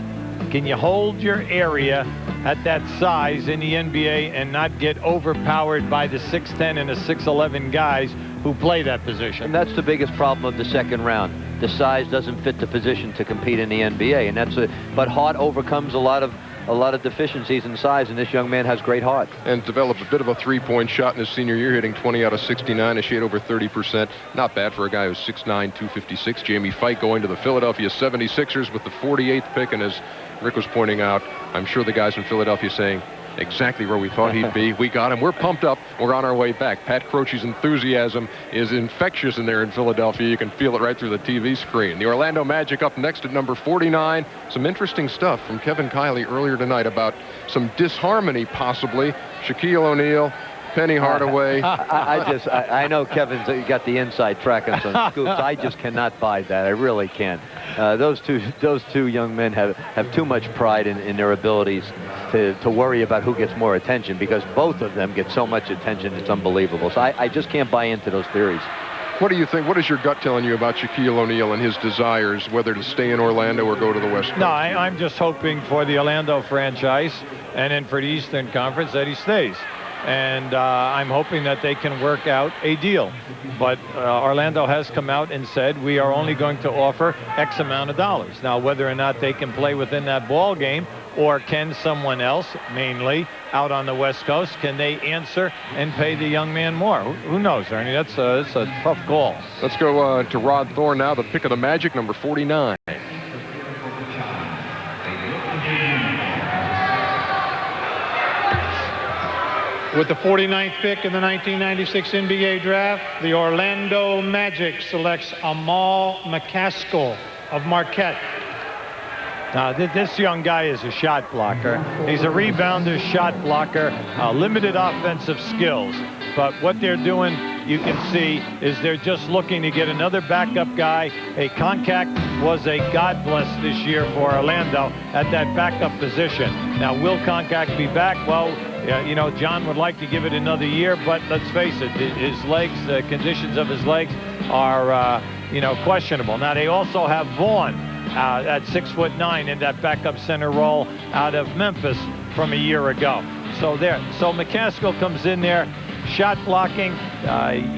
Can you hold your area at that size in the NBA and not get overpowered by the 6'10 and the 6'11 guys who play that position? And that's the biggest problem of the second round. The size doesn't fit the position to compete in the NBA, and but heart overcomes a lot of deficiencies in size, and this young man has great heart. And developed a bit of a three-point shot in his senior year, hitting 20 out of 69, a shade over 30%. Not bad for a guy who's 6'9", 256. Jamie Fite going to the Philadelphia 76ers with the 48th pick, and as Rick was pointing out, I'm sure the guys in Philadelphia saying, exactly where we thought he'd be. We got him. We're pumped up. We're on our way back. Pat Croce's enthusiasm is infectious in there in Philadelphia. You can feel it right through the TV screen. The Orlando Magic up next at number 49. Some interesting stuff from Kevin Kiley earlier tonight about some disharmony, possibly. Shaquille O'Neal, Penny Hardaway. I know Kevin's got the inside track on some scoops. I just cannot buy that. I really can't. Those two young men have too much pride in their abilities to worry about who gets more attention, because both of them get so much attention, it's unbelievable. So I just can't buy into those theories. What do you think? What is your gut telling you about Shaquille O'Neal and his desires, whether to stay in Orlando or go to the West Coast? No, I'm just hoping for the Orlando franchise and then for the Eastern Conference that he stays. And I'm hoping that they can work out a deal. But Orlando has come out and said, we are only going to offer X amount of dollars. Now, whether or not they can play within that ball game, or can someone else, mainly out on the West Coast, can they answer and pay the young man more? Who knows, Ernie? That's a tough call. Let's go to Rod Thorne now, the pick of the Magic, number 49. With the 49th pick in the 1996 NBA draft, the Orlando Magic selects Amal McCaskill of Marquette. Now, this young guy is a shot blocker. He's a rebounder, shot blocker, limited offensive skills. But what they're doing, you can see, is they're just looking to get another backup guy. A Koncak was a God bless this year for Orlando at that backup position. Now, will Koncak be back? Well, you know, John would like to give it another year, but let's face it, his legs, the conditions of his legs are, you know, questionable. Now, they also have Vaughn at 6'9" in that backup center role out of Memphis from a year ago. So McCaskill comes in there, shot blocking.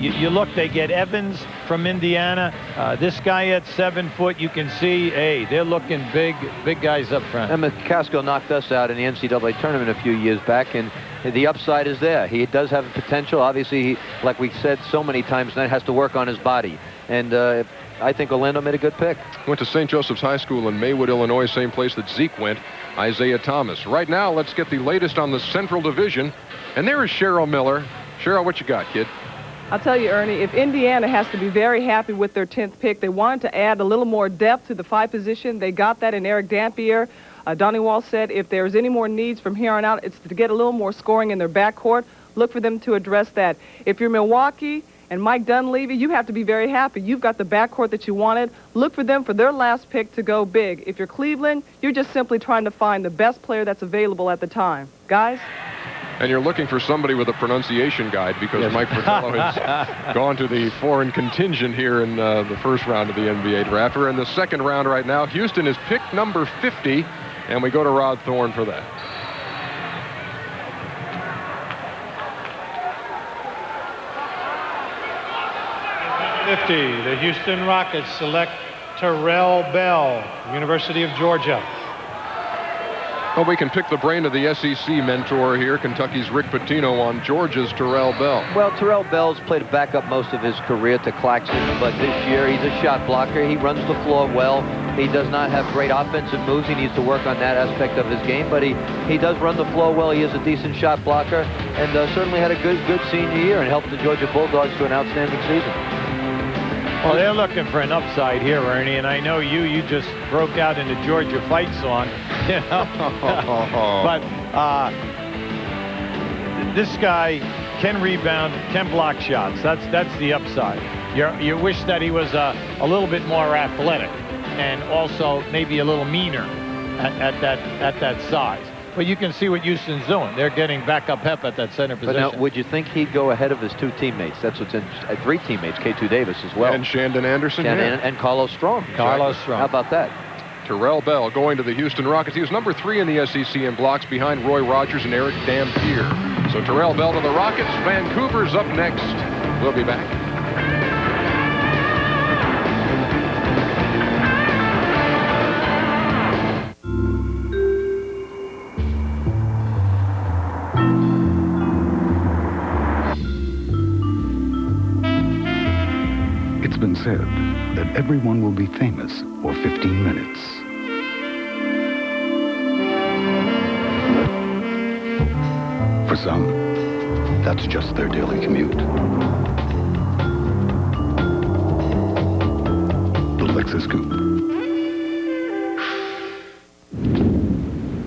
You look, they get Evans from Indiana. This guy at 7 foot, you can see, hey, they're looking big guys up front. And McCaskill knocked us out in the NCAA tournament a few years back, and the upside is there. He does have potential. Obviously, like we said so many times, that has to work on his body. And I think Orlando made a good pick. Went to St. Joseph's High School in Maywood, Illinois, same place that Zeke went, Isaiah Thomas. Right now, let's get the latest on the Central Division. And there is Cheryl Miller. Cheryl, what you got, kid? I'll tell you, Ernie, if Indiana has to be very happy with their 10th pick, they wanted to add a little more depth to the 5 position. They got that in Eric Dampier. Donnie Wall said if there's any more needs from here on out, it's to get a little more scoring in their backcourt. Look for them to address that. If you're Milwaukee and Mike Dunleavy, you have to be very happy. You've got the backcourt that you wanted. Look for them for their last pick to go big. If you're Cleveland, you're just simply trying to find the best player that's available at the time. Guys? And you're looking for somebody with a pronunciation guide, because yes. Mike Fratello has gone to the foreign contingent here in the first round of the NBA draft. We're in the second round right now. Houston is pick number 50, and we go to Rod Thorne for that. The Houston Rockets select Terrell Bell, University of Georgia. Well, we can pick the brain of the SEC mentor here, Kentucky's Rick Pitino, on Georgia's Terrell Bell. Well, Terrell Bell's played backup most of his career to Claxton, but this year he's a shot blocker. He runs the floor well. He does not have great offensive moves. He needs to work on that aspect of his game, but he does run the floor well. He is a decent shot blocker, and certainly had a good senior year and helped the Georgia Bulldogs to an outstanding season. Well, they're looking for an upside here, Ernie, and I know you just broke out in the Georgia fight song, you know. But this guy can rebound, can block shots. That's the upside. You wish that he was a little bit more athletic and also maybe a little meaner at that size. But you can see what Houston's doing. They're getting backup help at that center position. But now, would you think he'd go ahead of his 2 teammates? That's what's interesting. 3 teammates, K2 Davis as well. And Shandon Anderson. And Carlos Strong. Carlos Strong. How about that? Terrell Bell going to the Houston Rockets. He was number 3 in the SEC in blocks behind Roy Rogers and Eric Dampier. So Terrell Bell to the Rockets. Vancouver's up next. We'll be back. It's been said that everyone will be famous for 15 minutes. For some, that's just their daily commute. The Lexus Coupe.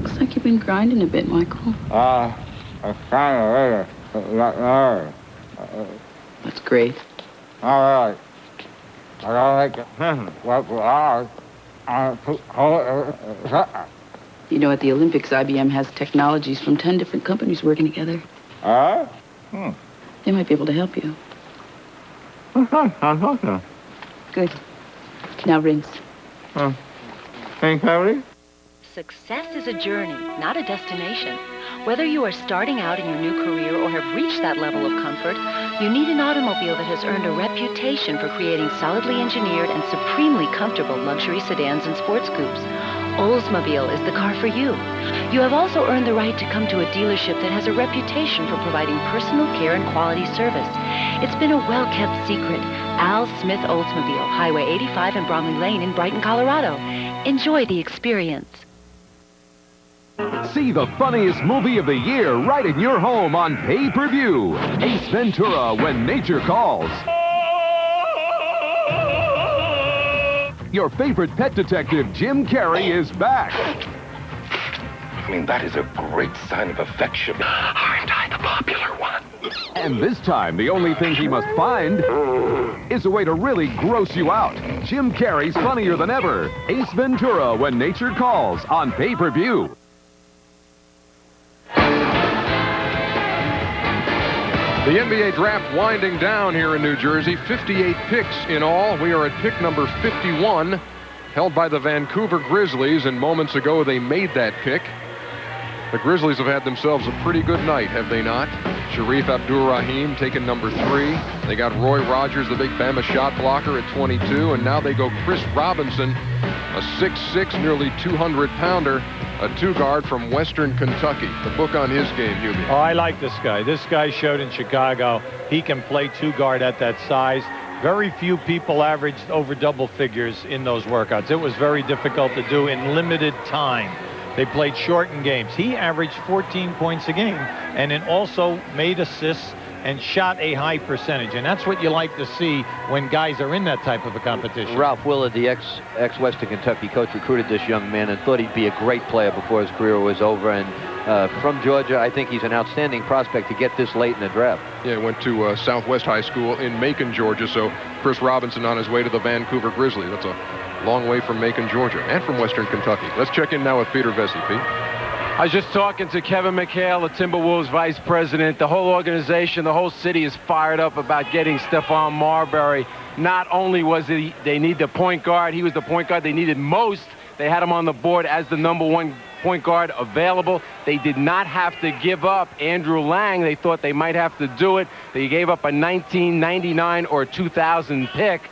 Looks like you've been grinding a bit, Michael. I kind of That's great. All right. I don't like it. You know, at the Olympics, IBM has technologies from 10 different companies working together. They might be able to help you. Good. Now rinse. Success is a journey, not a destination. Whether you are starting out in your new career or have reached that level of comfort, you need an automobile that has earned a reputation for creating solidly engineered and supremely comfortable luxury sedans and sports coupes. Oldsmobile is the car for you. You have also earned the right to come to a dealership that has a reputation for providing personal care and quality service. It's been a well-kept secret. Al Smith Oldsmobile, Highway 85 and Bromley Lane in Brighton, Colorado. Enjoy the experience. See the funniest movie of the year right in your home on pay-per-view. Ace Ventura: When Nature Calls. Your favorite pet detective, Jim Carrey, is back. I mean, that is a great sign of affection. Aren't I the popular one? And this time, the only thing he must find is a way to really gross you out. Jim Carrey's funnier than ever. Ace Ventura: When Nature Calls on pay-per-view. The NBA draft winding down here in New Jersey. 58 picks in all. We are at pick number 51, held by the Vancouver Grizzlies, and moments ago they made that pick. The Grizzlies have had themselves a pretty good night, have they not? Sharif Abdur-Rahim taking number 3. They got Roy Rogers, the big Bama shot blocker, at 22, and now they go Chris Robinson, a 6'6", nearly 200-pounder, a 2-guard from Western Kentucky. The book on his game, Hubie. Oh, I like this guy. This guy showed in Chicago he can play 2-guard at that size. Very few people averaged over double figures in those workouts. It was very difficult to do in limited time. They played shortened games. He averaged 14 points a game and then also made assists and shot a high percentage. And that's what you like to see when guys are in that type of a competition. Ralph Willard, the ex-Western Kentucky coach, recruited this young man and thought he'd be a great player before his career was over. And from Georgia, I think he's an outstanding prospect to get this late in the draft. Yeah, he went to Southwest High School in Macon, Georgia. So Chris Robinson on his way to the Vancouver Grizzlies. That's a long way from Macon, Georgia, and from Western Kentucky. Let's check in now with Peter Vesey. Pete? I was just talking to Kevin McHale, the Timberwolves vice president. The whole organization, the whole city is fired up about getting Stephon Marbury. Not only was they need the point guard, he was the point guard they needed most. They had him on the board as the #1 point guard available. They did not have to give up Andrew Lang. They thought they might have to do it. They gave up a 1999 or 2000 pick,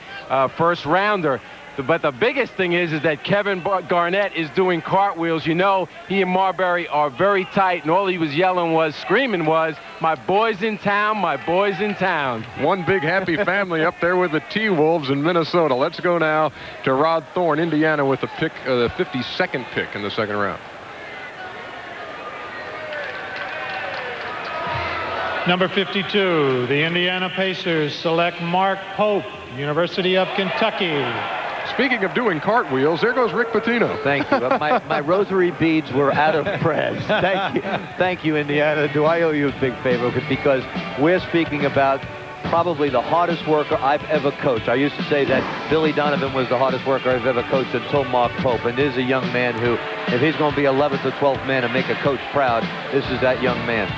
first rounder. But the biggest thing is that Kevin Garnett is doing cartwheels. You know, he and Marbury are very tight, and all he was screaming was, "My boys in town, my boys in town." One big happy family up there with the T-Wolves in Minnesota. Let's go now to Rod Thorne, Indiana, with the pick, the 52nd pick in the second round. Number 52, the Indiana Pacers select Mark Pope, University of Kentucky. Speaking of doing cartwheels, there goes Rick Pitino. Thank you. My rosary beads were out of press. Thank you, Indiana. Do I owe you a big favor? Because we're speaking about probably the hardest worker I've ever coached. I used to say that Billy Donovan was the hardest worker I've ever coached until Mark Pope. And there's a young man who, if he's going to be 11th or 12th man and make a coach proud, this is that young man.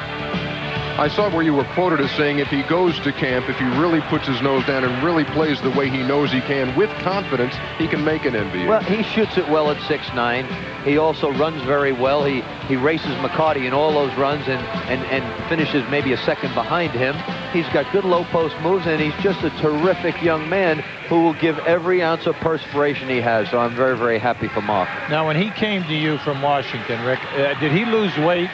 I saw where you were quoted as saying if he goes to camp, if he really puts his nose down and really plays the way he knows he can with confidence, he can make an NBA. Well, he shoots it well at 6'9". He also runs very well. He races McCarty in all those runs and finishes maybe a second behind him. He's got good low post moves, and he's just a terrific young man who will give every ounce of perspiration he has. So I'm very, very happy for Mark. Now, when he came to you from Washington, Rick, did he lose weight?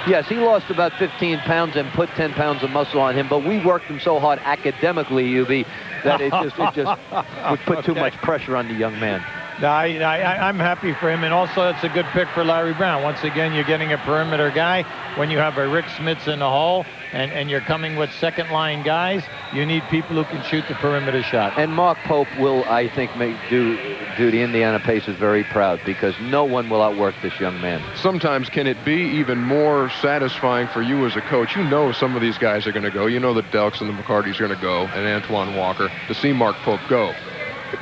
Yes, he lost about 15 pounds and put 10 pounds of muscle on him, but we worked him so hard academically, UB, that it just would put too much pressure on the young man. No, I'm happy for him, and also it's a good pick for Larry Brown. Once again, you're getting a perimeter guy. When you have a Rick Smits in the hole, and you're coming with second-line guys, you need people who can shoot the perimeter shot. And Mark Pope will, I think, do the Indiana Pacers very proud, because no one will outwork this young man. Sometimes can it be even more satisfying for you as a coach? You know some of these guys are going to go. You know the Delks and the McCartys are going to go, and Antoine Walker, to see Mark Pope go.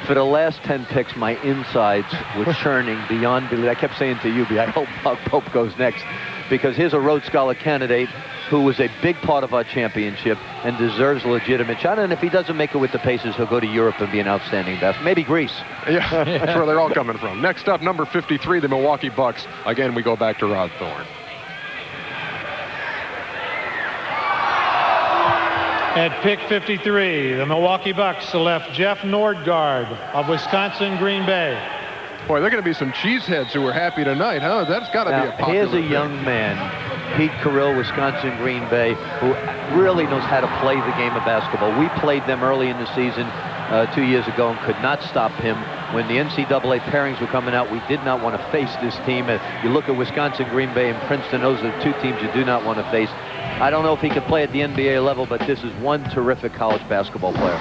For the last 10 picks, my insides were churning beyond belief. I kept saying to you, I hope Mark Pope goes next, because here's a Rhodes Scholar candidate who was a big part of our championship and deserves a legitimate shot. And if he doesn't make it with the Pacers, he'll go to Europe and be an outstanding basketball. Maybe Greece. Yeah, that's where they're all coming from. Next up, number 53, the Milwaukee Bucks. Again, we go back to Rod Thorne. At pick 53, the Milwaukee Bucks select Jeff Nordgaard of Wisconsin Green Bay. Boy, there are going to be some cheeseheads who are happy tonight, huh? That's got to be a popular Here's a young man, Pete Carrill, Wisconsin Green Bay, who really knows how to play the game of basketball. We played them early in the season 2 years ago and could not stop him. When the NCAA pairings were coming out, we did not want to face this team. You look at Wisconsin Green Bay and Princeton, those are the two teams you do not want to face. I don't know if he can play at the NBA level, but this is one terrific college basketball player.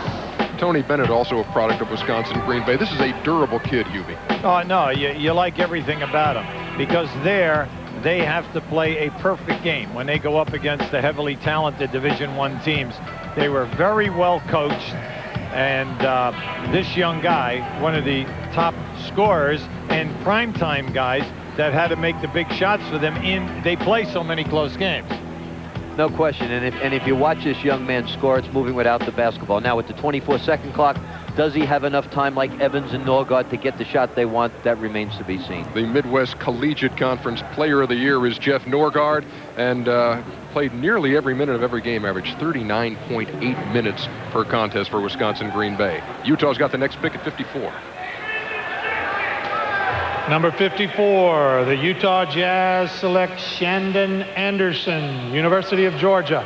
Tony Bennett, also a product of Wisconsin Green Bay. This is a durable kid, Hubie. Oh, no, you like everything about him, because they have to play a perfect game when they go up against the heavily talented Division I teams. They were very well coached, and this young guy, one of the top scorers and primetime guys that had to make the big shots for them, they play so many close games. No question, and if you watch this young man score, it's moving without the basketball. Now, with the 24-second clock, does he have enough time like Evans and Norgard to get the shot they want? That remains to be seen. The Midwest Collegiate Conference Player of the Year is Jeff Norgard, and played nearly every minute of every game, averaged 39.8 minutes per contest for Wisconsin Green Bay. Utah's got the next pick at 54. Number 54, the Utah Jazz select Shandon Anderson, University of Georgia.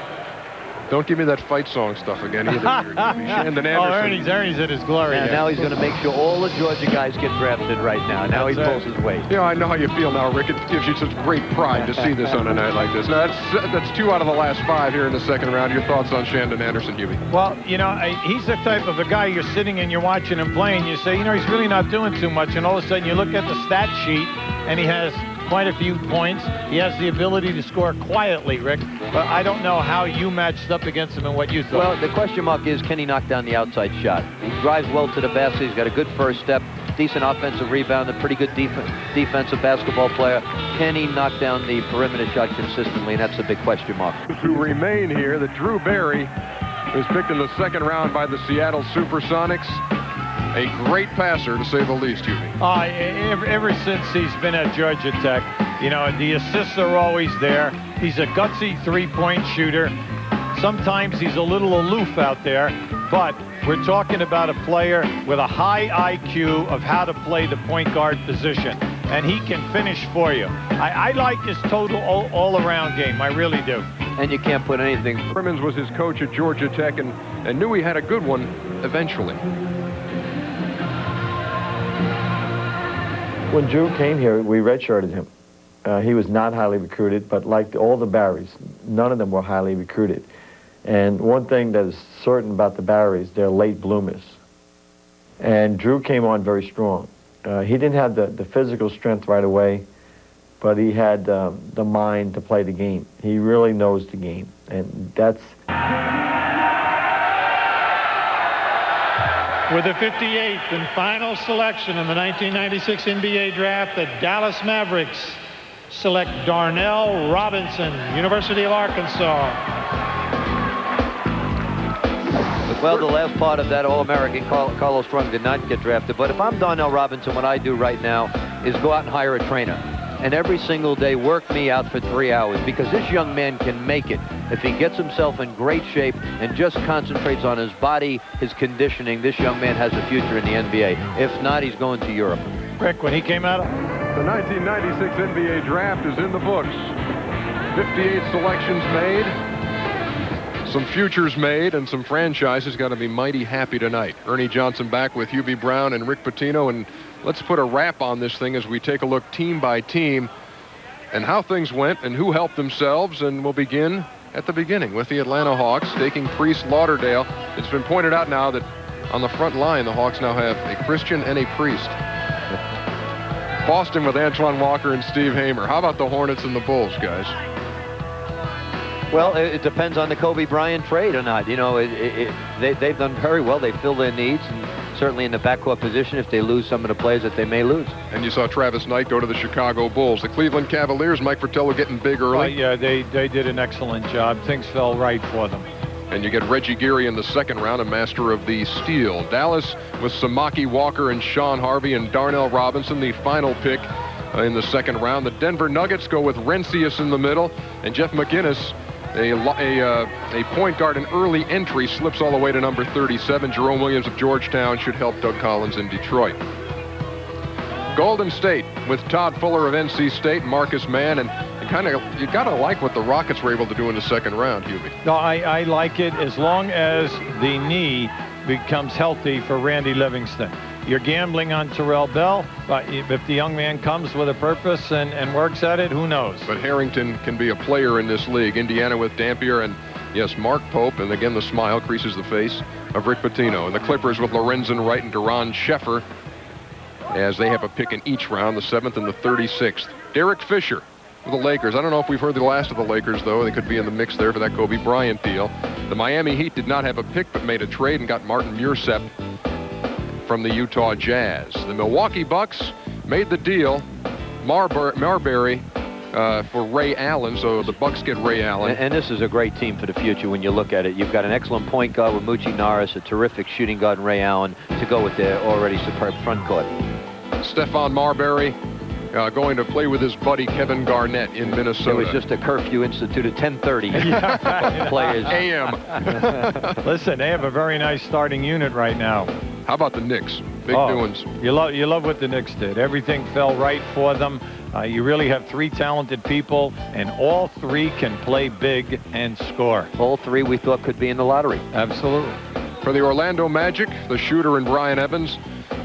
Don't give me that fight song stuff again either. Shandon Anderson. Oh, Ernie's in his glory. And now he's going to make sure all the Georgia guys get drafted right now. Now he pulls his weight. You know, I know how you feel now, Rick. It gives you such great pride to see this on a night like this. Now, that's 2 out of the last 5 here in the second round. Your thoughts on Shandon Anderson, Hubie? Well, you know, he's the type of a guy you're sitting and you're watching him play, and you say, you know, he's really not doing too much. And all of a sudden you look at the stat sheet, and he has quite a few points. He has the ability to score quietly, Rick. But I don't know how you matched up against him and what you thought. Well, the question mark is, can he knock down the outside shot? He drives well to the basket. He's got a good first step, decent offensive rebound, a pretty good defensive basketball player. Can he knock down the perimeter shot consistently? And that's a big question mark. To remain here, that Drew Barry was picked in the second round by the Seattle Supersonics. A great passer, to say the least, Hubie. Ever since he's been at Georgia Tech, you know, the assists are always there. He's a gutsy three-point shooter. Sometimes he's a little aloof out there, but we're talking about a player with a high IQ of how to play the point guard position, and he can finish for you. I like his total all-around game. I really do. And you can't put anything. Crimmins was his coach at Georgia Tech and knew he had a good one eventually. When Drew came here, we redshirted him. He was not highly recruited, but like all the Barrys, none of them were highly recruited. And one thing that is certain about the Barrys, they're late bloomers. And Drew came on very strong. He didn't have the physical strength right away, but he had the mind to play the game. He really knows the game, and that's... With the 58th and final selection in the 1996 NBA draft, the Dallas Mavericks select Darnell Robinson, University of Arkansas. Well, the last part of that All-American, Carlos Strong, did not get drafted. But if I'm Darnell Robinson, what I do right now is go out and hire a trainer. And every single day work me out for 3 hours, because this young man can make it. If he gets himself in great shape and just concentrates on his body, his conditioning, this young man has a future in the NBA. If not, he's going to Europe. Rick, when he came out, the 1996 NBA draft is in the books. 58 selections made, some futures made, and some franchises got to be mighty happy tonight. Ernie Johnson back with Hubie Brown and Rick Pitino, and let's put a wrap on this thing as we take a look team by team and how things went and who helped themselves. And we'll begin at the beginning with the Atlanta Hawks taking Priest Lauderdale. It's been pointed out now that on the front line, the Hawks now have a Christian and a priest. Boston with Antoine Walker and Steve Hamer. How about the Hornets and the Bulls, guys? Well, it depends on the Kobe Bryant trade or not. You know, they've done very well. They fill their needs, and certainly in the backcourt position if they lose some of the players that they may lose. And you saw Travis Knight go to the Chicago Bulls. The Cleveland Cavaliers, Mike Fratello getting big early. Yeah, they did an excellent job. Things fell right for them. And you get Reggie Geary in the second round, a master of the steal. Dallas with Samaki Walker and Sean Harvey and Darnell Robinson, the final pick in the second round. The Denver Nuggets go with Rencius in the middle, and Jeff McInnes, a point guard, an early entry, slips all the way to number 37. Jerome Williams of Georgetown should help Doug Collins in Detroit. Golden State with Todd Fuller of NC State, Marcus Mann, and you gotta like what the Rockets were able to do in the second round, Hubie. No, I like it as long as the knee becomes healthy for Randy Livingston. You're gambling on Terrell Bell, but if the young man comes with a purpose and works at it, who knows? But Harrington can be a player in this league. Indiana with Dampier and, yes, Mark Pope, and again the smile creases the face of Rick Pitino. And the Clippers with Lorenzen Wright and Duran Sheffer, as they have a pick in each round, the 7th and the 36th. Derek Fisher with the Lakers. I don't know if we've heard the last of the Lakers, though. They could be in the mix there for that Kobe Bryant deal. The Miami Heat did not have a pick, but made a trade and got Martin Mursep from the Utah Jazz. The Milwaukee Bucks made the deal. Marbury for Ray Allen, so the Bucks get Ray Allen. And this is a great team for the future when you look at it. You've got an excellent point guard with Moochie Norris, a terrific shooting guard in Ray Allen to go with their already superb front court. Stephon Marbury going to play with his buddy Kevin Garnett in Minnesota. It was just a curfew instituted 10:30 players. AM. Listen, they have a very nice starting unit right now. How about the Knicks? Big doings. You love what the Knicks did. Everything fell right for them. You really have three talented people, and all three can play big and score. All three we thought could be in the lottery. Absolutely. For the Orlando Magic, the shooter and Brian Evans.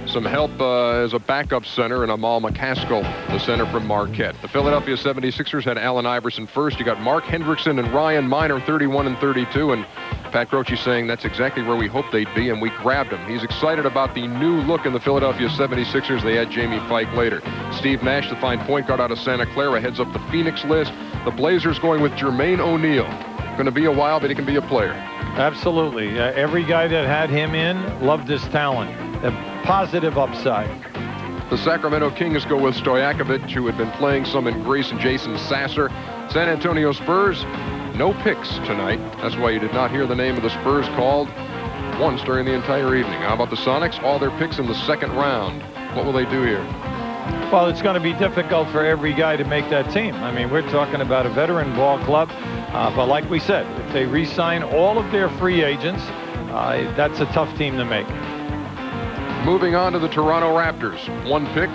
Some help as a backup center, and Amal McCaskill, the center from Marquette. The Philadelphia 76ers had Allen Iverson first. You got Mark Hendrickson and Ryan Miner, 31 and 32, and Pat Croce saying that's exactly where we hoped they'd be, and we grabbed him. He's excited about the new look in the Philadelphia 76ers. They add Jamie Fike later. Steve Nash, the fine point guard out of Santa Clara, heads up the Phoenix list. The Blazers going with Jermaine O'Neal. Going to be a while, but he can be a player. Absolutely. Every guy that had him in loved his talent. A positive upside. The Sacramento Kings go with Stojakovic, who had been playing some in Greece, and Jason Sasser. San Antonio Spurs, no picks tonight. That's why you did not hear the name of the Spurs called once during the entire evening. How about the Sonics? All their picks in the second round. What will they do here? Well, it's going to be difficult for every guy to make that team. I mean, we're talking about a veteran ball club. But like we said, if they re-sign all of their free agents, that's a tough team to make. Moving on to the Toronto Raptors. One pick,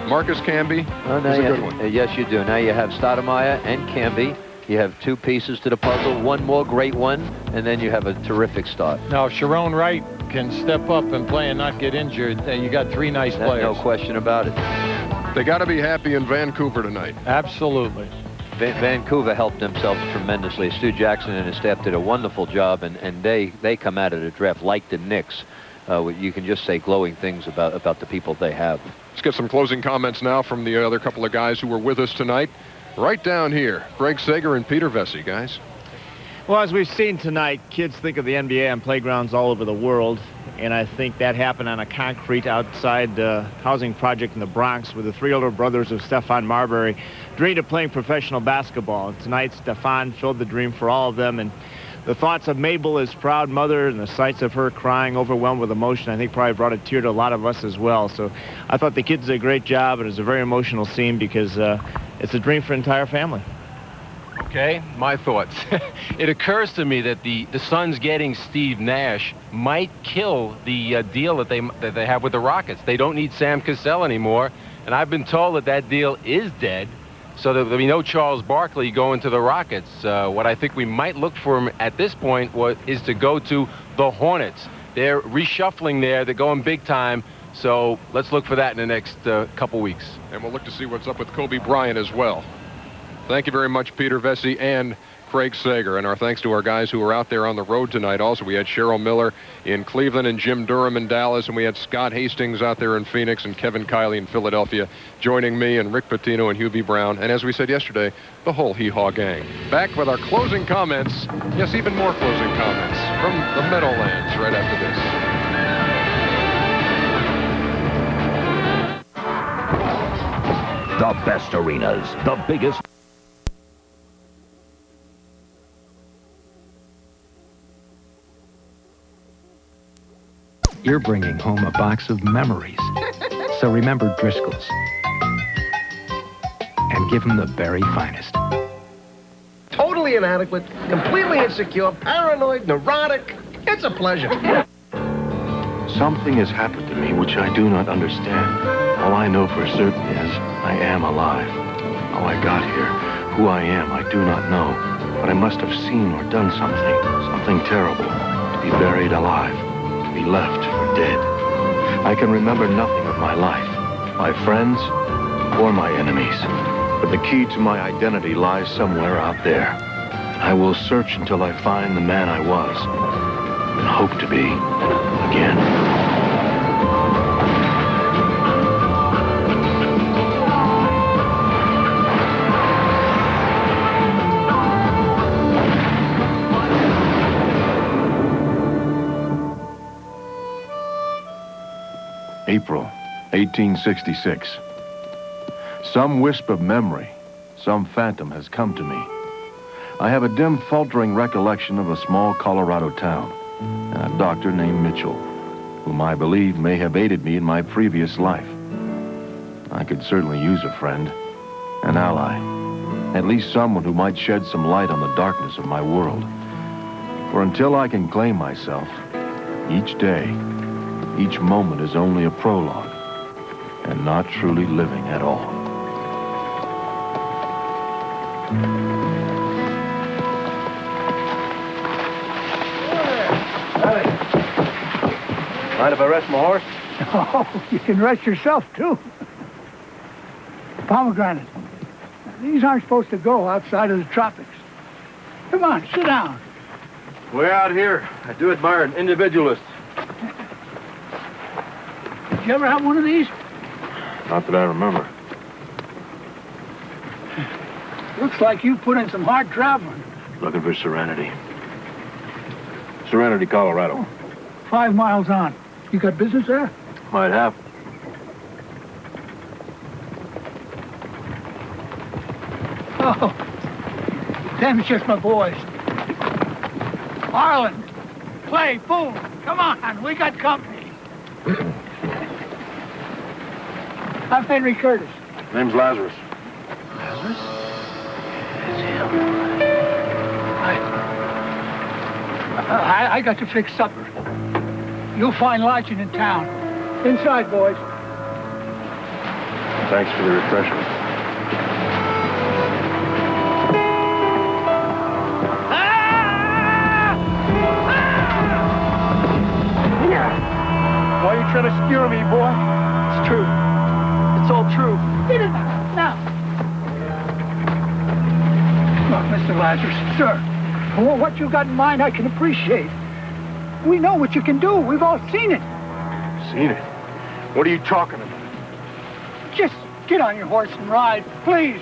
Marcus Camby is a good one. Yes, you do. Now you have Stoudemire and Camby. You have two pieces to the puzzle, one more great one, and then you have a terrific start. Now, if Sharon Wright can step up and play and not get injured, then you got three nice players. No question about it. They got to be happy in Vancouver tonight. Absolutely. Vancouver helped themselves tremendously. Stu Jackson and his staff did a wonderful job, and they come out of the draft like the Knicks. You can just say glowing things about the people they have. Let's get some closing comments now from the other couple of guys who were with us tonight. Right down here, Greg Sager and Peter Vesey, guys. Well, as we've seen tonight, kids think of the NBA on playgrounds all over the world, and I think that happened on a concrete outside housing project in the Bronx where the three older brothers of Stephon Marbury dreamed of playing professional basketball. And tonight, Stephon filled the dream for all of them, and the thoughts of Mabel, his proud mother, and the sights of her crying, overwhelmed with emotion, I think probably brought a tear to a lot of us as well. So I thought the kids did a great job, and it was a very emotional scene because it's a dream for the entire family. Okay, my thoughts. It occurs to me that the Suns getting Steve Nash might kill the deal that they have with the Rockets. They don't need Sam Cassell anymore, and I've been told that deal is dead. So there'll be no Charles Barkley going to the Rockets. What I think we might look for him at this point is to go to the Hornets. They're reshuffling there. They're going big time. So let's look for that in the next couple weeks. And we'll look to see what's up with Kobe Bryant as well. Thank you very much, Peter Vesey and Craig Sager. And our thanks to our guys who were out there on the road tonight. Also, we had Cheryl Miller in Cleveland and Jim Durham in Dallas. And we had Scott Hastings out there in Phoenix and Kevin Kiley in Philadelphia joining me and Rick Pitino and Hubie Brown. And as we said yesterday, the whole Hee Haw gang. Back with our closing comments. Yes, even more closing comments from the Meadowlands right after this. The best arenas, the biggest. You're bringing home a box of memories. So remember Driscoll's. And give them the very finest. Totally inadequate, completely insecure, paranoid, neurotic. It's a pleasure. Something has happened to me which I do not understand. All I know for certain is I am alive. How I got here, who I am, I do not know. But I must have seen or done something terrible, to be buried alive, to be left for dead. I can remember nothing of my life, my friends, or my enemies. But the key to my identity lies somewhere out there. I will search until I find the man I was and hope to be again. April 1866. Some wisp of memory, some phantom has come to me. I have a dim, faltering recollection of a small Colorado town and a doctor named Mitchell, whom I believe may have aided me in my previous life. I could certainly use a friend, an ally, at least someone who might shed some light on the darkness of my world. For until I can claim myself, each day, each moment is only a prologue and not truly living at all. Mind if I rest my horse? Oh, you can rest yourself, too. Pomegranate. These aren't supposed to go outside of the tropics. Come on, sit down. Way out here, I do admire an individualist. Did you ever have one of these? Not that I remember. Looks like you put in some hard traveling. Looking for serenity. Serenity, Colorado. 5 miles on. You got business there? Might have. Oh, them's just my boys. Harlan, Clay, Boone, come on, we got company. I'm Henry Curtis. Name's Lazarus. Lazarus? It's him. I got to fix supper. You'll find lodging in town. Inside, boys. Thanks for the refreshment. Why are you trying to skewer me, boy? It's true. It's all true. Get it now. Look, Mr. Lazarus, sir, what you got in mind I can appreciate. We know what you can do. We've all seen it. Seen it? What are you talking about? Just get on your horse and ride, please.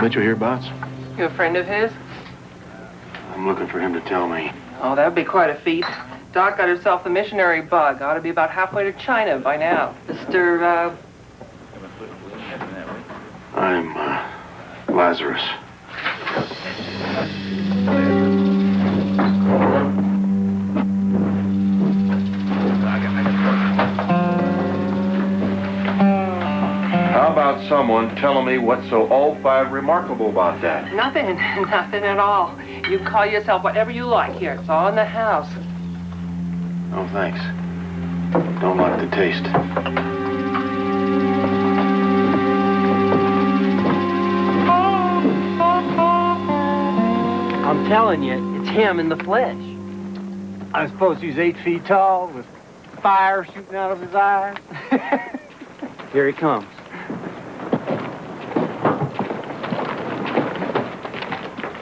Mitchell hereabouts? You a friend of his? I'm looking for him to tell me. Oh, that'd be quite a feat. Doc got herself the missionary bug. Ought to be about halfway to China by now. Mr. I'm, Lazarus. How about someone telling me what's so all-five remarkable about that? Nothing. Nothing at all. You can call yourself whatever you like here. It's all in the house. Oh, thanks. Don't like the taste. I'm telling you, it's him in the flesh. I suppose he's 8 feet tall with fire shooting out of his eyes. Here he comes.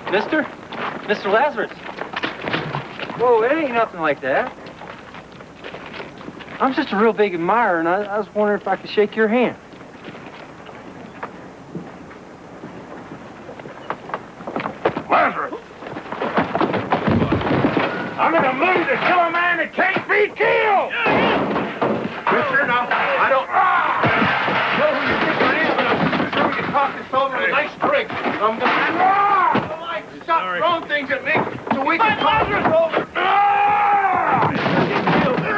Mr. Lazarus. Whoa, it ain't nothing like that. I'm just a real big admirer, and I was wondering if I could shake your hand. Lazarus! I'm in a mood to kill a man that can't be killed! Mister, now, I don't know who you think I am, but I'm sure we can talk this over with a nice drink. I'm gonna stop throwing things at me so we can talk this over.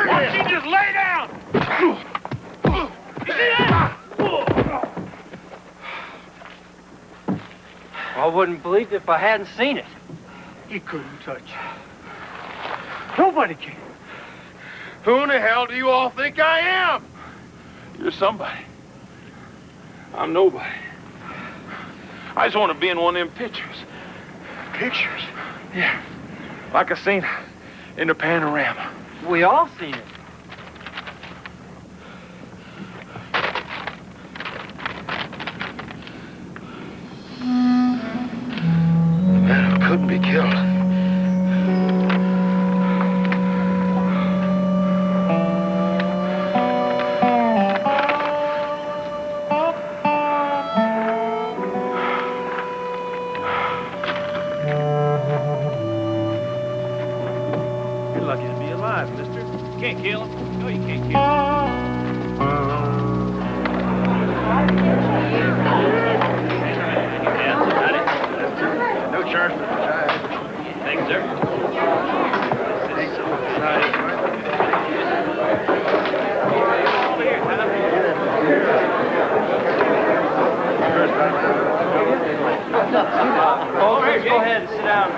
Why don't you just lay down? You see that? I wouldn't believe it if I hadn't seen it. He couldn't touch you. Nobody can. Who in the hell do you all think I am? You're somebody. I'm nobody. I just want to be in one of them pictures. Pictures? Yeah. Like I seen in the panorama. We all seen it. The man who couldn't be killed. You're lucky to be alive, mister. You can't kill him. No, you can't kill him. No charge for the child. Thanks, sir. Folks, go ahead and sit down.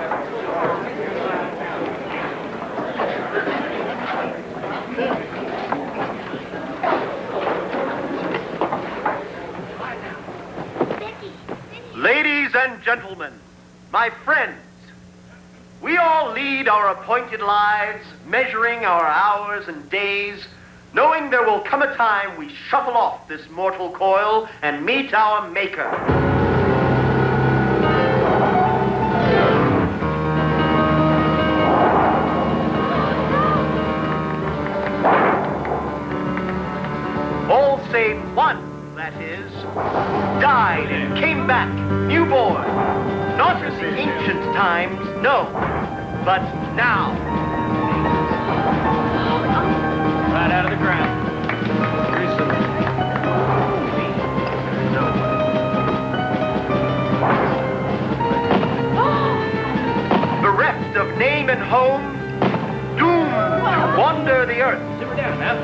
Ladies and gentlemen, my friends, we all lead our appointed lives, measuring our hours and days, knowing there will come a time we shuffle off this mortal coil and meet our Maker. All save one, that is, died and came back, newborn. Not as in ancient times, no, but now. Right out of the ground. Bereft of name and home, doomed to wander the earth. Simmer down, man.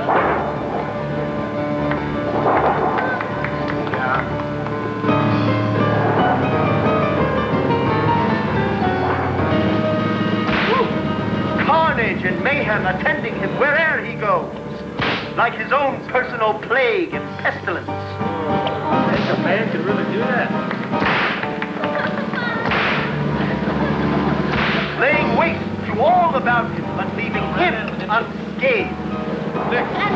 Carnage and mayhem attending him where'er he goes, like his own personal plague and pestilence. I think a man could really do that. Laying waste to all about him, but leaving him unscathed.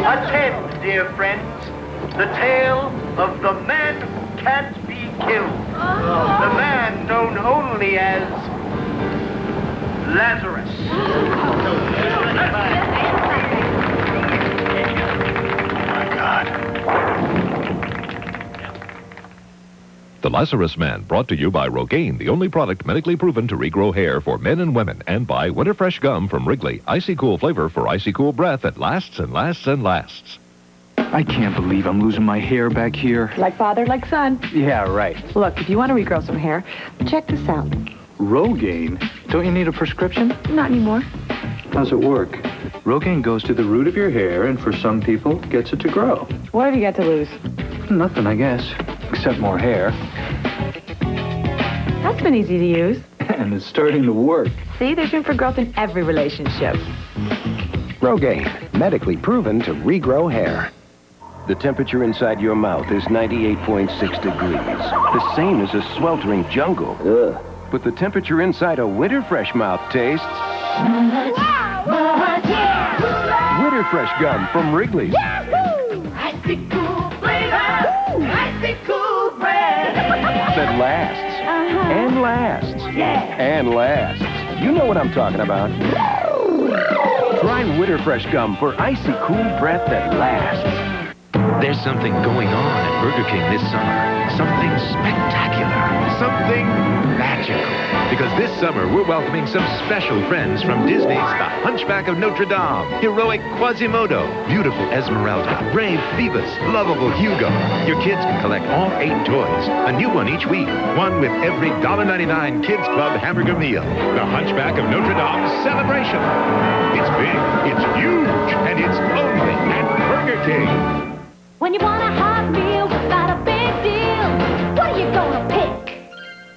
Attend, dear friends, the tale of the man who can't be killed. The man known only as Lazarus. The Lazarus Man, brought to you by Rogaine, the only product medically proven to regrow hair for men and women, and by Winter Fresh Gum from Wrigley, icy cool flavor for icy cool breath that lasts and lasts and lasts. I can't believe I'm losing my hair back here. Like father, like son. Yeah, right. Look, if you want to regrow some hair, check this out. Rogaine? Don't you need a prescription? Not anymore. How's it work? Rogaine goes to the root of your hair, and for some people, gets it to grow. What have you got to lose? Nothing, I guess, except more hair. That's been easy to use. And it's starting to work. See, there's room for growth in every relationship. Rogaine, medically proven to regrow hair. The temperature inside your mouth is 98.6 degrees, the same as a sweltering jungle. Ugh. But the temperature inside a Winter Fresh mouth tastes... Winter Fresh Gum from Wrigley's. Yahoo! Icy cool flavor! Icy cool bread! That lasts. And lasts. And lasts. You know what I'm talking about. Try Winter Fresh Gum for icy cool breath that lasts. There's something going on at Burger King this summer. Something spectacular. Something magical. Because this summer, we're welcoming some special friends from Disney's The Hunchback of Notre Dame, heroic Quasimodo, beautiful Esmeralda, brave Phoebus, lovable Hugo. Your kids can collect all 8 toys, a new one each week, one with every $1.99 Kids Club hamburger meal. The Hunchback of Notre Dame celebration. It's big, it's huge, and it's only at Burger King. When you want a hot meal without a big deal, what are you gonna pick?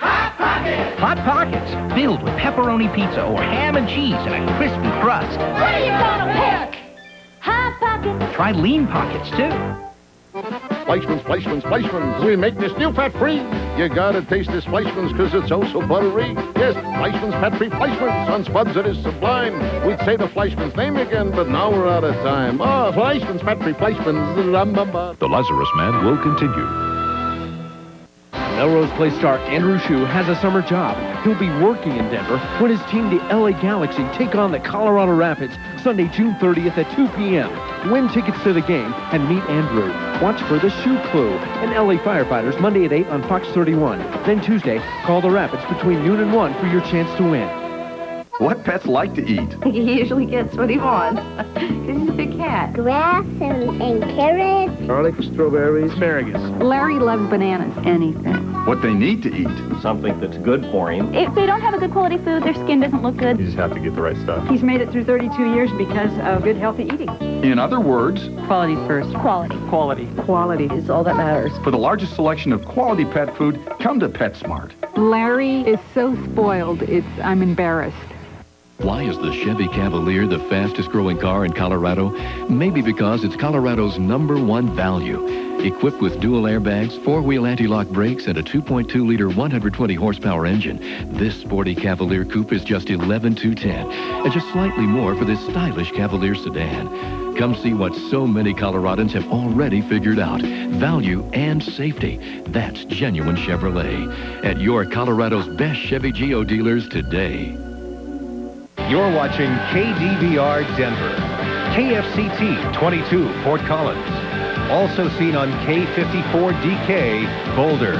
Hot Pockets! Hot Pockets, filled with pepperoni pizza or ham and cheese and a crispy crust. What are you gonna pick? Hot Pockets! Try Lean Pockets, too. Fleischmann's. We make this new fat-free. You gotta taste this Fleischmann's because it's oh so buttery. Yes, Fleischmann's fat-free Fleischmann's. On Spuds it is sublime. We'd say the Fleischmann's name again, but now we're out of time. Oh, Fleischmann's fat-free Fleischmann's. The Lazarus Man will continue. Melrose Place star Andrew Shue has a summer job. He'll be working in Denver when his team, the LA Galaxy, take on the Colorado Rapids Sunday, June 30th at 2 p.m. Win tickets to the game and meet Andrew. Watch for The Shoe Clue and LA Firefighters Monday at 8 on Fox 31. Then Tuesday, call the Rapids between noon and 1 for your chance to win. What pets like to eat? He usually gets what he wants. He's a big cat. Grass and carrots. Garlic, strawberries, asparagus. Larry loves bananas. Anything. What they need to eat. Something that's good for him. If they don't have a good quality food, their skin doesn't look good. You just have to get the right stuff. He's made it through 32 years because of good, healthy eating. In other words, Quality first. Quality. quality. Quality is all that matters. For the largest selection of quality pet food, come to PetSmart. Larry is so spoiled, I'm embarrassed. Why is the Chevy Cavalier the fastest growing car in Colorado? Maybe because it's Colorado's #1 value. Equipped with dual airbags, 4-wheel anti-lock brakes, and a 2.2-liter 120 horsepower engine, this sporty Cavalier coupe is just $11,210, and just slightly more for this stylish Cavalier sedan. Come see what so many Coloradans have already figured out. Value and safety. That's genuine Chevrolet. At your Colorado's best Chevy Geo dealers today. You're watching KDVR Denver, KFCT 22 Fort Collins, also seen on K54DK Boulder.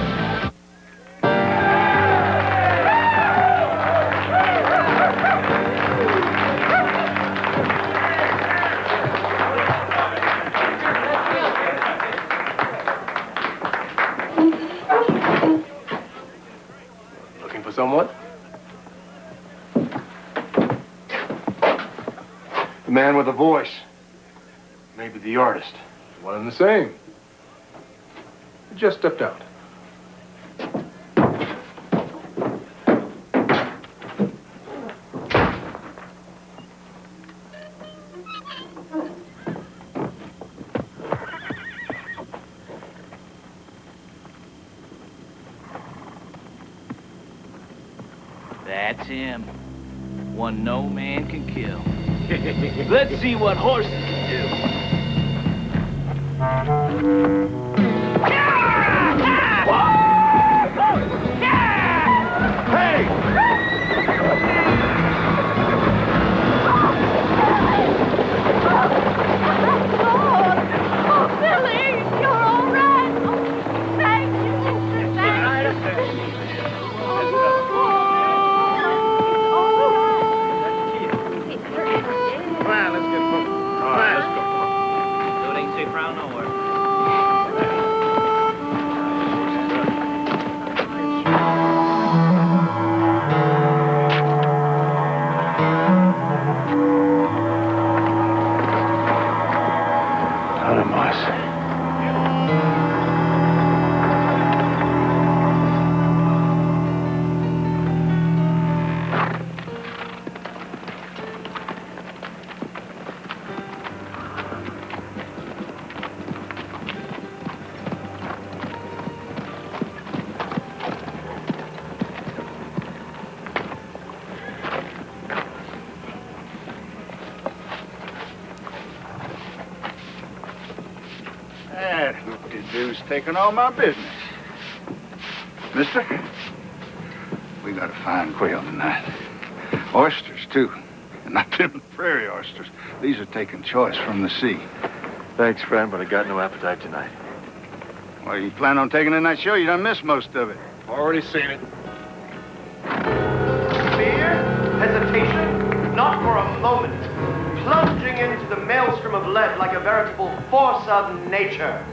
Looking for someone? The man with the voice. Maybe the artist. One and the same. He just stepped out. That's him. One no man can kill. Let's see what horses can do. Hey! Oh, Billy, you're all right. Oh, thank you. Thank you. Dude's taking all my business. Mister, we got a fine quail tonight. Oysters, too. And not them prairie oysters. These are taken choice from the sea. Thanks, friend, but I got no appetite tonight. Well, you plan on taking in that show? You done missed most of it. Already seen it. Fear, hesitation, not for a moment. Plunging into the maelstrom of lead like a veritable force of nature.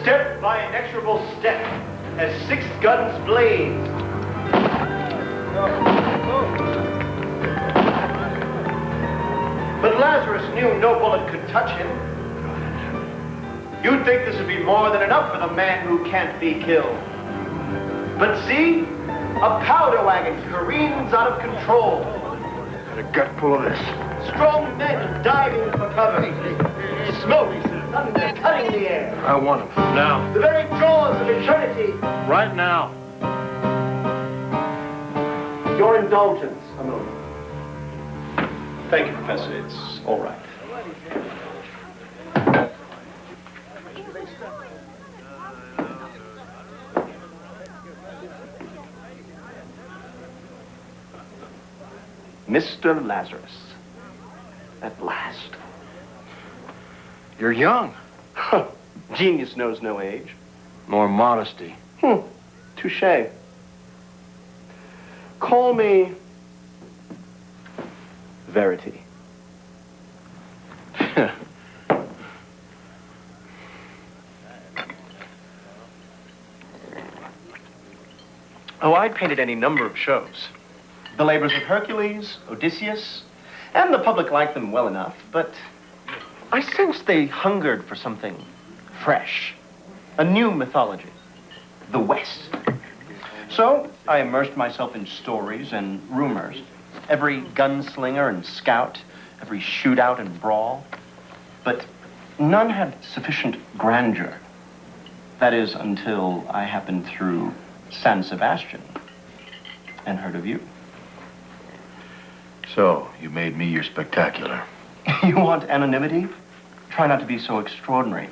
Step by inexorable step, as 6 guns blaze. But Lazarus knew no bullet could touch him. You'd think this would be more than enough for the man who can't be killed. But see, a powder wagon careens out of control. Got a gut full of this. Strong men diving for cover. Smoke and thunder cutting the air. I want him. Now. The very jaws of eternity. Right now. Your indulgence, a moment. Thank you, Professor. It's all right. Mr. Lazarus. At last. You're young. Genius knows no age. More modesty. Touché. Call me Verity. Oh, I painted any number of shows. The Labors of Hercules, Odysseus, and the public liked them well enough, but I sensed they hungered for something fresh, a new mythology, the West. So I immersed myself in stories and rumors, every gunslinger and scout, every shootout and brawl, but none had sufficient grandeur. That is, until I happened through San Sebastian and heard of you. So, you made me your spectacular. You want anonymity? Try not to be so extraordinary.